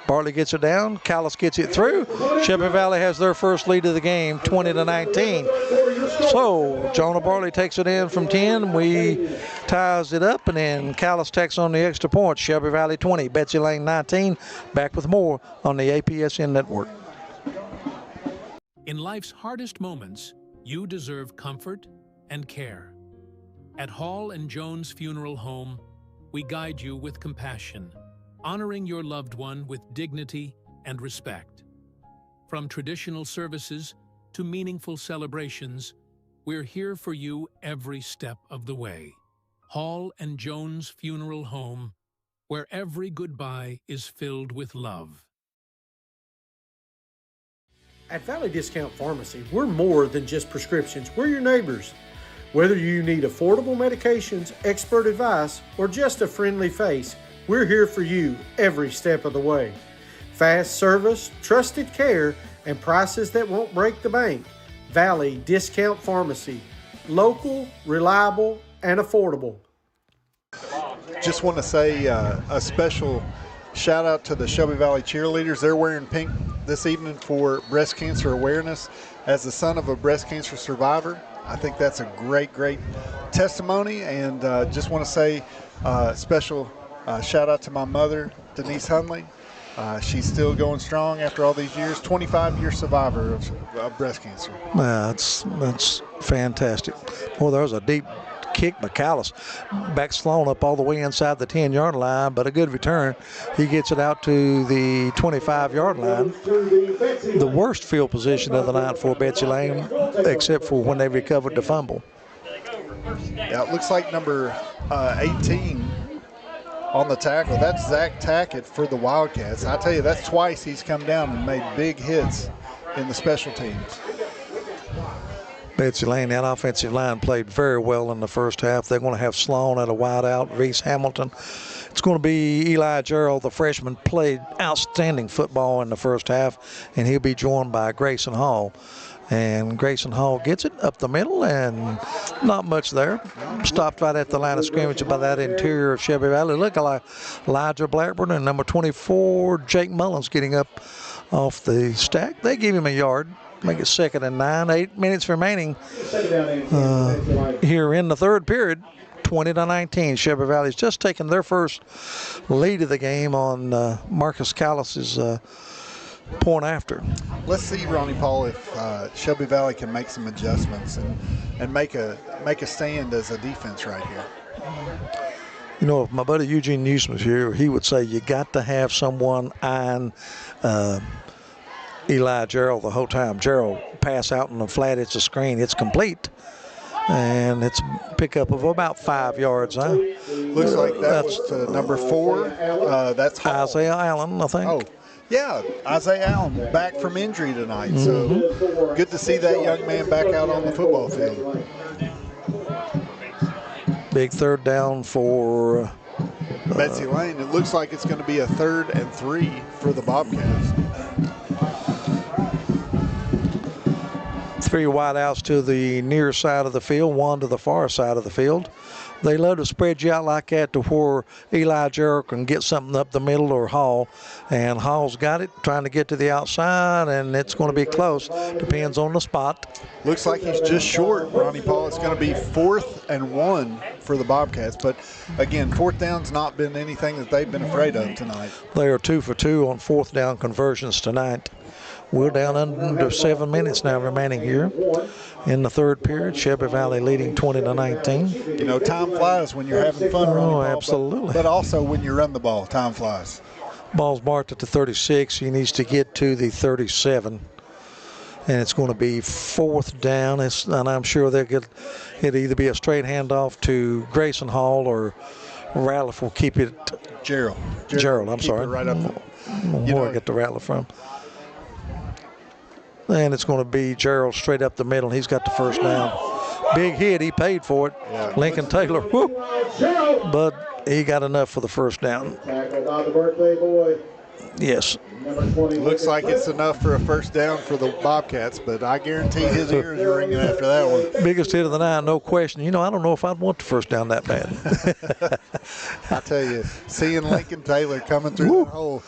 Bartley gets it down. Callis gets it through. Shelby Valley has their first lead of the game, 20-19. So Jonah Bartley takes it in from 10. We ties it up, and then Callis tacks on the extra point. Shelby Valley 20, Betsy Layne 19. Back with more on the APSN Network. In life's hardest moments, you deserve comfort and care. At Hall and Jones Funeral Home, we guide you with compassion, honoring your loved one with dignity and respect. From traditional services to meaningful celebrations, we're here for you every step of the way. Hall and Jones Funeral Home, where every goodbye is filled with love. At Valley Discount Pharmacy, we're more than just prescriptions. We're your neighbors. Whether you need affordable medications, expert advice, or just a friendly face, we're here for you every step of the way. Fast service, trusted care, and prices that won't break the bank. Valley Discount Pharmacy. Local, reliable, and affordable. Just want to say a special shout out to the Shelby Valley cheerleaders. They're wearing pink this evening for breast cancer awareness. As the son of a breast cancer survivor, I think that's a great testimony, and just want to say special shout out to my mother, Denise Hunley. She's still going strong after all these years, 25-year survivor of breast cancer. That's fantastic. Well, there was a deep kick by Callis. Back Sloan up all the way inside the 10-yard line, but a good return. He gets it out to the 25-yard line. The worst field position of the night for Betsy Layne, except for when they recovered the fumble. Yeah, it looks like number 18 on the tackle. That's Zach Tackett for the Wildcats. I tell you, that's twice he's come down and made big hits in the special teams. Betsy Layne, that offensive line played very well in the first half. They're going to have Sloan at a wideout, Reese Hamilton. It's going to be Eli Gerald, the freshman, played outstanding football in the first half, and he'll be joined by Grayson Hall. And Grayson Hall gets it up the middle, and not much there. Stopped right at the line of scrimmage by that interior of Shelby Valley. Look like Elijah Blackburn and number 24, Jake Mullins, getting up off the stack. They give him a yard. Make it 2nd and 9. 8 minutes remaining here in the third period. 20-19. Shelby Valley's just taken their first lead of the game on Marcus Callis's point after. Let's see, Ronnie Paul, if Shelby Valley can make some adjustments and make a stand as a defense right here. You know, if my buddy Eugene Newsom was here, he would say you got to have someone eyeing Eli Gerald the whole time. Gerald pass out in the flat, it's a screen, it's complete. And it's a pickup of about 5 yards, huh? Looks like that's to number 4. That's Hall. Isaiah Allen, I think. Oh, yeah, Isaiah Allen back from injury tonight. So good to see that young man back out on the football field. Big third down for Betsy Layne. It looks like it's going to be a 3rd and 3 for the Bobcats. 3 wideouts to the near side of the field, 1 to the far side of the field. They love to spread you out like that to where Eli Gerald can get something up the middle, or Hall. And Hall's got it, trying to get to the outside, and it's going to be close. Depends on the spot. Looks like he's just short, Ronnie Paul. It's going to be 4th and 1 for the Bobcats. But, again, 4th down's not been anything that they've been afraid of tonight. They are 2 for 2 on 4th down conversions tonight. We're down under 7 minutes now remaining here in the third period. Shelby Valley leading 20-19. You know, time flies when you're having fun running the ball. Absolutely. But also when you run the ball, time flies. Ball's marked at the 36. He needs to get to the 37. and it's going to be 4th down. And I'm sure it'll either be a straight handoff to Grayson Hall, or Ratliff will keep it. Gerald, I'm sorry. Right up. Where I get the Ratliff from. And it's going to be Gerald straight up the middle. He's got the first down. Big hit. He paid for it. Yeah. Lincoln Taylor. Whoop. But he got enough for the first down. Tackled on the birthday boy. Yes. Looks like it's enough for a first down for the Bobcats, but I guarantee his ears are ringing after that one. Biggest hit of the night, no question. I don't know if I'd want the first down that bad. I tell you, seeing Lincoln Taylor coming through that hole,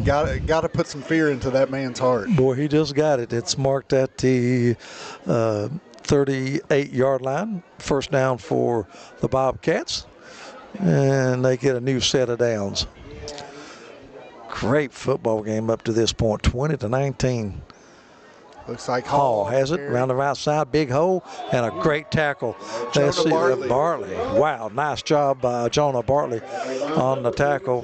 got to put some fear into that man's heart. Boy, he just got it. It's marked at the 38-yard line. First down for the Bobcats, and they get a new set of downs. Great football game up to this point, 20-19. Looks like Hall has it around the right side, big hole, and a great tackle. Let's see, Bartley. Wow, nice job by Jonah Bartley on the tackle.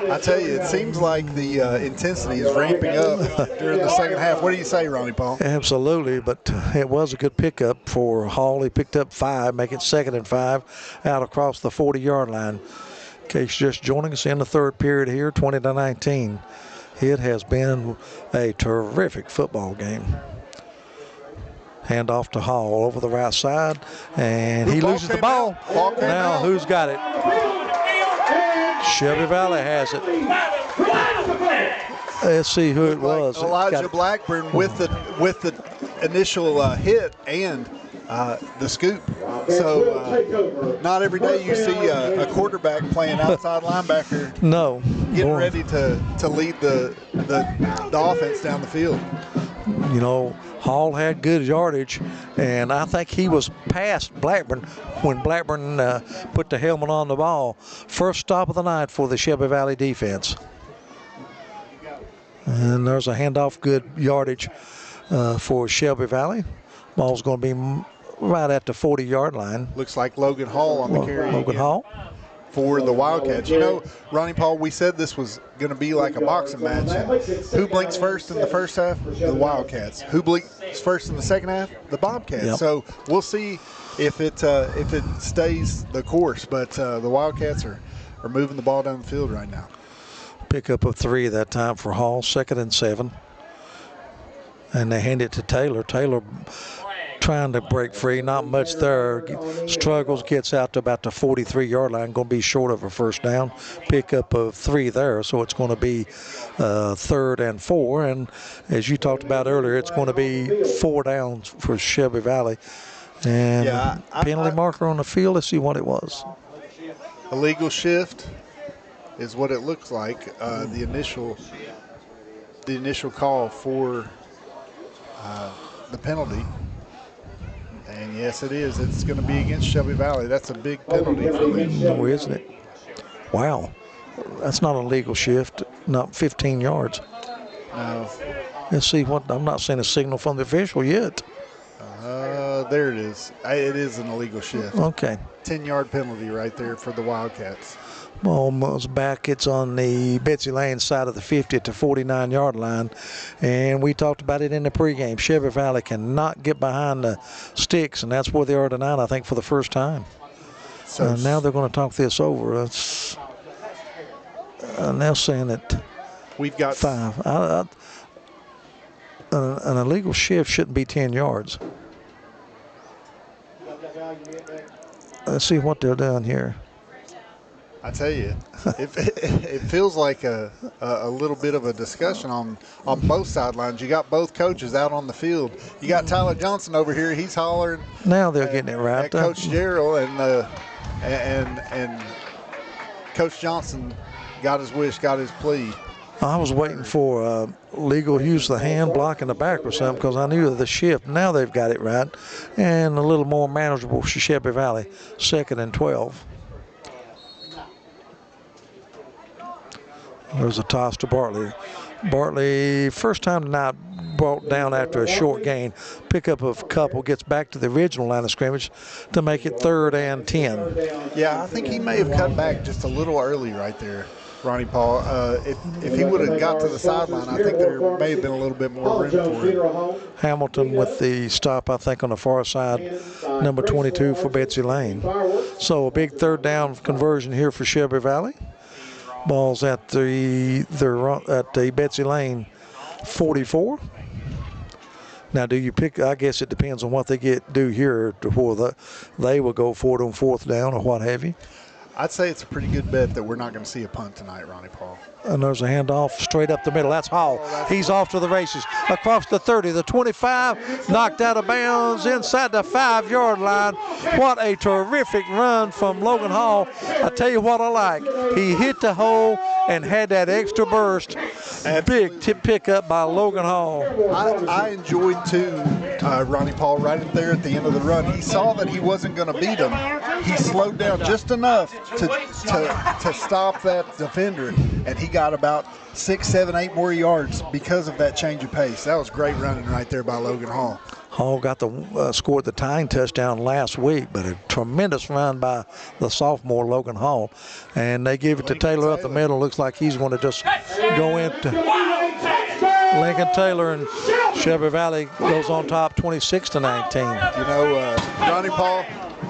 I tell you, it seems like the intensity is ramping up during the second half. What do you say, Ronnie Paul? Absolutely, but it was a good pickup for Hall. He picked up 5, make it 2nd and 5 out across the 40-yard line. In case you're just joining us in the third period here, 20-19. It has been a terrific football game. Hand off to Hall over the right side, and he loses the ball. Now who's got it? Shelby Valley has it. Let's see who it was. Elijah Blackburn with the initial hit and the scoop. So not every day you see a quarterback playing outside linebacker. No. Getting ready to lead the offense down the field. Hall had good yardage, and I think he was past Blackburn when Blackburn put the helmet on the ball. First stop of the night for the Shelby Valley defense. And there's a handoff, good yardage for Shelby Valley. Ball's going to be right at the 40-yard line. Looks like Logan Hall on the carry. Logan Hall. For the Wildcats. Ronnie Paul, we said this was going to be like a boxing match. Who blinks first in the first half? The Wildcats. Who blinks first in the second half? The Bobcats. Yep. So we'll see if it stays the course. But the Wildcats are moving the ball down the field right now. Pickup of 3 that time for Hall, 2nd and 7. And they hand it to Taylor. Taylor trying to break free, not much there. Struggles, gets out to about the 43-yard line, going to be short of a first down. Pickup of 3 there, so it's going to be 3rd and 4. And as you talked about earlier, it's going to be 4 downs for Shelby Valley. And penalty marker on the field, let's see what it was. Illegal shift is what it looks like. The initial call for the penalty. And yes, it is. It's going to be against Shelby Valley. That's a big penalty for them. No, isn't it? Wow. That's not a legal shift. Not 15 yards. No. Let's see what. I'm not seeing a signal from the official yet. There it is. It is an illegal shift. Okay. 10-yard penalty right there for the Wildcats. Almost back. It's on the Betsy Layne side of the 50 to 49-yard line. And we talked about it in the pregame. Shelby Valley cannot get behind the sticks, and that's where they are tonight, I think, for the first time. So now they're going to talk this over. It's now saying that we've got 5. An illegal shift shouldn't be 10 yards. Let's see what they're doing here. I tell you, it feels like a little bit of a discussion on both sidelines. You got both coaches out on the field. You got Tyler Johnson over here. He's hollering. Now they're getting it right. At Coach Gerald and Coach Johnson got his wish, got his plea. I was waiting for legal use of the hand block in the back or something because I knew of the shift. Now they've got it right and a little more manageable for Shelby Valley. 2nd and 12. There's a toss to Bartley. Bartley, first time tonight, brought down after a short gain. Pickup of a couple, gets back to the original line of scrimmage to make it 3rd and 10. Yeah, I think he may have cut back just a little early right there. Ronnie Paul. If he would have got to the sideline, I think there may have been a little bit more room for him. Hamilton with the stop, I think, on the far side, number 22 for Betsy Layne. So a big third down conversion here for Shelby Valley. Ball's at the Betsy Layne 44. Now, do you pick? I guess it depends on what they do here before they will go for it on fourth down or what have you. I'd say it's a pretty good bet that we're not going to see a punt tonight, Ronnie Paul. And there's a handoff straight up the middle. That's Hall. He's off to the races. Across the 30, the 25, knocked out of bounds inside the 5-yard line. What a terrific run from Logan Hall. I tell you what I like. He hit the hole and had that extra burst. Big tip pickup by Logan Hall. I enjoyed, too, Ronnie Paul, right there at the end of the run. He saw that he wasn't going to beat him. He slowed down just enough to stop that defender, and he got about 6, 7, 8 more yards because of that change of pace. That was great running right there by Logan Hall. Hall got scored the tying touchdown last week, but a tremendous run by the sophomore Logan Hall. And they give it to Taylor up the middle. Looks like he's going to just go into Lincoln Taylor, and Shelby Valley goes on top 26-19. You know, Ronnie Paul,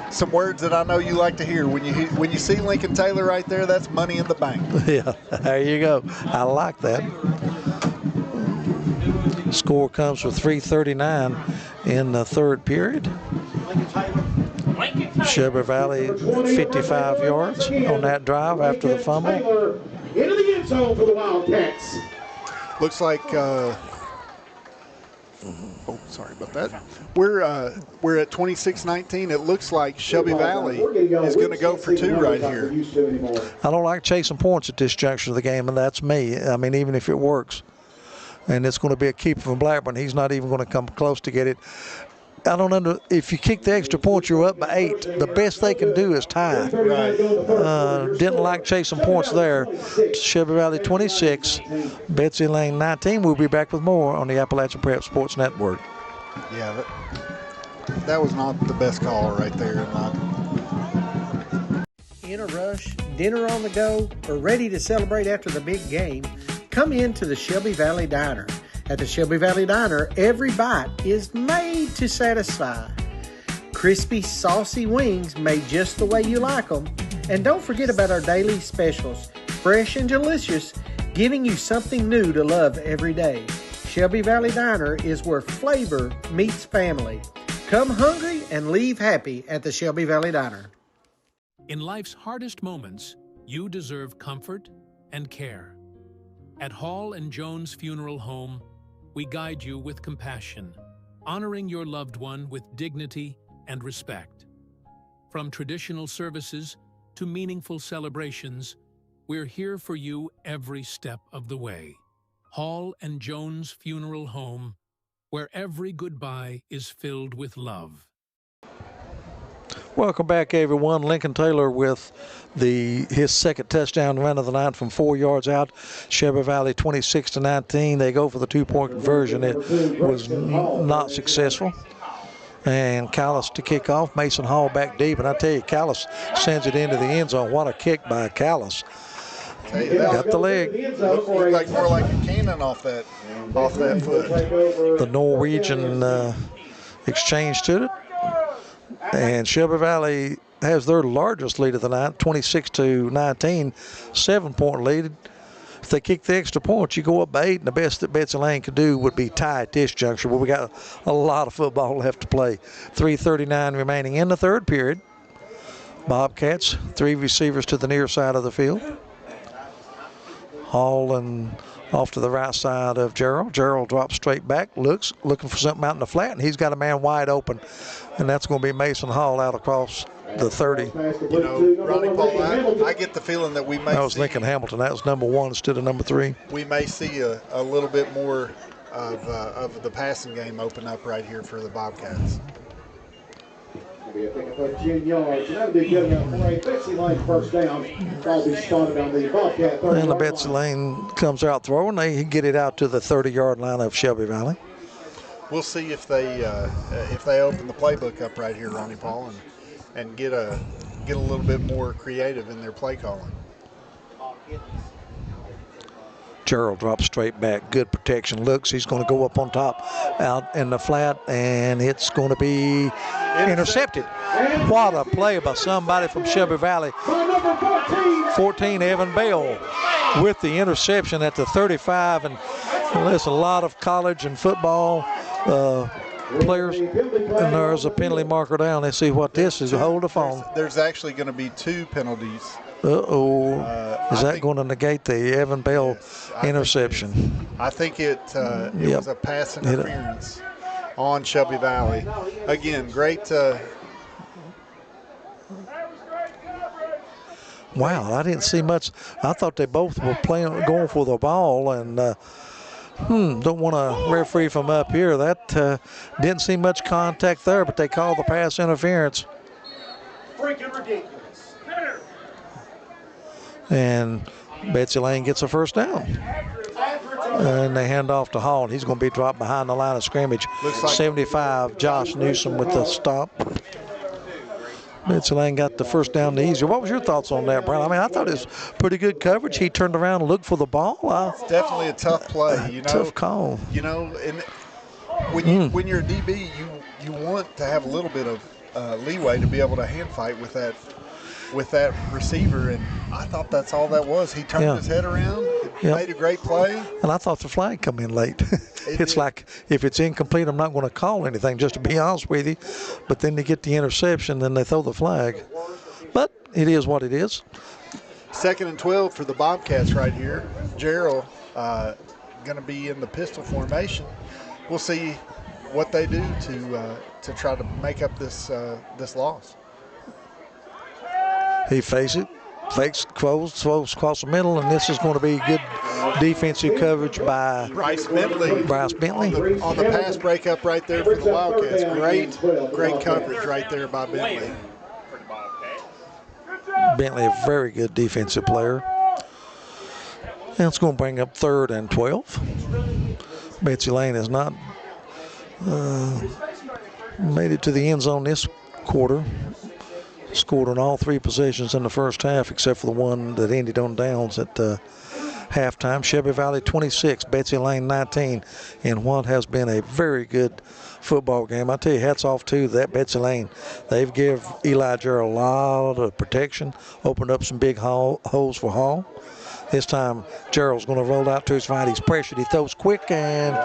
some words that I know you like to hear. When you see Lincoln Taylor right there, that's money in the bank. Yeah, there you go. I like that. Score comes with 3:39 in the third period. Shelby Valley 55 yards on that drive after the fumble. Into the end zone for the Wildcats. Looks like sorry about that. We're at 26-19. It looks like Shelby Valley is going to go for 2 right here. I don't like chasing points at this juncture of the game, and that's me. I mean, even if it works. And it's going to be a keeper from Blackburn. He's not even going to come close to get it. I don't know if you kick the extra point, you're up by 8. The best they can do is tie. Didn't like chasing points there. Shelby Valley 26, Betsy Layne 19. We'll be back with more on the Appalachian Prep Sports Network. Yeah, that was not the best call right there. In a rush, dinner on the go, or ready to celebrate after the big game, come into the Shelby Valley Diner. At the Shelby Valley Diner, every bite is made to satisfy. Crispy, saucy wings made just the way you like them. And don't forget about our daily specials, fresh and delicious, giving you something new to love every day. Shelby Valley Diner is where flavor meets family. Come hungry and leave happy at the Shelby Valley Diner. In life's hardest moments, you deserve comfort and care. At Hall and Jones Funeral Home, we guide you with compassion, honoring your loved one with dignity and respect. From traditional services to meaningful celebrations, we're here for you every step of the way. Hall and Jones Funeral Home, where every goodbye is filled with love. Welcome back, everyone. Lincoln Taylor with his second touchdown run of the night from 4 yards out. Shelby Valley 26-19. They go for the 2-point conversion. It was not successful. And Callis to kick off. Mason Hall back deep. And I tell you, Callis sends it into the end zone. What a kick by Callis. Got the leg. Looked like more like a cannon off that foot. The Norwegian exchange to it. And Shelby Valley has their largest lead of the night, 26-19, 7-point lead. If they kick the extra point, you go up by 8, and the best that Betsy Layne could do would be tie at this juncture, but we got a lot of football left to play. 3:39 remaining in the third period. Bobcats, 3 receivers to the near side of the field. Hall and off to the right side of Gerald. Gerald drops straight back, looking for something out in the flat, and he's got a man wide open. And that's going to be Mason Hall out across the 30. You know, Ronnie Paul, I get the feeling that we may That was Lincoln Hamilton. That was number 1 instead of number 3. We may see a little bit more of the passing game open up right here for the Bobcats. Be a pickup of 10 yards, and that'll be good enough for a Betsy Layne first down. Ball be spotted on the Bobcat 30. And the Betsy Layne comes out throwing. They get it out to the 30-yard line of Shelby Valley. We'll see if they open the playbook up right here, Ronnie Paul, and get a little bit more creative in their play calling. Gerald drops straight back. Good protection. Looks, he's going to go up on top, out in the flat, and it's going to be intercepted. What a play by somebody from Shelby Valley. 14, Evan Bell with the interception at the 35. And there's a lot of college and football players, and there's a penalty marker down. Let's see what this is. Hold the phone. There's actually going to be 2 penalties. Is that going to negate the Evan Bell interception? I think it was a pass interference on Shelby Valley. Again, great. Wow, I didn't see much. I thought they both were going for the ball, and don't want to referee from up here. That didn't see much contact there, but they called the pass interference. Freaking ridiculous. And Betsy Layne gets a first down. And they hand off to Hall. He's going to be dropped behind the line of scrimmage. 75, Josh Newsom with the stop. Betsy Layne got the first down easier. What was your thoughts on that, Brian? I mean, I thought it was pretty good coverage. He turned around and looked for the ball. It's definitely a tough play. Tough call. And when you're a DB, you want to have a little bit of leeway to be able to hand fight with that receiver, and I thought that's all that was. He turned his head around, made a great play. And I thought the flag come in late. It's like, if it's incomplete, I'm not going to call anything, just to be honest with you. But then they get the interception, then they throw the flag. But it is what it is. 2nd and 12 for the Bobcats right here. Gerald going to be in the pistol formation. We'll see what they do to try to make up this loss. He fakes throws across the middle, and this is going to be good defensive coverage by Bryce Bentley. On the pass breakup right there for the Wildcats. Great coverage right there by Bentley. Bentley, a very good defensive player. And it's going to bring up 3rd and 12. Betsy Layne has not made it to the end zone this quarter. Scored on all 3 possessions in the first half, except for the one that ended on downs at halftime. Shelby Valley 26, Betsy Layne 19, in what has been a very good football game. I tell you, hats off to that Betsy Layne. They've given Eli Gerald a lot of protection, opened up some big holes for Hall. This time, Gerald's going to roll out to his right. He's pressured. He throws quick, and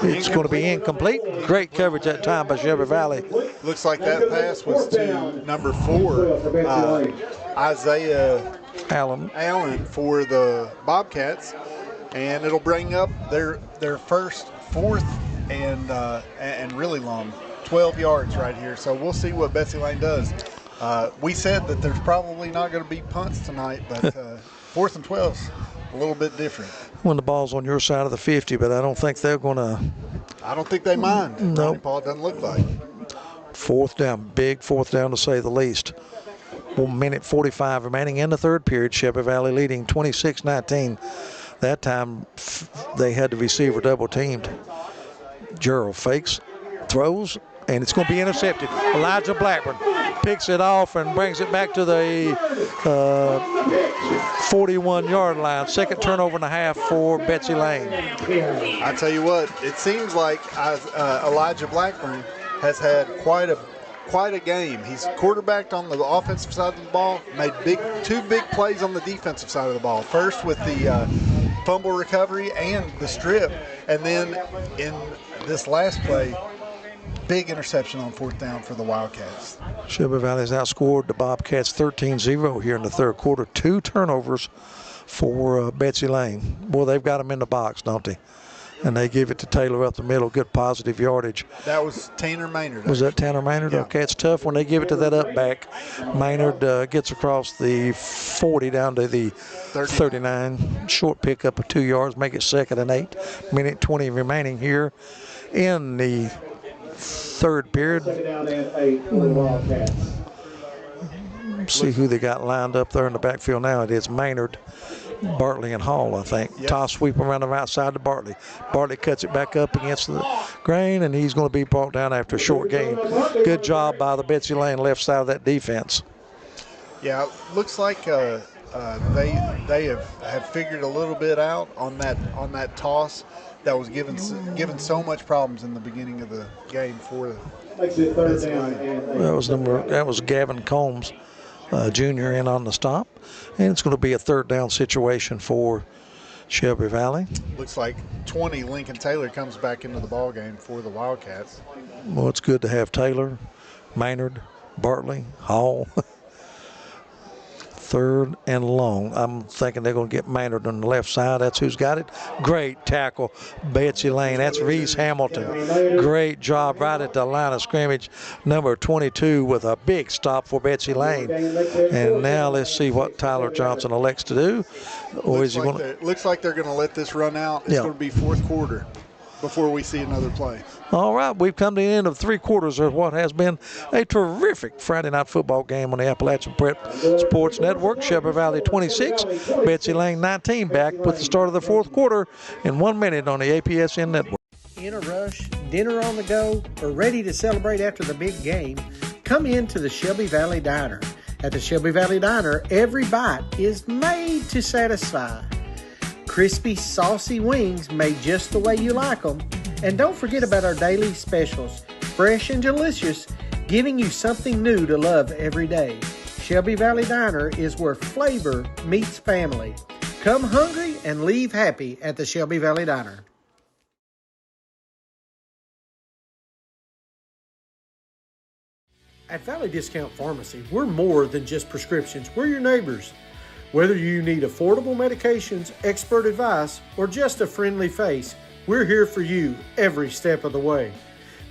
it's going to be incomplete. Great coverage that time by Shelby Valley. Looks like that pass was to number 4, Isaiah Allen for the Bobcats, and it'll bring up their first 4th and really long, 12 yards right here. So we'll see what Betsy Layne does. We said that there's probably not going to be punts tonight, but 4th and 12's a little bit different. When the ball's on your side of the 50, but I don't think they're going to. I don't think they mind. No. Paul, it doesn't look like. 4th down, big 4th down to say the least. 1 minute 45 remaining in the 3rd period. Shelby Valley leading 26-19. That time they had the receiver double teamed. Gerald fakes, throws, and it's going to be intercepted. Elijah Blackburn picks it off and brings it back to the 41-yard line. 2nd turnover and a half for Betsy Layne. I tell you what, it seems like Elijah Blackburn has had quite a game. He's quarterbacked on the offensive side of the ball, made 2 big plays on the defensive side of the ball. First with the fumble recovery and the strip, and then in this last play, big interception on 4th down for the Wildcats. Shelby Valley's outscored the Bobcats 13-0 here in the 3rd quarter. 2 turnovers for Betsy Layne. Boy, they've got them in the box, don't they? And they give it to Taylor up the middle. Good positive yardage. That was Tanner Maynard. Was that Tanner Maynard? Yeah. Okay, it's tough when they give it to that up back. Maynard gets across the 40 down to the 39. Short pickup of 2 yards, make it 2nd and 8. Minute 20 remaining here in the 3rd period. See who they got lined up there in the backfield now. It is Maynard, Bartley, and Hall, I think. Yep. Toss sweep around the right side to Bartley. Bartley cuts it back up against the grain, and he's going to be brought down after a short gain. Good job by the Betsy Layne left side of that defense. Yeah, looks like they have figured a little bit out on that toss that was given so much problems in the beginning of the game for Makes it third Betsy down. Layne. That was Gavin Combs, Jr. in on the stop, and it's going to be a third down situation for Shelby Valley. Looks like 20 Lincoln Taylor comes back into the ball game for the Wildcats. Well, it's good to have Taylor, Maynard, Bartley, Hall. Third and long. I'm thinking they're going to get Maynard on the left side. That's who's got it. Great tackle, Betsy Layne. That's Reese Hamilton. Great job right at the line of scrimmage. Number 22 with a big stop for Betsy Layne. And now let's see what Tyler Johnson elects to do. Or is he going to? Looks like they're going to let this run out. It's going to be fourth quarter before we see another play. All right, we've come to the end of 3 quarters of what has been a terrific Friday night football game on the Appalachian Prep Sports Network. Shelby Valley 26, Betsy Layne 19, back with the start of the fourth quarter in 1 minute on the APSN Network. In a rush, dinner on the go, or ready to celebrate after the big game, come into the Shelby Valley Diner. At the Shelby Valley Diner, every bite is made to satisfy. Crispy, saucy wings made just the way you like them. And don't forget about our daily specials, fresh and delicious, giving you something new to love every day. Shelby Valley Diner is where flavor meets family. Come hungry and leave happy at the Shelby Valley Diner. At Valley Discount Pharmacy, we're more than just prescriptions. We're your neighbors. Whether you need affordable medications, expert advice, or just a friendly face, we're here for you every step of the way.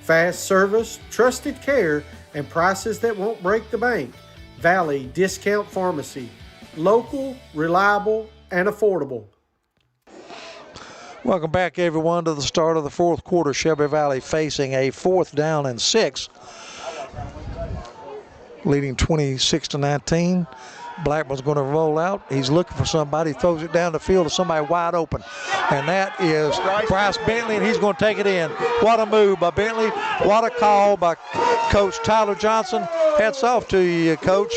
Fast service, trusted care, and prices that won't break the bank. Valley Discount Pharmacy. Local, reliable, and affordable. Welcome back, everyone, to the start of the fourth quarter. Shelby Valley facing a 4th down and 6, leading 26-19. Blackman's going to roll out. He's looking for somebody. He throws it down the field to somebody wide open. And that is Bryce Bentley, and he's going to take it in. What a move by Bentley. What a call by Coach Tyler Johnson. Hats off to you, Coach.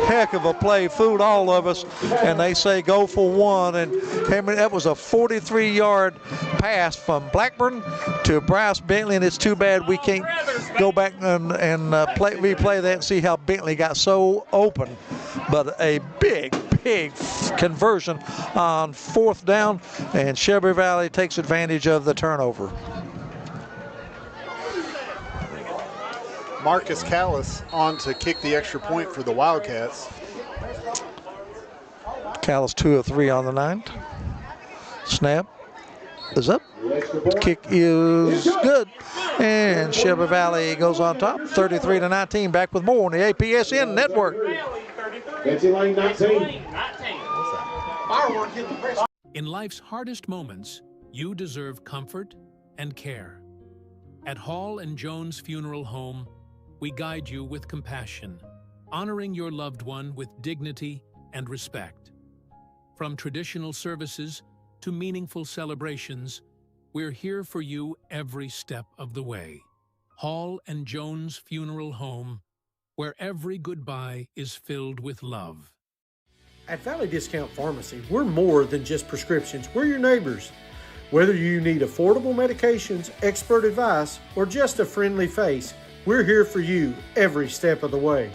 Heck of a play. Fooled all of us. And they say go for one. And that was a 43-yard pass from Blackburn to Bryce Bentley. And it's too bad we can't go back and replay that and see how Bentley got so open. But a big conversion on 4th down, and Shelby Valley takes advantage of the turnover. Marcus Callis on to kick the extra point for the Wildcats. Callis 2 of 3 on the night. Snap is up. Kick is good. And Shelby Valley goes on top, 33-19. Back with more on the APSN Network. Betsy Layne 19. In life's hardest moments, you deserve comfort and care. At Hall and Jones Funeral Home, we guide you with compassion, honoring your loved one with dignity and respect. From traditional services to meaningful celebrations, we're here for you every step of the way. Hall and Jones Funeral Home, where every goodbye is filled with love. At Valley Discount Pharmacy, we're more than just prescriptions. We're your neighbors. Whether you need affordable medications, expert advice, or just a friendly face, we're here for you every step of the way.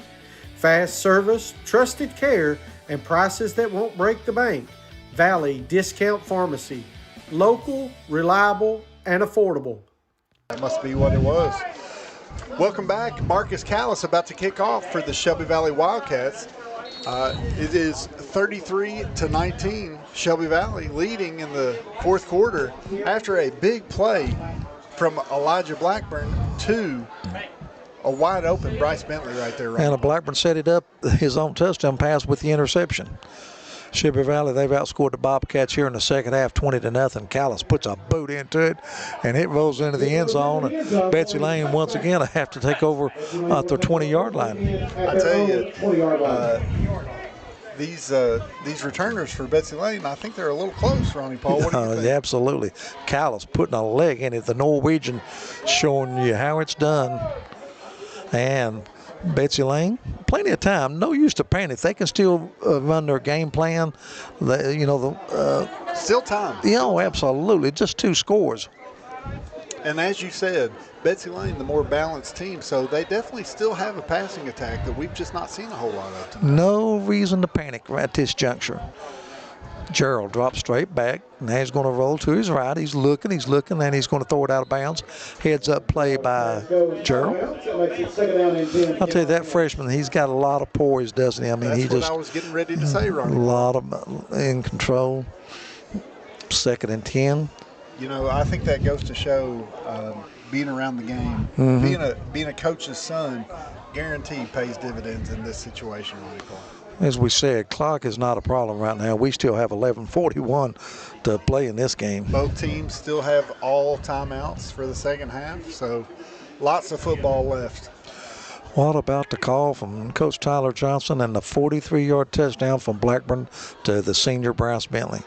Fast service, trusted care, and prices that won't break the bank. Valley Discount Pharmacy. Local, reliable, and affordable. That must be what it was. Welcome back. Marcus Callis about to kick off for the Shelby Valley Wildcats. It is 33-19. Shelby Valley leading in the fourth quarter after a big play from Elijah Blackburn to a wide open Bryce Bentley right there. And Blackburn set it up, his own touchdown pass with the interception. Shelby Valley, they've outscored the Bobcats here in the second half, 20-0. Callis puts a boot into it, and it rolls into the end zone. And Betsy Layne once again have to take over at the 20-yard line. I tell you, these returners for Betsy Layne, I think they're a little close, Ronnie Paul. What do you think? Yeah, absolutely. Callis putting a leg in it. The Norwegian showing you how it's done. And Betsy Layne, plenty of time. No use to panic. They can still run their game plan. Still time. Absolutely. Just 2 scores. And as you said, Betsy Layne, the more balanced team, so they definitely still have a passing attack that we've just not seen a whole lot of tonight. No reason to panic at this juncture. Gerald drops straight back. Now he's going to roll to his right. He's looking, and he's going to throw it out of bounds. Heads up play by Gerald. I'll tell you, that freshman, he's got a lot of poise, doesn't he? I mean, That's what I was getting ready to say, Ronnie. A lot of in control. 2nd and 10. I think that goes to show being around the game, being a coach's son, guaranteed pays dividends in this situation, Ronnie Paul. As we said, clock is not a problem right now. We still have 11:41 to play in this game. Both teams still have all timeouts for the second half, so lots of football left. What about the call from Coach Tyler Johnson and the 43-yard touchdown from Blackburn to the senior Bryce Bentley?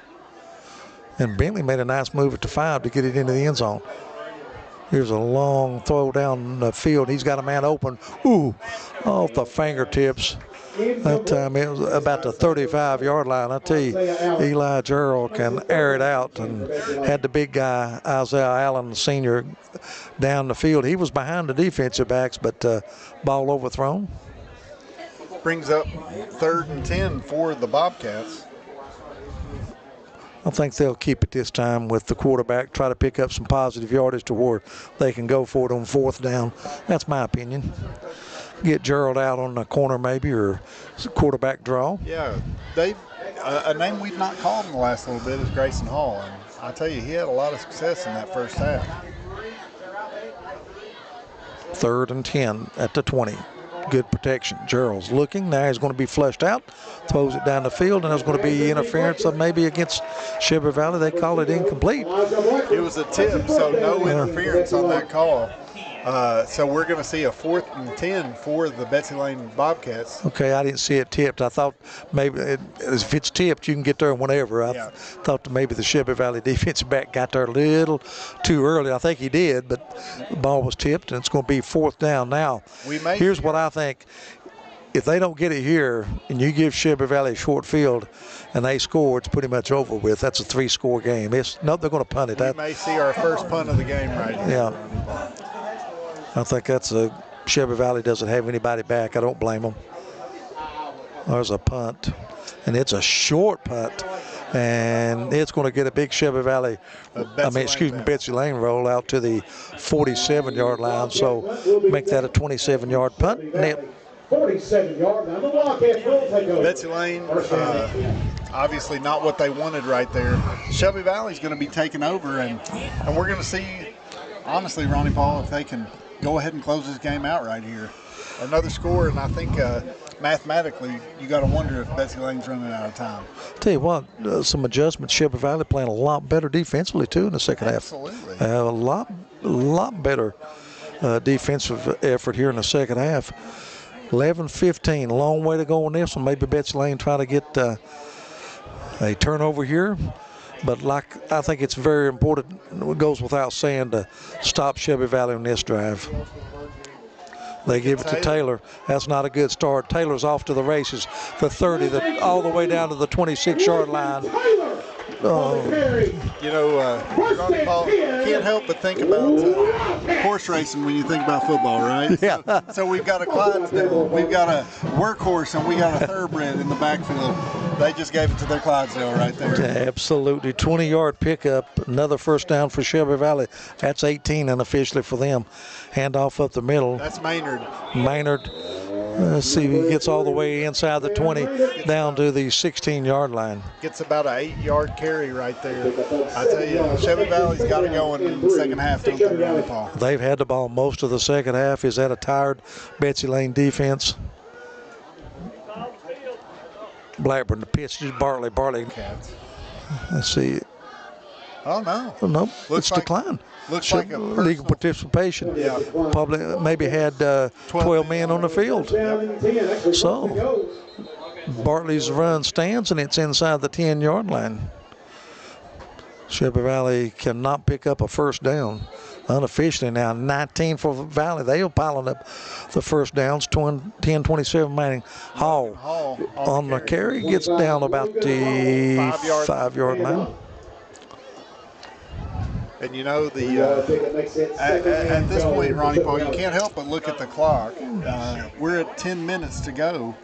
And Bentley made a nice move at the 5 to get it into the end zone. Here's a long throw down the field. He's got a man open. Ooh, off the fingertips. That time it was about the 35-yard line. I tell you, Eli Gerald can air it out, and had the big guy, Isaiah Allen, senior, down the field. He was behind the defensive backs, but ball overthrown. Brings up 3rd and 10 for the Bobcats. I think they'll keep it this time with the quarterback, try to pick up some positive yardage to where they can go for it on 4th down. That's my opinion. Get Gerald out on the corner maybe, or quarterback draw. Yeah, a name we've not called in the last little bit is Grayson Hall, and I tell you, he had a lot of success in that first half. 3rd and 10 at the 20. Good protection. Gerald's looking. Now he's going to be flushed out. Throws it down the field, and there's going to be interference maybe against Shelby Valley. They call it incomplete. It was a tip, so no interference on that call. So we're going to see a 4th and 10 for the Betsy Layne Bobcats. Okay, I didn't see it tipped. I thought maybe if it's tipped, you can get there whenever. I thought that maybe the Shelby Valley defensive back got there a little too early. I think he did, but the ball was tipped, and it's going to be 4th down. Now, here's what I think. If they don't get it here and you give Shelby Valley a short field and they score, it's pretty much over with. That's a 3-score game. They're going to punt it. We may see our first punt of the game right here. Yeah. I think that's Shelby Valley doesn't have anybody back. I don't blame them. There's a punt, and it's a short punt, and it's going to get a big Shelby Valley, Betsy Layne roll out to the 47-yard line. So make that a 27-yard punt. 47-yard line. The Wildcats will take over. Betsy Layne, obviously not what they wanted right there. Shelby Valley's going to be taking over, and we're going to see, honestly, Ronnie Paul, if they can go ahead and close this game out right here. Another score, and I think mathematically you got to wonder if Betsy Layne's running out of time. Tell you what, some adjustments. Shelby Valley playing a lot better defensively too in the second half. Absolutely. A lot better defensive effort here in the second half. 11-15, a long way to go on this one. Maybe Betsy Layne try to get a turnover here. But I think it's very important, it goes without saying, to stop Shelby Valley on this drive. They give it to Taylor. That's not a good start. Taylor's off to the races. The 30, all the way down to the 26-yard line. Ronnie Paul, can't help but think about horse racing when you think about football, right? Yeah. So we've got a Clydesdale, we've got a workhorse, and we got a thoroughbred in the backfield. They just gave it to their Clydesdale right there. Absolutely. 20-yard pickup, another first down for Shelby Valley. That's 18 unofficially for them. Handoff up the middle. That's Maynard. Let's see, he gets all the way inside the 20 down to the 16-yard line. Gets about an 8-yard carry right there. I tell you, Shelby Valley's got it going in the second half, don't they, Ronnie Paul? They've had the ball most of the second half. Is that a tired Betsy Layne defense? Blackburn, the pitch is Bartley. Let's see. Oh, no. Nope, it's declined. Looks like a legal participation. Yeah. Probably maybe had 12 men on the field. Yep. So Bartley's run stands, and it's inside the 10-yard line. Shelby Valley cannot pick up a first down. Unofficially now, 19 for Valley. They are piling up the first downs. 10-27 remaining. Hall on the carry gets down about the 5-yard line. And you know, at this point, Ronnie Paul, you can't help but look at the clock. We're at 10 minutes to go,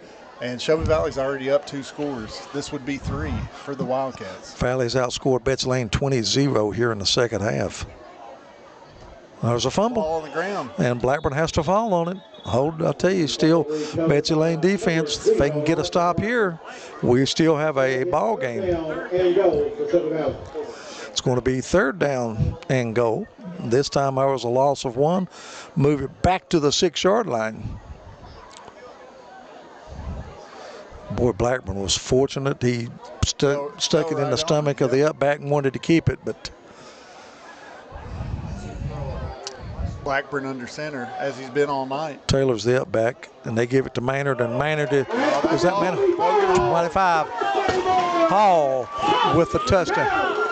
and Shelby Valley's already up 2 scores. This would be 3 for the Wildcats. Valley's outscored Betsy Layne 20-0 here in the second half. There's a fumble. Ball on the ground. And Blackburn has to fall on it. I'll tell you, still Betsy Layne defense, if they can get a stop here, we still have a ball game. It's going to be 3rd down and goal. This time there was a loss of 1. Move it back to the 6-yard line. Boy, Blackburn was fortunate. He stuck it in the stomach of the up back and wanted to keep it, but Blackburn under center, as he's been all night. Taylor's the up back, and they give it to Maynard, and Maynard is that Maynard? 25. Hall with the touchdown.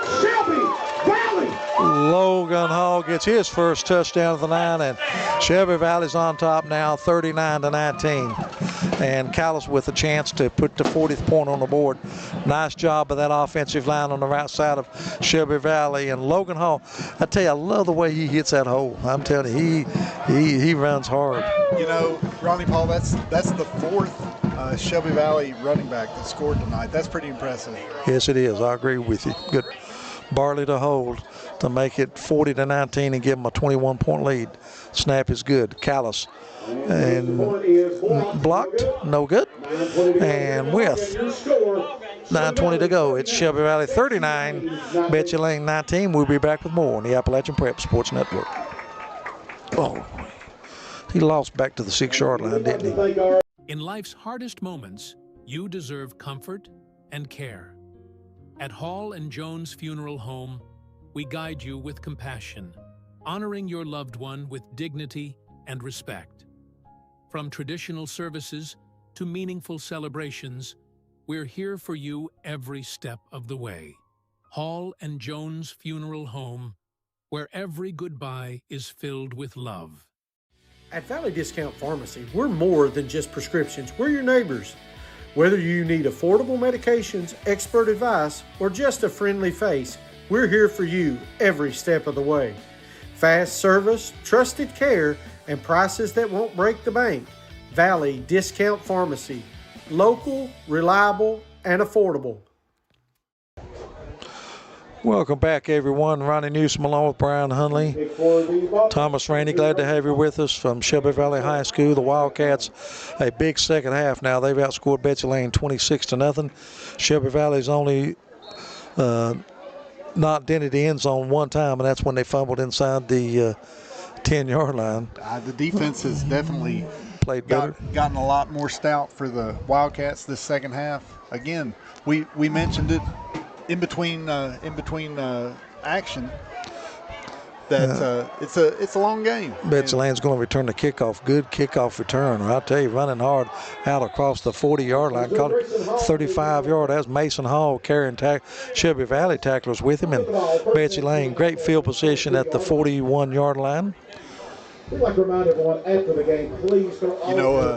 Logan Hall gets his first touchdown of the night, and Shelby Valley's on top now, 39-19. And Callis with a chance to put the 40th point on the board. Nice job of that offensive line on the right side of Shelby Valley. And Logan Hall, I tell you, I love the way he hits that hole. I'm telling you, he runs hard. You know, Ronnie Paul, that's the 4th Shelby Valley running back that scored tonight. That's pretty impressive. Yes, it is. I agree with you. Good. Barley to hold to make it 40-19 and give them a 21-point lead. Snap is good. Callis and blocked, no good. And with 9:20 to go, it's Shelby Valley 39, Betsy Layne 19. We'll be back with more on the Appalachian Prep Sports Network. Oh, he lost back to the 6-yard line, didn't he? In life's hardest moments, you deserve comfort and care. At Hall and Jones Funeral Home, we guide you with compassion, honoring your loved one with dignity and respect. From traditional services to meaningful celebrations, we're here for you every step of the way. Hall and Jones Funeral Home, where every goodbye is filled with love. At Valley Discount Pharmacy, we're more than just prescriptions. We're your neighbors. Whether you need affordable medications, expert advice, or just a friendly face, we're here for you every step of the way. Fast service, trusted care, and prices that won't break the bank. Valley Discount Pharmacy. Local, reliable, and affordable. Welcome back, everyone. Ronnie Newsom along with Brian Hunley. Thomas Rainey, glad to have you with us from Shelby Valley High School. The Wildcats, a big second half now. They've outscored Betsy Layne 26-0. Shelby Valley's only not dented the end zone one time, and that's when they fumbled inside the 10-yard line. The defense has definitely played better. Gotten a lot more stout for the Wildcats this second half. Again, we mentioned it in between action that it's a long game. Betsy Layne's going to return the kickoff. Good kickoff return. I'll tell you, running hard out across the 40-yard line. Caught it 35-yard. That's Mason Hall carrying Shelby Valley tacklers with him. And Betsy Layne, great field position at the 41-yard line. We'd like to remind everyone after the game, please don't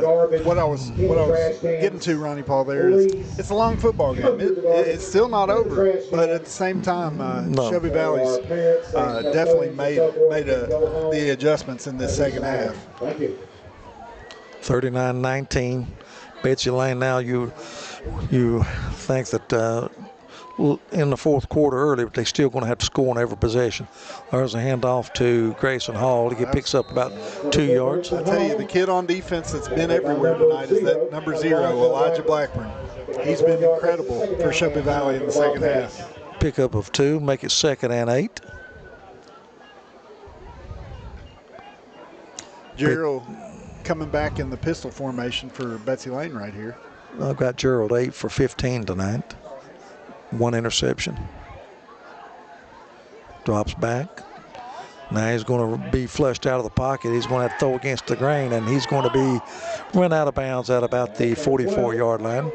garbage. What I was getting to, Ronnie Paul, there is it's a long football game. It's still not over, but at the same time, Shelby Valley's definitely made the adjustments in this second half. Thank you. 39-19. Betsy Layne now you think that in the fourth quarter early, but they're still going to have to score on every possession. There's a handoff to Grayson Hall. He picks up about 2 yards. I tell you, the kid on defense that's been everywhere tonight is that number 0, Elijah Blackburn. He's been incredible for Shelby Valley in the second half. Pickup of 2, make it 2nd and 8. Gerald coming back in the pistol formation for Betsy Layne right here. I've got Gerald 8 for 15 tonight. 1 interception. Drops back. Now he's going to be flushed out of the pocket. He's going to have to throw against the grain, and he's going to be run out of bounds at about the 44-yard line.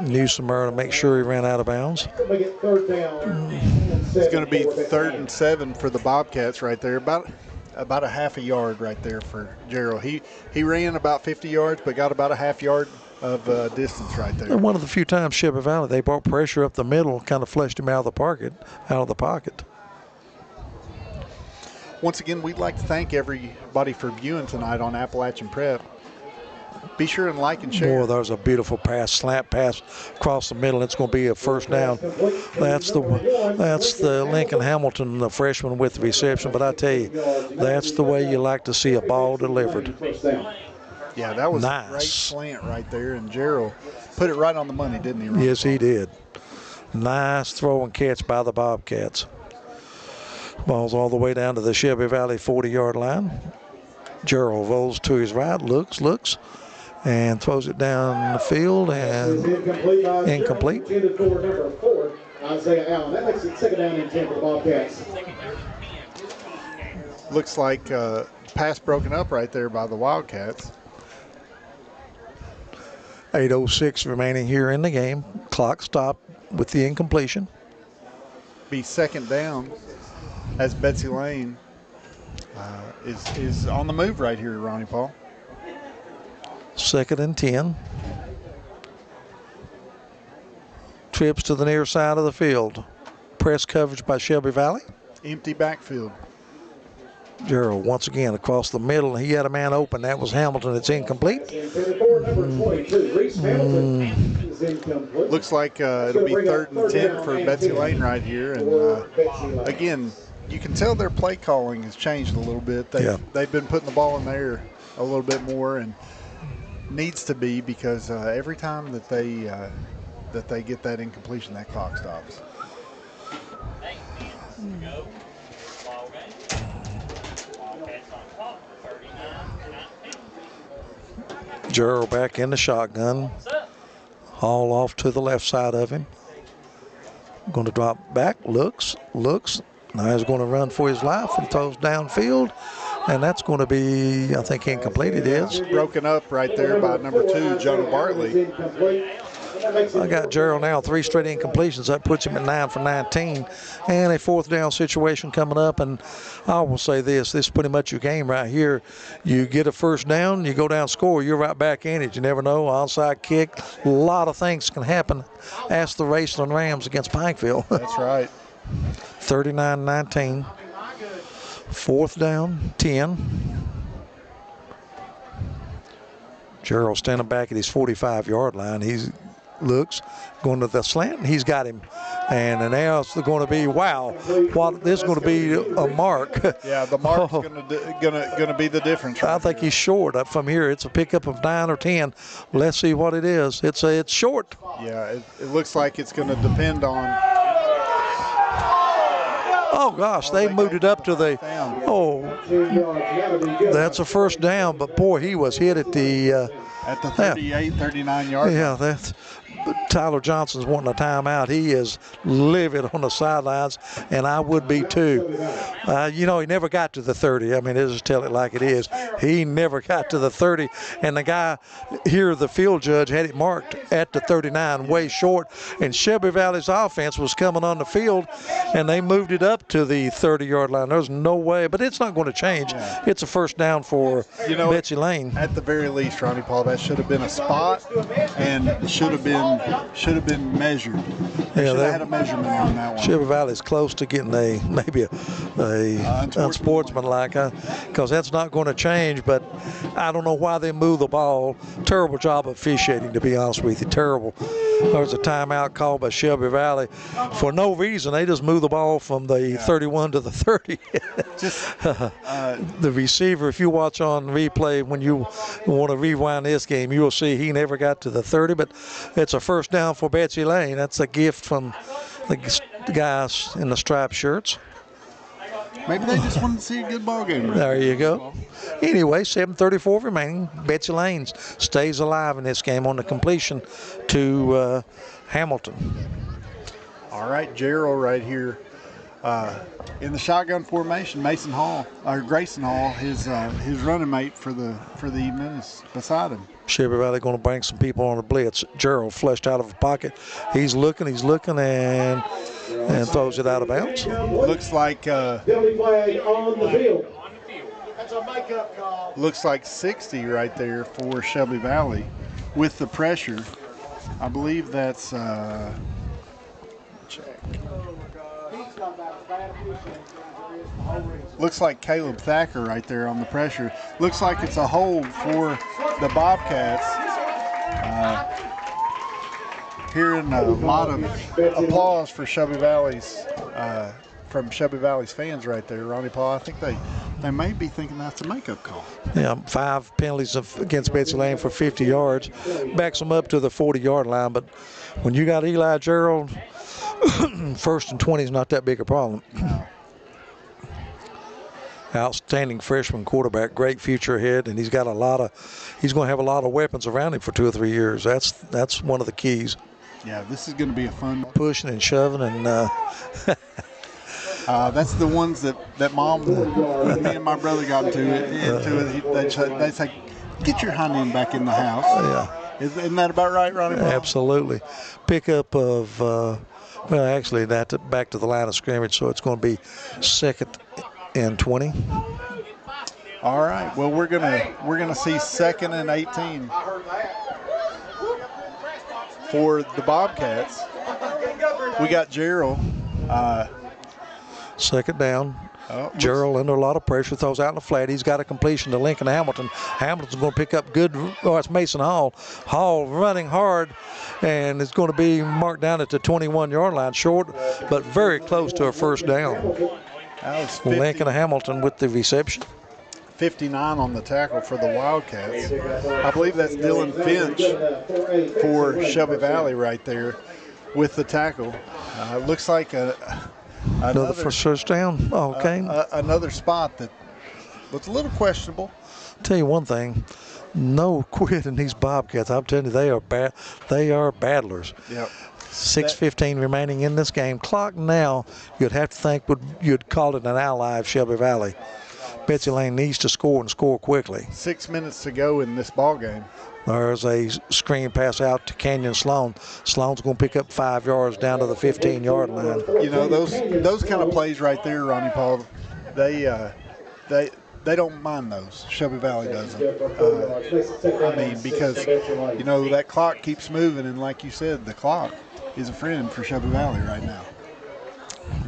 Newsomer to make sure he ran out of bounds. It's going to be 3rd and 7 for the Bobcats right there. About a half a yard right there for Gerald. He ran about 50 yards, but got about a half yard of distance right there. And one of the few times Shelby Valley, they brought pressure up the middle, kind of flushed him out of the pocket. Once again, we'd like to thank everybody for viewing tonight on Appalachian Prep. Be sure and like and share. Boy, there's a beautiful pass, slant pass across the middle. It's going to be a first down. That's the Lincoln Hamilton, the freshman with the reception. But I tell you, that's the way you like to see a ball delivered. Yeah, that was nice. A great slant right there, and Gerald put it right on the money, didn't he? Ron? Yes, he did. Nice throw and catch by the Bobcats. Ball's all the way down to the Shelby Valley 40-yard line. Gerald rolls to his right, looks, and throws it down the field, and incomplete. Isaiah Allen. That makes it 2nd down and 10 for the Bobcats. Looks like pass broken up right there by the Wildcats. 8:06 remaining here in the game. Clock stopped with the incompletion. Be 2nd down as Betsy Layne is on the move right here, Ronnie Paul. 2nd and 10. Trips to the near side of the field. Press coverage by Shelby Valley. Empty backfield. Gerald once again across the middle. He had a man open. That was Hamilton. It's incomplete. Looks like it'll be 3rd and 10 for Betsy Layne right here. And again, you can tell their play calling has changed a little bit. They've been putting the ball in the air a little bit more, and needs to be, because every time that they get that incompletion, that clock stops. Gerald back in the shotgun. Haul off to the left side of him. Going to drop back, looks. Now he's going to run for his life and throws downfield. And that's going to be, I think, incomplete. It is. Broken up right there by number 2, Jonah Bartley. I got Gerald now 3 straight incompletions. That puts him at 9 for 19. And a 4th down situation coming up. And I will say this is pretty much your game right here. You get a first down, you go down, score, you're right back in it. You never know. Onside kick. A lot of things can happen. Ask the Raceland Rams against Pikeville. That's right. 39-19. 4th down, 10. Gerald standing back at his 45-yard line. He looks, going to the slant, and he's got him. And now it's going to be, wow, what this is going to be a mark. Yeah, the mark's going to be the difference. I think he's short up from here. It's a pickup of 9 or 10. Let's see what it is. It's short. Yeah, it looks like it's going to depend on. Oh, gosh, they moved it up to the, that's a first down. But, boy, he was hit at the 38, 39 yard. Yeah, that's Tyler Johnson's wanting a timeout. He is livid on the sidelines, and I would be too. He never got to the 30. I mean, let's just tell it like it is. He never got to the 30, and the guy here, the field judge, had it marked at the 39, way short, and Shelby Valley's offense was coming on the field, and they moved it up to the 30-yard line. There's no way, but it's not going to change. Yeah. It's a first down for Betsy Layne. At the very least, Ronnie Paul, that should have been a spot, and should have been measured. They should have had a measurement on that one. Shelby Valley's close to getting maybe a unsportsmanlike, because that's not going to change. But I don't know why they move the ball. Terrible job of officiating, to be honest with you. Terrible. There was a timeout called by Shelby Valley for no reason. They just moved the ball from the 31 to the 30. The receiver, if you watch on replay, when you want to rewind this game, you will see he never got to the 30, but it's a first down for Betsy Layne. That's a gift from the guys in the striped shirts. Maybe they just wanted to see a good ball game. Right? There you go. Anyway, 7:34 remaining. Betsy Layne stays alive in this game on the completion to Hamilton. All right, Gerald right here In the shotgun formation, Grayson Hall, his running mate for the evening, is beside him. Shelby Valley going to bring some people on the blitz. Gerald flushed out of the pocket. He's looking, and throws it out of bounds. Looks like Penalty flag on the field. That's a makeup call. looks like 60 right there for Shelby Valley with the pressure. I believe that's check. Looks like Caleb Thacker right there on the pressure. Looks like it's a hold for the Bobcats. Hearing a lot of applause for Shelby Valley's from Shelby Valley's fans right there, Ronnie Paul. I think they may be thinking that's a makeup call. Yeah, 5 penalties against Betsy Layne for 50 yards. Backs them up to the 40-yard line. But when you got Eli Gerald, 1st and 20 is not that big a problem. Outstanding freshman quarterback, great future ahead, and he's going to have a lot of weapons around him for 2 or 3 years. That's one of the keys. Yeah, this is going to be a fun. Pushing and shoving and. That's the ones that Mom, me and my brother got into it. They say, get your hind end back in the house. Yeah. Isn't that about right, Ronnie? Absolutely. Pickup of, actually, that's back to the line of scrimmage, so it's going to be 2nd and 20. All right. Well, we're gonna see 2nd and 18 for the Bobcats. We got Gerald. 2nd down. Gerald under a lot of pressure, throws out in the flat. He's got a completion to Lincoln Hamilton. Hamilton's going to pick up good. Oh, it's Mason Hall. Hall running hard, and it's going to be marked down at the 21-yard line, short, but very close to a 1st down. Lincoln Hamilton with the reception. 59 on the tackle for the Wildcats. I believe that's Dylan Finch for Shelby Valley right there with the tackle. Looks like another first down. Oh, okay. Another spot that looks a little questionable. Tell you one thing, no quit in these Bobcats. I'm telling you, they are battlers. Yep. 6:15 remaining in this game. Clock now, you'd have to think you'd call it an ally of Shelby Valley. Betsy Layne needs to score and score quickly. 6 minutes to go in this ball game. There's a screen pass out to Canyon Sloan. Sloan's going to pick up 5 yards down to the 15-yard line. You know, those kind of plays right there, Ronnie Paul, they don't mind those. Shelby Valley doesn't. Because, you know, that clock keeps moving, and like you said, the clock is a friend for Shelby Valley right now.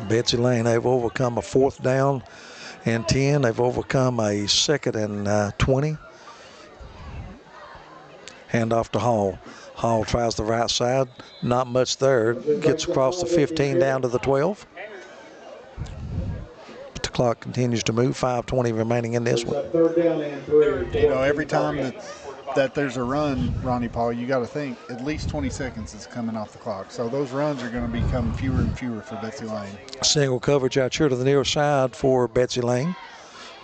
Betsy Layne, they've overcome a 4th down and 10. They've overcome a 2nd and 20. Hand off to Hall. Hall tries the right side. Not much there. Gets across the 15 down to the 12. The clock continues to move. 5:20 remaining in this one. You know, every time that there's a run, Ronnie Paul, you got to think at least 20 seconds is coming off the clock. So those runs are going to become fewer and fewer for Betsy Layne. Single coverage out here to the near side for Betsy Layne.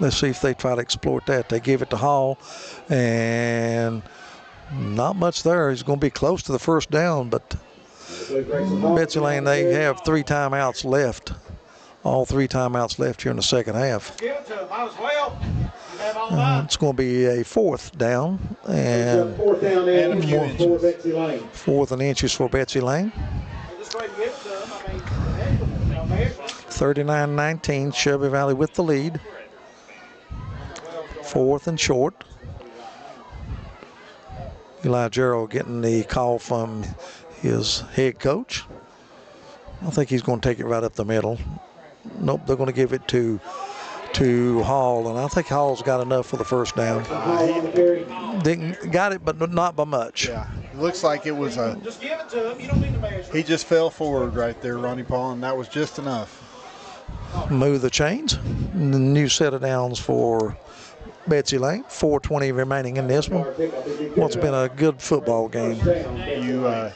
Let's see if they try to exploit that. They give it to Hall, and not much there. He's going to be close to the 1st down, but Betsy Layne, they have 3 timeouts left. All 3 timeouts left here in the 2nd half. It's going to be a 4th down and 4th and inches for Betsy Layne. 39-19, Shelby Valley with the lead. 4th and short. Eli Gerald getting the call from his head coach. I think he's going to take it right up the middle. Nope, they're going to give it to Hall, and I think Hall's got enough for the 1st down. Got it, but not by much. Yeah, it looks like it was a. Just give it to him. You don't need to measure. He just fell forward right there, Ronnie Paul, and that was just enough. Move the chains. New set of downs for Betsy Layne. 4:20 remaining in this one. What's been a good football game. You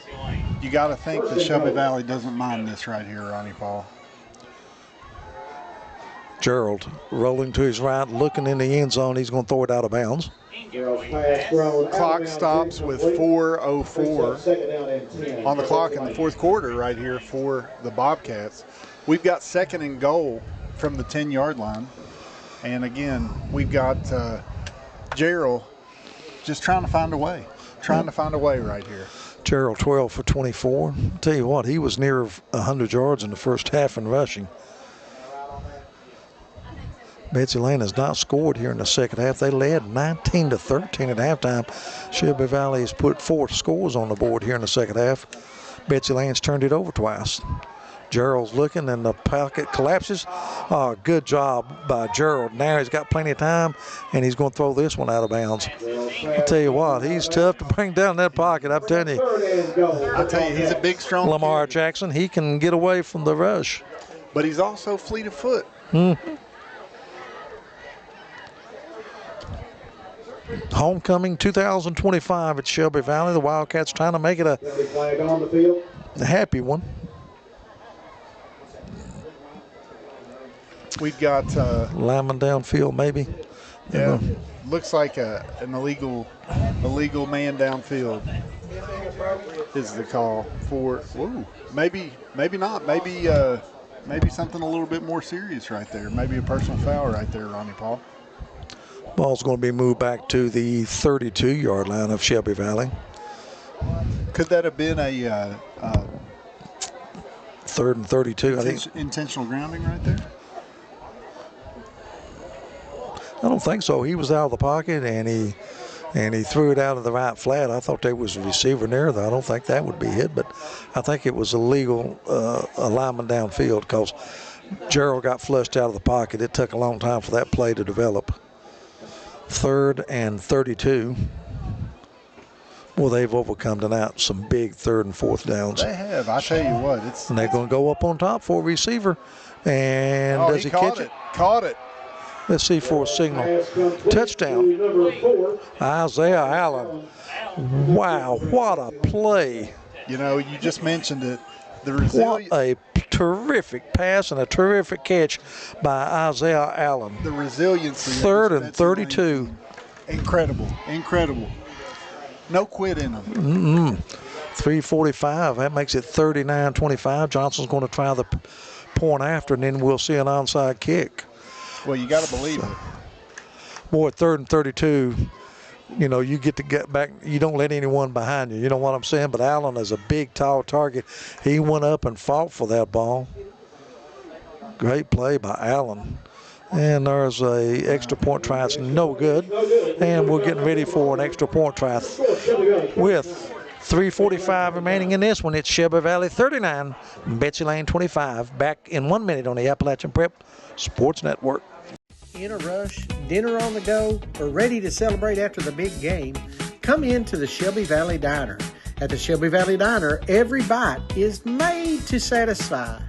got to think that Shelby Valley doesn't mind this right here, Ronnie Paul. Gerald rolling to his right, looking in the end zone. He's going to throw it out of bounds. Clock stops with 4:04 on the clock in the 4th quarter right here for the Bobcats. We've got 2nd and goal from the 10-yard line. And again, we've got Gerald just trying to find a way. Right here. Gerald 12 for 24. I'll tell you what, he was near 100 yards in the first half in rushing. Betsy Layne has not scored here in the second half. They led 19-13 at halftime. Shelby Valley has put 4 scores on the board here in the second half. Betsy Layne's turned it over twice. Gerald's looking and the pocket collapses. Oh, good job by Gerald. Now he's got plenty of time and he's going to throw this one out of bounds. I tell you what, he's tough to bring down that pocket. I'm telling you. He's a big, strong Lamar kid. Jackson, he can get away from the rush. But he's also fleet of foot. Homecoming 2025 at Shelby Valley. The Wildcats trying to make it a happy one. We've got lineman downfield, maybe. Yeah, looks like an illegal man downfield is the call for. Whoa, maybe not. Maybe something a little bit more serious right there. Maybe a personal foul right there, Ronnie Paul. Ball's going to be moved back to the 32-yard line of Shelby Valley. Could that have been a 3rd and 32? I think intentional grounding right there. I don't think so. He was out of the pocket and he threw it out of the right flat. I thought there was a receiver there, though. I don't think that would be hit, but I think it was illegal alignment downfield because Gerald got flushed out of the pocket. It took a long time for that play to develop. 3rd and 32. Well, they've overcome tonight some big 3rd and 4th downs. They have. I tell you what, and they're going to go up on top for a receiver. And does he catch it? Caught it. Let's see for a signal. Touchdown. Isaiah Allen. Wow, what a play. You know, you just mentioned it. What a terrific pass and a terrific catch by Isaiah Allen. The resiliency. 3rd and 32. Incredible. No quit in them. 3:45. That makes it 39-25. Johnson's going to try the point after, and then we'll see an onside kick. Well, you got to believe it. Boy, 3rd and 32, you know, you get to get back. You don't let anyone behind you. You know what I'm saying? But Allen is a big, tall target. He went up and fought for that ball. Great play by Allen. And there's a extra point try. It's no good. And we're getting ready for an extra point try with 3:45 remaining in this one. It's Shelby Valley 39, Betsy Layne 25. Back in 1 minute on the Appalachian Prep Sports Network. In a rush, dinner on the go, or ready to celebrate after the big game, come into the Shelby Valley Diner. At the Shelby Valley Diner, every bite is made to satisfy.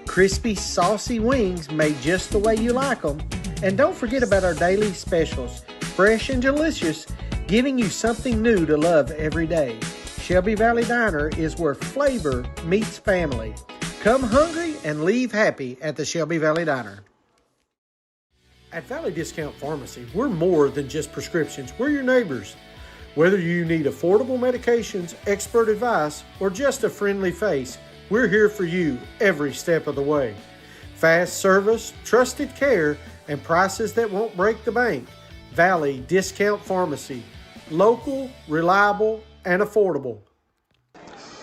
Crispy, saucy wings made just the way you like them. And don't forget about our daily specials, fresh and delicious, giving you something new to love every day. Shelby Valley Diner is where flavor meets family. Come hungry and leave happy at the Shelby Valley Diner. At Valley Discount Pharmacy, we're more than just prescriptions. We're your neighbors. Whether you need affordable medications, expert advice, or just a friendly face, we're here for you every step of the way. Fast service, trusted care, and prices that won't break the bank. Valley Discount Pharmacy. Local, reliable, and affordable.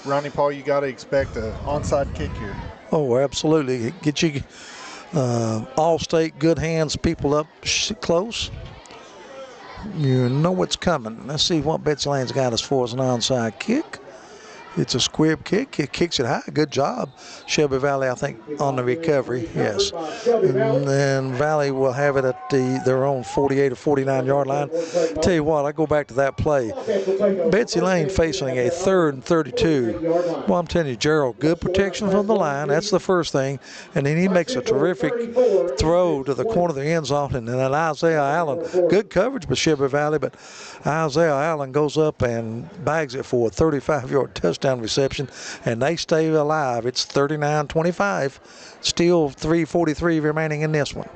Ronnie Paul, you got to expect an onside kick here. Oh, absolutely. Get you all-state, good hands people up close. You know what's coming. Let's see what Betsy Layne's got as far as an onside kick. It's a squib kick. It kicks it high. Good job. Shelby Valley, I think, on the recovery. Yes. And then Valley will have it at their own 48 or 49-yard line. Tell you what, I go back to that play. Betsy Layne facing a 3rd and 32. Well, I'm telling you, Gerald, good protection from the line. That's the first thing. And then he makes a terrific throw to the corner of the end zone. And then Isaiah Allen, good coverage by Shelby Valley, but Isaiah Allen goes up and bags it for a 35-yard touchdown reception, and they stay alive. It's 39-25. Still 3:43 remaining in this one.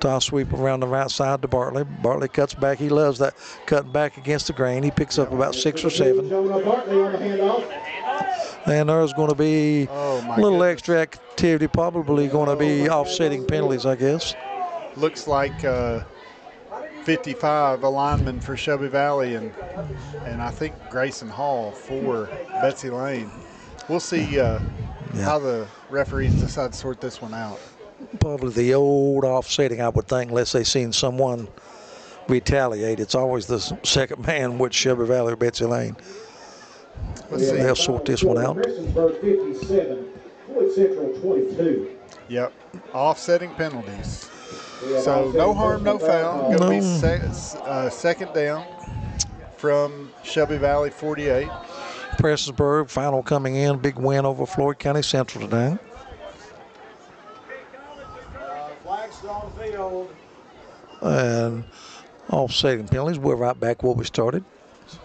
Toss sweep around the right side to Bartley. Bartley cuts back. He loves that cutting back against the grain. He picks up about 6 or 7. And there's going to be Oh, my a little goodness. extra activity, probably going to be offsetting penalties, I guess. Looks like 55, a lineman for Shelby Valley, and I think Grayson Hall for Betsy Layne. We'll see how the referees decide to sort this one out. Probably the old offsetting, I would think, unless they've seen someone retaliate. It's always the second man with Shelby Valley or Betsy Layne. Let's see. They'll sort this one out. Christiansburg 57, Floyd Central 22. Yep, offsetting penalties. So no harm, no foul. Going to be second down from Shelby Valley 48. Prestonsburg final coming in, big win over Floyd County Central today. Flag still on the field. And offsetting penalties, we're right back where we started.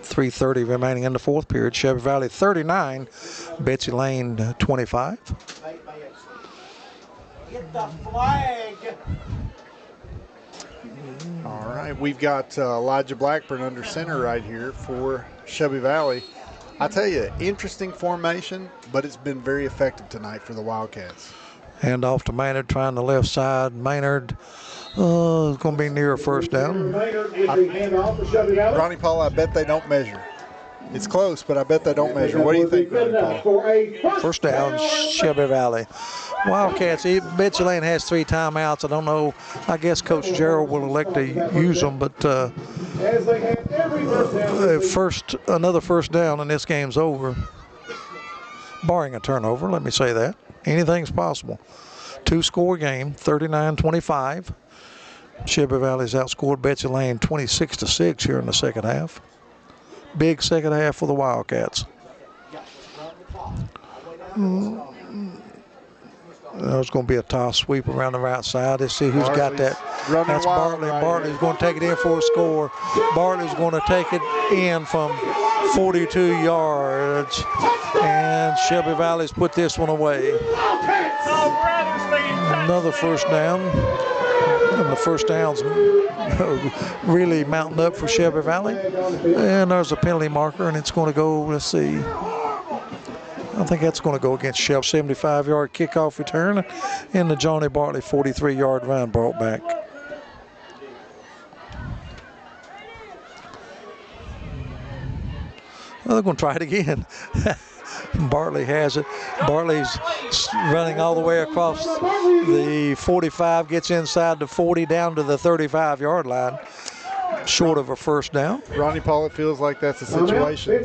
3:30 remaining in the fourth period. Shelby Valley 39, Betsy Layne 25. Get the flag. All right, we've got Elijah Blackburn under center right here for Shelby Valley. I tell you, interesting formation, but it's been very effective tonight for the Wildcats. Hand off to Maynard, trying the left side. Maynard is going to be near a first down. Ronnie Paul, I bet they don't measure. It's close, but I bet they don't measure. What do you think, Ronnie Paul? First down, Shelby Valley. Wildcats, Betsy Layne has 3 timeouts. I don't know. I guess Coach Gerald will elect to use them, but another first down and this game's over. Barring a turnover, let me say that. Anything's possible. 2-score game, 39-25. Shelby Valley's outscored Betsy Layne 26-6 here in the second half. Big second half for the Wildcats. There's going to be a toss sweep around the right side. Let's see who's got that. That's Bartley. Bartley's going to take it in for a score. Bartley's going to take it in from 42 yards. And Shelby Valley's put this one away. Another first down. And the first down's really mounting up for Shelby Valley. And there's a penalty marker, and it's going to go, let's see. I think that's going to go against Shelby. 75-yard kickoff return, and the Johnny Bartley 43-yard run brought back. Well, they're going to try it again. Bartley has it. Bartley's running all the way across the 45, gets inside the 40, down to the 35-yard line, short of a first down. Ronnie Paul, it feels like that's a situation.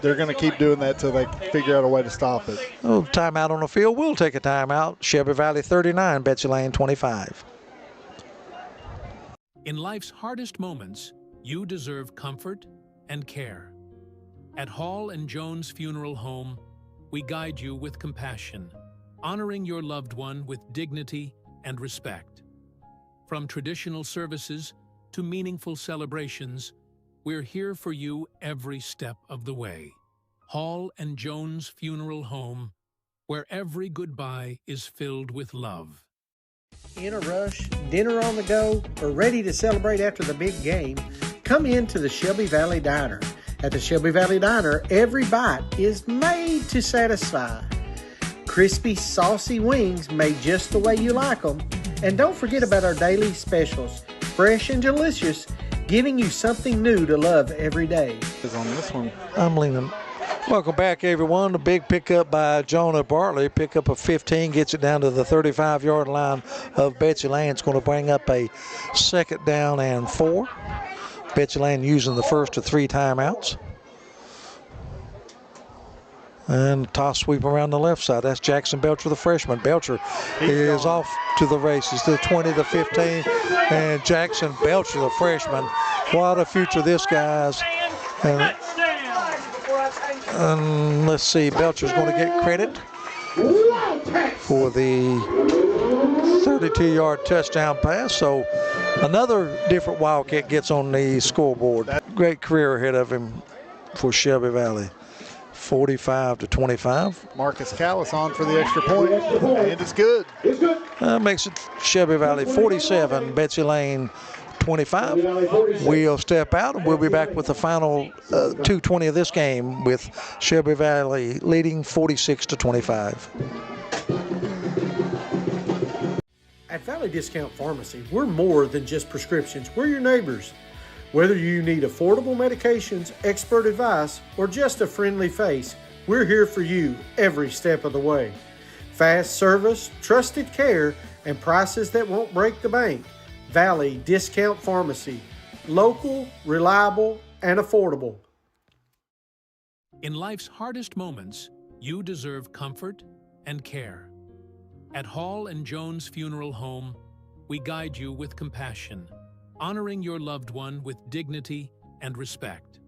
They're going to keep doing that till they figure out a way to stop it. Oh, timeout on the field. We'll take a timeout. Shelby Valley 39, Betsy Layne 25. In life's hardest moments, you deserve comfort and care. At Hall and Jones Funeral Home, we guide you with compassion, honoring your loved one with dignity and respect. From traditional services to meaningful celebrations, we're here for you every step of the way. Hall and Jones Funeral Home, where every goodbye is filled with love. In a rush, dinner on the go, or ready to celebrate after the big game, come into the Shelby Valley Diner. At the Shelby Valley Diner, every bite is made to satisfy. Crispy, saucy wings made just the way you like them. And don't forget about our daily specials, fresh and delicious, giving you something new to love every day. On this one, I'm leaning. Welcome back, everyone. The big pickup by Jonah Bartley. Pickup of 15 gets it down to the 35-yard line of Betsy Layne. It's going to bring up a second down and 4. Betsy Layne using the first of 3 timeouts. And toss sweep around the left side. That's Jackson Belcher, the freshman. Belcher is off to the races, the 20, the 15. And Jackson Belcher, the freshman. What a future this guy's. And let's see, Belcher's going to get credit for the 32-yard touchdown pass. So another different Wildcat gets on the scoreboard. Great career ahead of him for Shelby Valley. 45-25. Marcus Callis on for the extra point, and it's good. Makes it Shelby Valley 47, Betsy Layne 25. We'll step out and we'll be back with the final 2:20 of this game with Shelby Valley leading 46-25. At Valley Discount Pharmacy, we're more than just prescriptions. We're your neighbors. Whether you need affordable medications, expert advice, or just a friendly face, we're here for you every step of the way. Fast service, trusted care, and prices that won't break the bank. Valley Discount Pharmacy. Local, reliable, and affordable. In life's hardest moments, you deserve comfort and care. At Hall and Jones Funeral Home, we guide you with compassion, honoring your loved one with dignity and respect.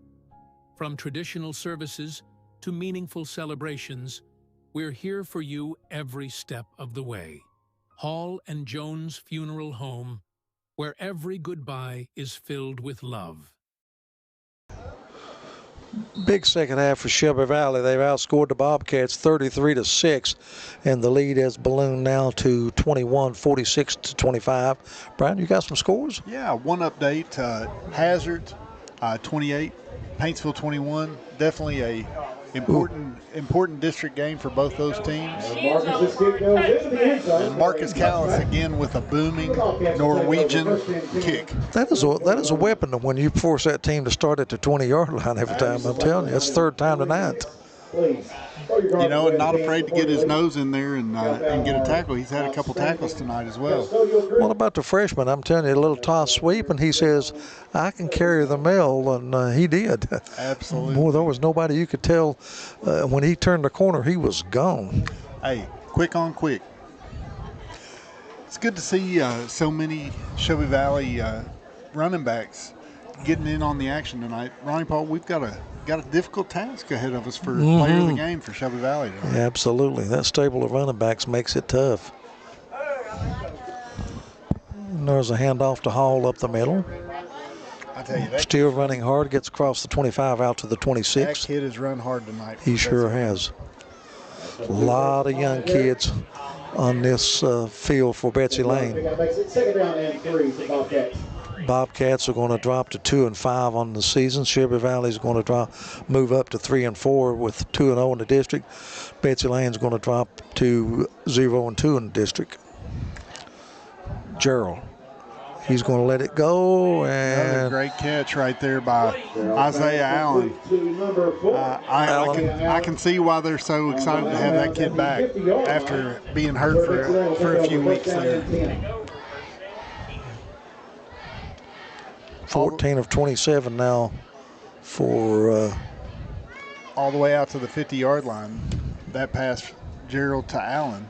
From traditional services to meaningful celebrations, we're here for you every step of the way. Hall and Jones Funeral Home, where every goodbye is filled with love. Big second half for Shelby Valley. They've outscored the Bobcats 33-6, and the lead has ballooned now to 21, 46-25. Brian, you got some scores? Yeah, one update. Hazard, 28. Paintsville, 21. Definitely a important district game for both those teams. And Marcus Callis again with a booming Norwegian kick. That is a weapon when you force that team to start at the 20-yard line every time. I'm telling you, it's third time tonight. You know, and not afraid to get his nose in there and get a tackle. He's had a couple tackles tonight as well. What about the freshman? I'm telling you, a little toss sweep, and he says, I can carry the mail, and he did. Absolutely. Boy, there was nobody you could tell when he turned the corner, he was gone. Hey, quick on quick. It's good to see so many Shelby Valley running backs getting in on the action tonight. Ronnie Paul, we've got a difficult task ahead of us for player of the game for Shelby Valley tonight. Yeah, absolutely. That stable of running backs makes it tough. And there's a handoff to Hall up the middle. I tell you, that Still running hard, gets across the 25 out to the 26. That kid has run hard tonight. He sure has. A lot of young kids on this field for Betsy Layne. Second down and 3 for Bobcats. Bobcats are going to drop to 2-5 on the season. Shelby Valley is going to move up to 3-4 with 2-0 in the district. Betsy Layne is going to drop to 0-2 in the district. Gerald, he's going to let it go, and another great catch right there by Isaiah Allen. I can see why they're so excited to have that kid back after being hurt for a few weeks there. 14 of 27 now for all the way out to the 50-yard line. That pass, Gerald to Allen.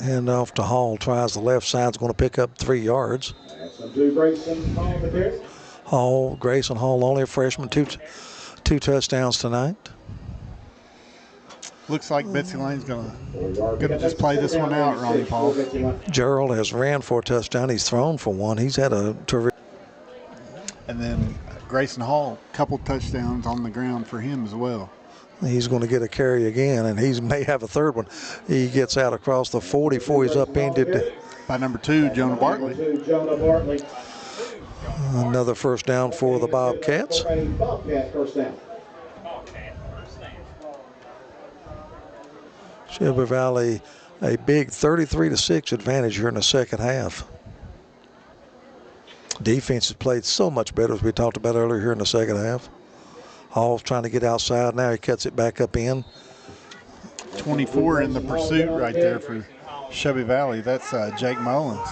Hand off to Hall, tries the left side's going to pick up 3 yards. Grayson Hall, only a freshman, two touchdowns tonight. Looks like Betsy Layne's gonna just play this one out, Ronnie Paul. Gerald has ran for a touchdown. He's thrown for one. He's had a terrific. And then Grayson Hall, couple touchdowns on the ground for him as well. He's going to get a carry again, and he may have a third one. He gets out across the 40 before he's upended by number 2, Jonah Bartley. Another first down for the Bobcats. Shelby Valley, a big 33-6 advantage here in the second half. Defense has played so much better, as we talked about earlier here in the second half. Hall's trying to get outside. Now he cuts it back up in. 24 in the pursuit right there for Shelby Valley. That's Jake Mullins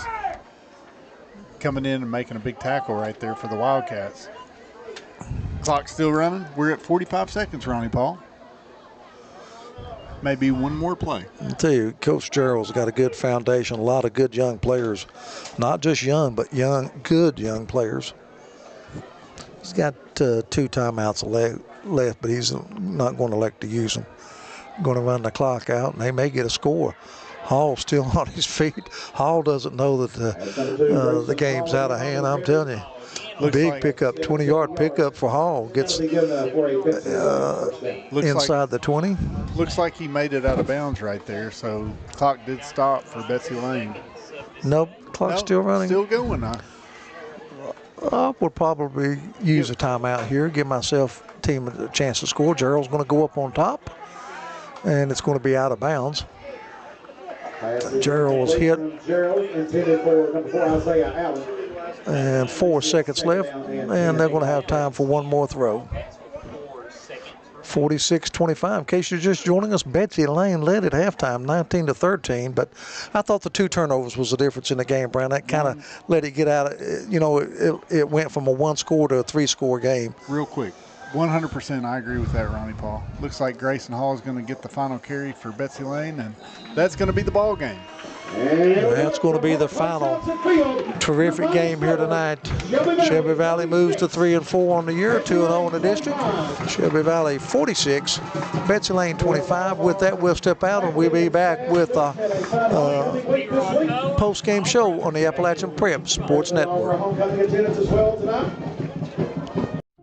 coming in and making a big tackle right there for the Wildcats. Clock still running. We're at 45 seconds, Ronnie Paul. Maybe one more play. I'll tell you, Coach Gerald's got a good foundation, a lot of good young players. Not just young, but good young players. He's got 2 timeouts left, but he's not going to elect to use them. Going to run the clock out, and they may get a score. Hall's still on his feet. Hall doesn't know that the game's out of hand, I'm telling you. Big pickup, 20-yard pickup for Hall. Gets inside the 20. Looks like he made it out of bounds right there, so clock did stop for Betsy Layne. Nope, clock's still running. Still going now. I would probably use a timeout here, give myself team a chance to score. Gerald's going to go up on top, and it's going to be out of bounds. Gerald was hit. And 4 seconds left, and they're going to have time for one more throw. 46-25. In case you're just joining us, Betsy Layne led at halftime, 19-13. But I thought the 2 turnovers was the difference in the game, Brian. That kind of let it get out. It went from a 1-score to a 3-score game. Real quick, 100% I agree with that, Ronnie Paul. Looks like Grayson Hall is going to get the final carry for Betsy Layne, and that's going to be the ball game. That's going to be the final terrific game here tonight. Shelby Valley moves to 3-4 on the year, 2-0 in the district. Shelby Valley 46, Betsy Layne 25. With that, we'll step out and we'll be back with a post-game show on the Appalachian Prep Sports Network.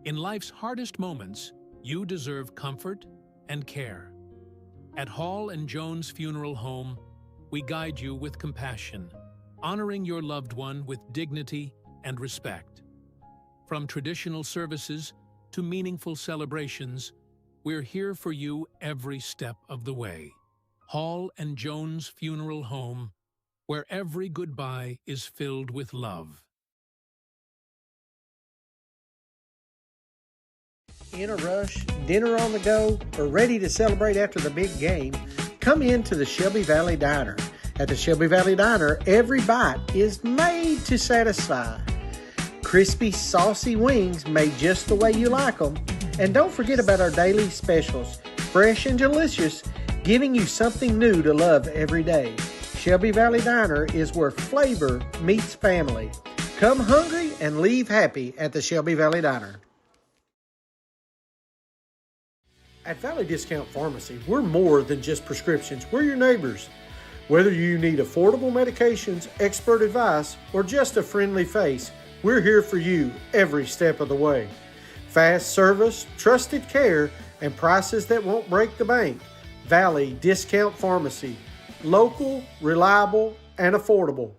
In life's hardest moments, you deserve comfort and care. At Hall and Jones Funeral Home, we guide you with compassion, honoring your loved one with dignity and respect. From traditional services to meaningful celebrations, we're here for you every step of the way. Hall and Jones Funeral Home, where every goodbye is filled with love. In a rush, dinner on the go, or ready to celebrate after the big game, come into the Shelby Valley Diner. At the Shelby Valley Diner, every bite is made to satisfy. Crispy, saucy wings made just the way you like them. And don't forget about our daily specials, fresh and delicious, giving you something new to love every day. Shelby Valley Diner is where flavor meets family. Come hungry and leave happy at the Shelby Valley Diner. At Valley Discount Pharmacy, we're more than just prescriptions. We're your neighbors. Whether you need affordable medications, expert advice, or just a friendly face, we're here for you every step of the way. Fast service, trusted care, and prices that won't break the bank. Valley Discount Pharmacy. Local, reliable, and affordable.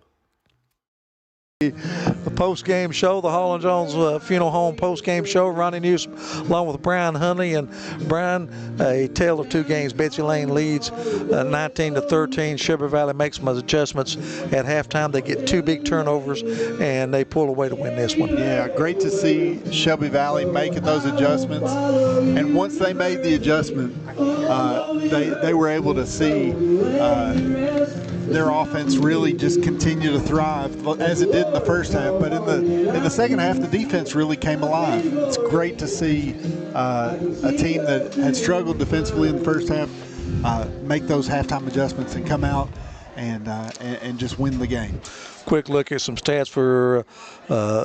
The post-game show, the Hall and Jones Funeral Home post-game show. Ronnie News along with Brian Huntley. And Brian, a tale of 2 games. Betsy Layne leads 19-13. Shelby Valley makes some adjustments at halftime. They get 2 big turnovers, and they pull away to win this one. Yeah, great to see Shelby Valley making those adjustments. And once they made the adjustment, they were able to see their offense really just continue to thrive as it did in the first half. But in the second half, the defense really came alive. It's great to see a team that had struggled defensively in the first half make those halftime adjustments and come out and just win the game. Quick look at some stats for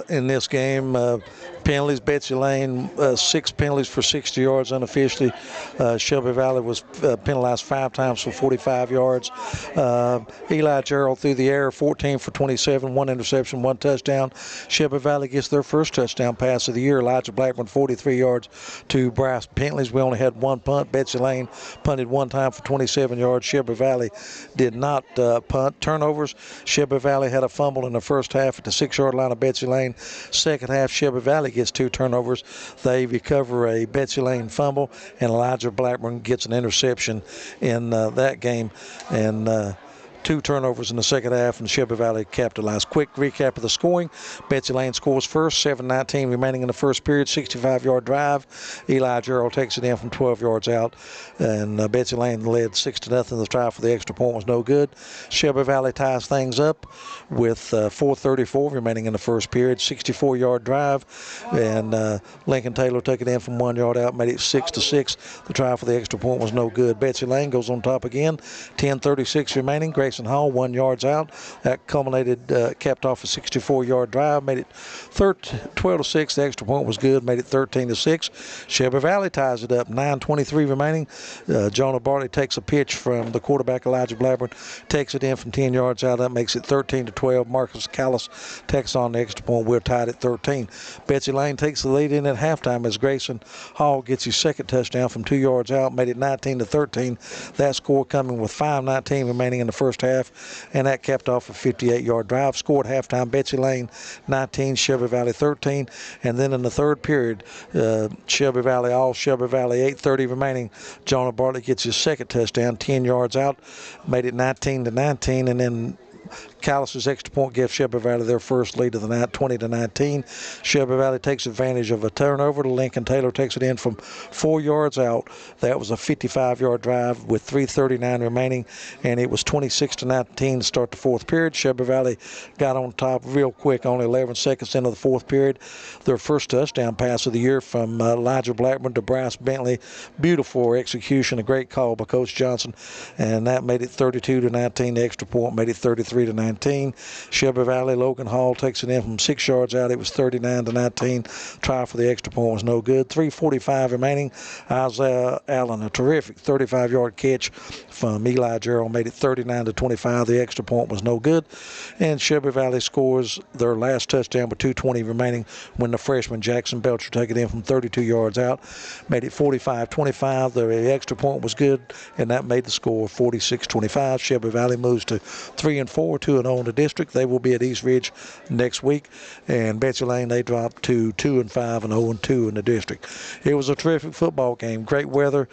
in this game. Penalties, Betsy Layne, 6 penalties for 60 yards unofficially. Shelby Valley was penalized 5 times for 45 yards. Eli Gerald through the air, 14 for 27, 1 interception, 1 touchdown. Shelby Valley gets their first touchdown pass of the year. Elijah Blackman, 43 yards to Bryce Pentley's. We only had 1 punt. Betsy Layne punted 1 time for 27 yards. Shelby Valley did not punt. Turnovers, Shelby Valley had a fumble in the first half at the 6-yard line of Betsy Layne. Second half, Shelby Valley gets 2 turnovers. They recover a Betsy Layne fumble, and Elijah Blackburn gets an interception in that game. And 2 turnovers in the second half, and Shelby Valley capitalized. Quick recap of the scoring. Betsy Layne scores first, 7:19 remaining in the first period, 65-yard drive. Eli Gerald takes it in from 12 yards out, and Betsy Layne led 6-0. The try for the extra point was no good. Shelby Valley ties things up with 4:34 remaining in the first period, 64-yard drive, and Lincoln Taylor took it in from 1 yard out, made it 6-6. The try for the extra point was no good. Betsy Layne goes on top again, 10:36 remaining. Grace Grayson Hall, 1 yards out. That culminated, capped off a 64-yard drive, made it 12-6. The extra point was good, made it 13-6. Shelby Valley ties it up, 9:23 remaining. Jonah Bartley takes a pitch from the quarterback Elijah Blackburn, takes it in from 10 yards out. That makes it 13-12. Marcus Callis takes on the extra point. We're tied at 13. Betsy Layne takes the lead in at halftime as Grayson Hall gets his second touchdown from 2 yards out, made it 19-13. That score coming with 5:19 remaining in the first half, and that capped off a 58-yard drive. Scored halftime, Betsy Layne 19, Shelby Valley 13, and then in the third period, Shelby Valley 8:30 remaining. Jonah Bartley gets his second touchdown, 10 yards out, made it 19-19, and then Callis' extra point gives Shelby Valley their first lead of the night, 20-19. Shelby Valley takes advantage of a turnover. Lincoln Taylor takes it in from 4 yards out. That was a 55-yard drive with 3:39 remaining, and it was 26-19 to start the fourth period. Shelby Valley got on top real quick, only 11 seconds into the fourth period. Their first touchdown pass of the year from Elijah Blackburn to Bryce Bentley. Beautiful execution, a great call by Coach Johnson, and that made it 32-19. The extra point made it 33-19. Shelby Valley, Logan Hall takes it in from 6 yards out. It was 39-19. Try for the extra point was no good. 3:45 remaining. Isaiah Allen, a terrific 35-yard catch from Eli Gerald, made it 39-25. The extra point was no good. And Shelby Valley scores their last touchdown with 2:20 remaining when the freshman Jackson Belcher took it in from 32 yards out. Made it 45-25. The extra point was good, and that made the score 46-25. Shelby Valley moves to 3-4, 2-0 in the district. They will be at East Ridge next week. And Betsy Layne, they dropped to 2-5 and 0-2 in the district. It was a terrific football game. Great weather.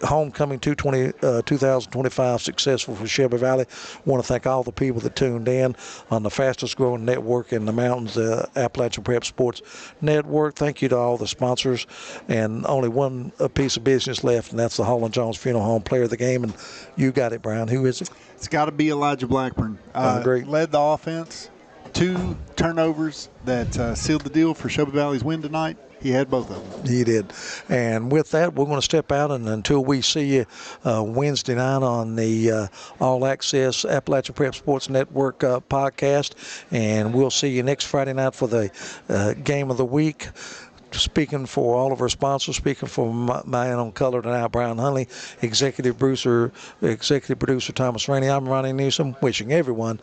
Homecoming 2025 successful for Shelby Valley. Want to thank all the people that tuned in on the fastest growing network in the mountains, Appalachian Prep Sports Network. Thank you to all the sponsors. And only one piece of business left, and that's the Holland Jones Funeral Home player of the game. And you got it, Brian. Who is it? It's got to be Elijah Blackburn. Great. Led the offense. 2 turnovers that sealed the deal for Shelby Valley's win tonight. He had both of them. He did. And with that, we're going to step out, and until we see you Wednesday night on the All Access Appalachian Prep Sports Network podcast, and we'll see you next Friday night for the game of the week. Speaking for all of our sponsors, speaking for my man on color tonight, Brian Hunley, executive producer Thomas Rainey, I'm Ronnie Newsom, wishing everyone